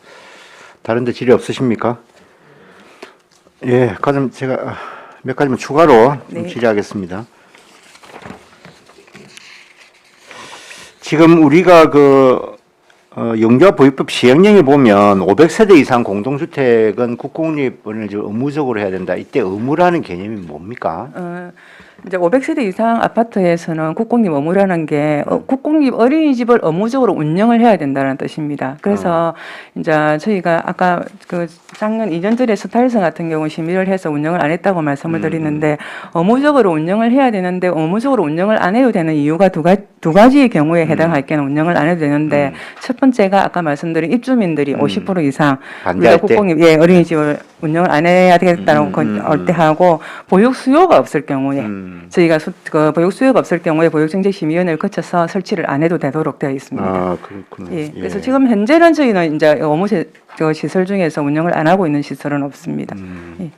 다른 데 질의 없으십니까? 예, 그럼 제가 몇 가지만 추가로 좀 네. 질의하겠습니다. 지금 우리가 영주화 보유법 시행령에 보면 500세대 이상 공동주택은 국공립을 의무적으로 해야 된다. 이때 의무라는 개념이 뭡니까? 이제 500세대 이상 아파트에서는 국공립 의무라는 게 국공립 어린이집을 의무적으로 운영을 해야 된다는 뜻입니다. 그래서 이제 저희가 아까 그 작년 2년 전에 스타일성 같은 경우 심의를 해서 운영을 안 했다고 말씀을 드리는데 의무적으로 운영을 해야 되는데 의무적으로 운영을 안 해도 되는 이유가 두 가지의 경우에 해당할 경우 운영을 안 해도 되는데 첫 번째가 아까 말씀드린 입주민들이 50% 이상 반대할 우리가 때? 국공립 어린이집을 운영을 안 해야 되겠다고 할 때 하고 보육 수요가 없을 경우에 저희가 그 보육 수요가 없을 경우에 보육정책심의위원회를 거쳐서 설치를 안 해도 되도록 되어 있습니다. 아, 그렇군요. 예, 그래서 지금 현재는 저희는 이제 시설 중에서 운영을 안 하고 있는 시설은 없습니다. 예.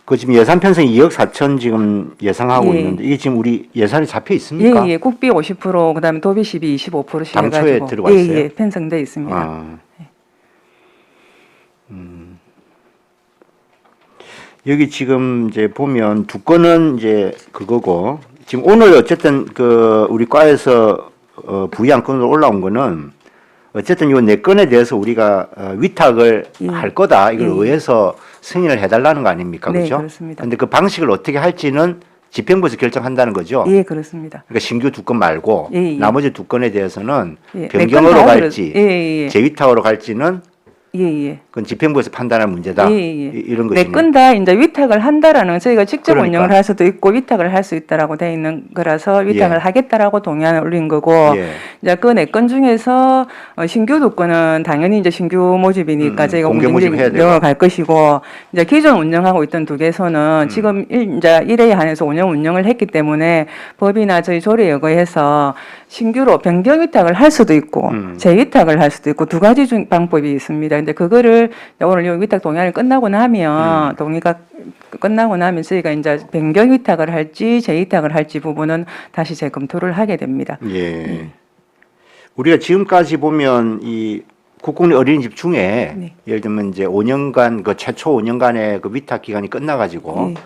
그 지금 예산 편성 2억 4천 지금 예상하고 예. 있는데 이게 지금 우리 예산이 잡혀 있습니까? 예, 예, 국비 50% 그다음에 도비 시비 25%씩 당초에 해가지고 들어가 있어요? 예, 예, 편성돼 있습니다. 아. 여기 지금 이제 보면 두 건은 이제 그거고 지금 오늘 어쨌든 그 우리 과에서 부의안 건으로 올라온 거는 어쨌든 요 네 건에 대해서 우리가 위탁을 예. 할 거다 이걸 예. 의회에서 승인을 해달라는 거 아닙니까? 네, 그렇죠? 그렇습니다. 근데 그 방식을 어떻게 할지는 집행부에서 결정한다는 거죠. 예, 그렇습니다. 그러니까 신규 두 건 말고 예, 예. 나머지 두 건에 대해서는 예, 변경으로 네 건다 갈지 예, 예, 예. 재위탁으로 갈지는 예, 예. 그건 집행부에서 판단할 문제다. 예, 예. 이런 네 것이네. 건 다 이제 위탁을 한다라는 저희가 직접 그러니까. 운영을 할 수도 있고 위탁을 할 수 있다라고 되어 있는 거라서 위탁을 예. 하겠다라고 동의안을 올린 거고 예. 이제 그 네 건 중에서 신규 두 건은 당연히 이제 신규 모집이니까 저희가 공개 모집해야 되고. 갈 것이고 이제 기존 운영하고 있던 두 개소는 지금 이제 1회에 한해서 운영을 했기 때문에 법이나 저희 조례에 의거해서 신규로 변경 위탁을 할 수도 있고 재위탁을 할 수도 있고 두 가지 방법이 있습니다. 근데 그거를 오늘 이 위탁 동의안이 끝나고 나면 동의가 끝나고 나면 저희가 이제 변경 위탁을 할지 재위탁을 할지 부분은 다시 재검토를 하게 됩니다. 예. 우리가 지금까지 보면 이 국공립 어린이집 중에 네. 예를 들면 이제 5년간 그 최초 5년간의 그 위탁 기간이 끝나가지고 예.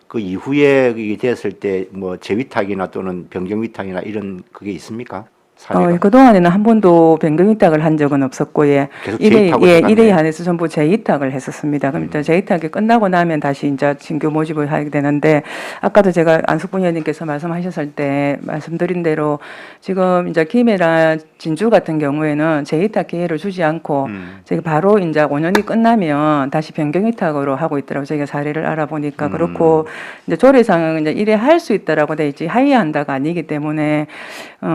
그 이후에 이게 됐을 때 뭐 재위탁이나 또는 변경 위탁이나 이런 그게 있습니까? 사례가? 그동안에는 한 번도 변경 위탁을 한 적은 없었고, 예. 계속 재위탁으로 예, 해갔네. 1회 한해서 전부 재위탁을 했었습니다. 그럼 이제 재위탁이 끝나고 나면 다시 이제 신규 모집을 하게 되는데, 아까도 제가 안숙분 의원님께서 말씀하셨을 때 말씀드린 대로 지금 이제 김해나 진주 같은 경우에는 재위탁 기회를 주지 않고 저희가 바로 이제 5년이 끝나면 다시 변경 위탁으로 하고 있더라고요. 저희가 사례를 알아보니까 그렇고 이제 조례상은 이제 1회 할 수 있다라고 돼 있지 하위한다가 아니기 때문에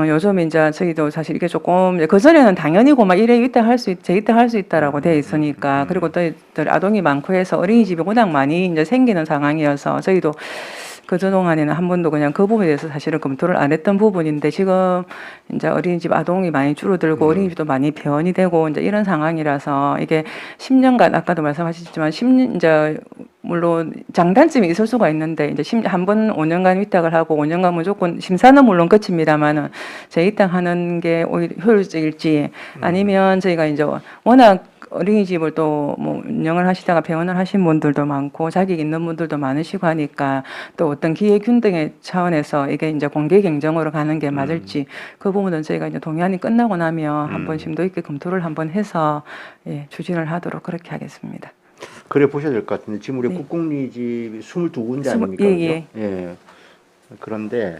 요즘 이제 저희도 사실 이게 조금 그 전에는 당연히 고막 1회 위탁할 수 재위탁할 수 있다라고 돼 있으니까 그리고 또 아동이 많고 해서 어린이집이 워낙 많이 이제 생기는 상황이어서 저희도 그동안에는 한 번도 그냥 그 부분에 대해서 사실은 검토를 안 했던 부분인데 지금 이제 어린이집 아동이 많이 줄어들고 어린이집도 많이 변이 되고 이제 이런 상황이라서 이게 10년간 아까도 말씀하셨지만 10년 이제 물론 장단점이 있을 수가 있는데 이제 한 번 5년간 위탁을 하고 5년간 무조건 심사는 물론 끝입니다만은 재위탁하는 게 오히려 효율적일지 아니면 저희가 이제 워낙 어린이집을 또 뭐 운영을 하시다가 배원을 하신 분들도 많고 자격 있는 분들도 많으시고 하니까 또 어떤 기회 균등의 차원에서 이게 이제 공개 경쟁으로 가는 게 맞을지 그 부분은 저희가 이제 동의안이 끝나고 나면 한번 심도 있게 검토를 한번 해서 예, 추진을 하도록 그렇게 하겠습니다. 그래 보셔야 될 것 같은데 지금 우리 네. 국공립집이 22군데 아닙니까? 예, 그죠? 예. 예. 그런데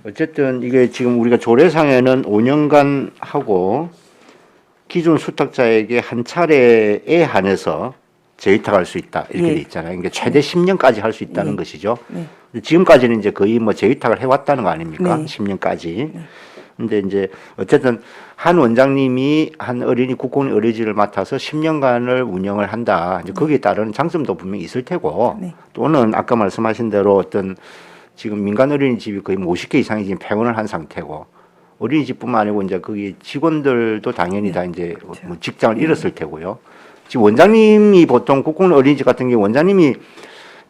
어쨌든 이게 지금 우리가 조례상에는 5년간 하고 기존 수탁자에게 한 차례에 한해서 재위탁할 수 있다 이렇게 예. 돼 있잖아요. 그러니까 최대 10년까지 할 수 있다는 예. 것이죠. 네. 근데 지금까지는 이제 거의 뭐 재위탁을 해왔다는 거 아닙니까? 네. 10년까지. 근데 이제 어쨌든 한 원장님이 한 어린이 국공립 어린이집을 맡아서 10년간을 운영을 한다. 이제 거기에 따른 장점도 분명히 있을 테고 네. 또는 아까 말씀하신 대로 어떤 지금 민간 어린이집이 거의 50개 이상이 지금 폐원을 한 상태고 어린이집뿐만 아니고 이제 거기 직원들도 당연히 다 이제 뭐 직장을 잃었을 테고요. 지금 원장님이 보통 국공립 어린이집 같은 경우 원장님이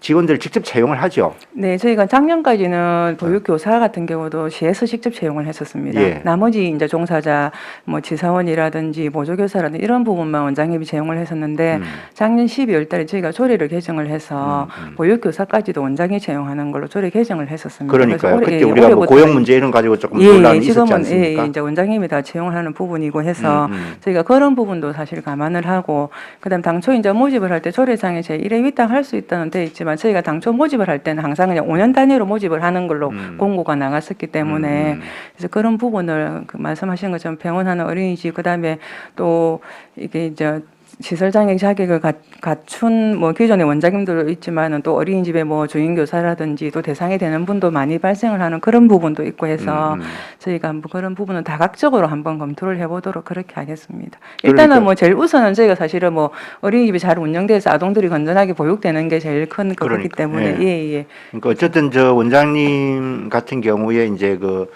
직원들을 직접 채용을 하죠. 네, 저희가 작년까지는 보육교사 같은 경우도 시에서 직접 채용을 했었습니다. 예. 나머지 이제 종사자, 뭐 지사원이라든지 보조교사라든지 이런 부분만 원장님이 채용을 했었는데 작년 12월달에 저희가 조례를 개정을 해서 보육교사까지도 원장이 채용하는 걸로 조례 개정을 했었습니다. 그러니까요. 그래서 그때 우리가 뭐 고용 문제 이런 가지고 조금 논란이 있었지 지금은 않습니까? 이제 원장님이 다 채용을 하는 부분이고 해서 저희가 그런 부분도 사실 감안을 하고 그다음 당초 이제 모집을 할 때 조례상에 제 1회 위탁할 수 있다는 데 있지만 아시겠지만 저희가 당초 모집을 할 때는 항상 그냥 5년 단위로 모집을 하는 걸로 공고가 나갔었기 때문에 그래서 그런 부분을 그 말씀하신 것처럼 병원하는 어린이집 그다음에 또 이게 이제 시설 장애 자격을 갖춘 뭐 기존의 원장님들도 있지만은 또 어린이집의 뭐 주인 교사라든지 또 대상이 되는 분도 많이 발생을 하는 그런 부분도 있고 해서 저희가 한번 그런 부분은 다각적으로 한번 검토를 해보도록 그렇게 하겠습니다. 일단은 그러니까. 뭐 제일 우선은 저희가 사실은 뭐 어린이집이 잘 운영돼서 아동들이 건전하게 보육되는 게 제일 큰 거기 그러니까, 때문에 예. 그러니까 어쨌든 저 원장님 같은 경우에 이제 그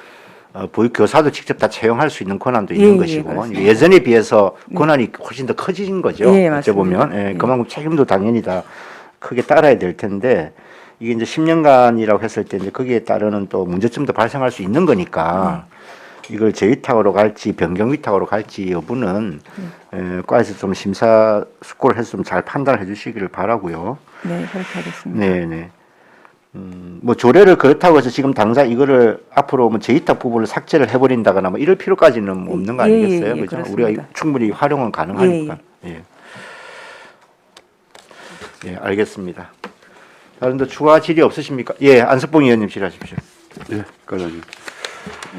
보육 교사도 직접 다 채용할 수 있는 권한도 있는 예, 것이고 그렇습니다. 예전에 비해서 권한이 훨씬 더 커진 거죠. 예, 어째 보면 맞습니다. 예, 예. 그만큼 책임도 당연히 다 크게 따라야 될 텐데 이게 이제 10년간이라고 했을 때 이제 거기에 따르는 또 문제점도 발생할 수 있는 거니까 이걸 재위탁으로 갈지 변경 위탁으로 갈지 여부는 과에서 좀 심사숙고를 해서 좀 잘 판단해 주시기를 바라고요. 네, 그렇게 하겠습니다. 네네. 뭐 조례를 그렇다고 해서 지금 당장 이거를 앞으로 뭐 재위탁 부분을 삭제를 해버린다거나 뭐 이럴 필요까지는 뭐 없는 거 아니겠어요? 예, 그죠? 그렇습니다. 우리가 충분히 활용은 가능하니까. 예, 알겠습니다. 다른 데 추가 질의 없으십니까? 예, 안석봉 의원님 질의하십시오. 예, 과장님.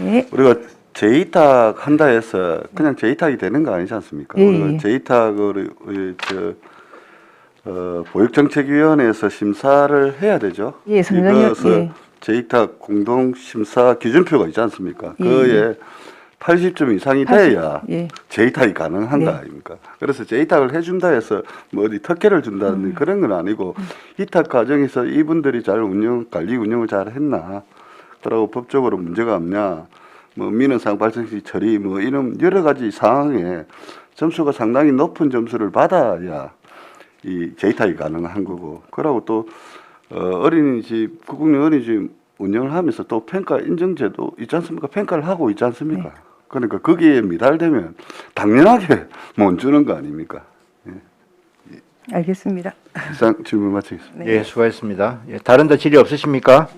예. 우리가 재위탁 한다 해서 그냥 재위탁이 되는 거 아니지 않습니까? 예, 우리가 예. 재위탁을 보육정책위원회에서 심사를 해야 되죠. 예, 선정위원, 이것을 예. 재위탁 공동심사 기준표가 있지 않습니까? 예, 그에 80점 이상이 돼야 예. 재위탁이 가능한 거 네. 아닙니까? 그래서 재위탁을 해준다 해서 뭐 어디 특혜를 준다는 그런 건 아니고 위탁 과정에서 이분들이 잘 관리 운영을 잘 했나, 그리고 법적으로 문제가 없냐, 뭐 민원사항 발생 시 처리 뭐 이런 여러 가지 상황에 점수가 상당히 높은 점수를 받아야 이 재위탁이 가능한 거고, 그러고 또 어린이집 국공립 어린이집 운영을 하면서 또 평가 인정제도 있지 않습니까? 평가를 하고 있지 않습니까? 네. 그러니까 거기에 미달되면 당연하게 못 주는 거 아닙니까? 알겠습니다. 이상 질문 마치겠습니다. 네. 예, 수고하셨습니다. 예, 다른 데 질의 없으십니까?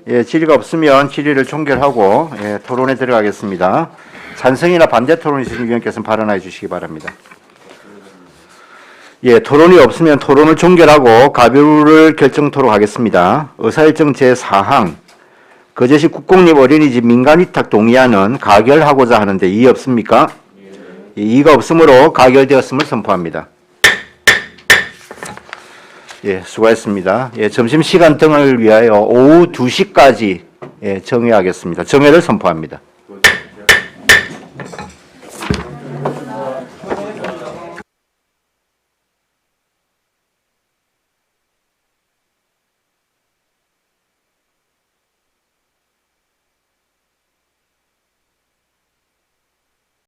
예, 질의가 없으면 질의를 종결하고 예, 토론에 들어가겠습니다. 찬성이나 반대 토론 있으신 위원께서는 발언해 주시기 바랍니다. 예, 토론이 없으면 토론을 종결하고 가별을 결정토록 하겠습니다. 의사일정 제4항 거제시 국공립 어린이집 민간위탁 동의안은 가결하고자 하는데 이의 없습니까? 예, 이의가 없으므로 가결되었음을 선포합니다. 예, 수고했습니다. 예, 점심시간 등을 위하여 오후 2시까지 예, 정회하겠습니다. 정회를 선포합니다.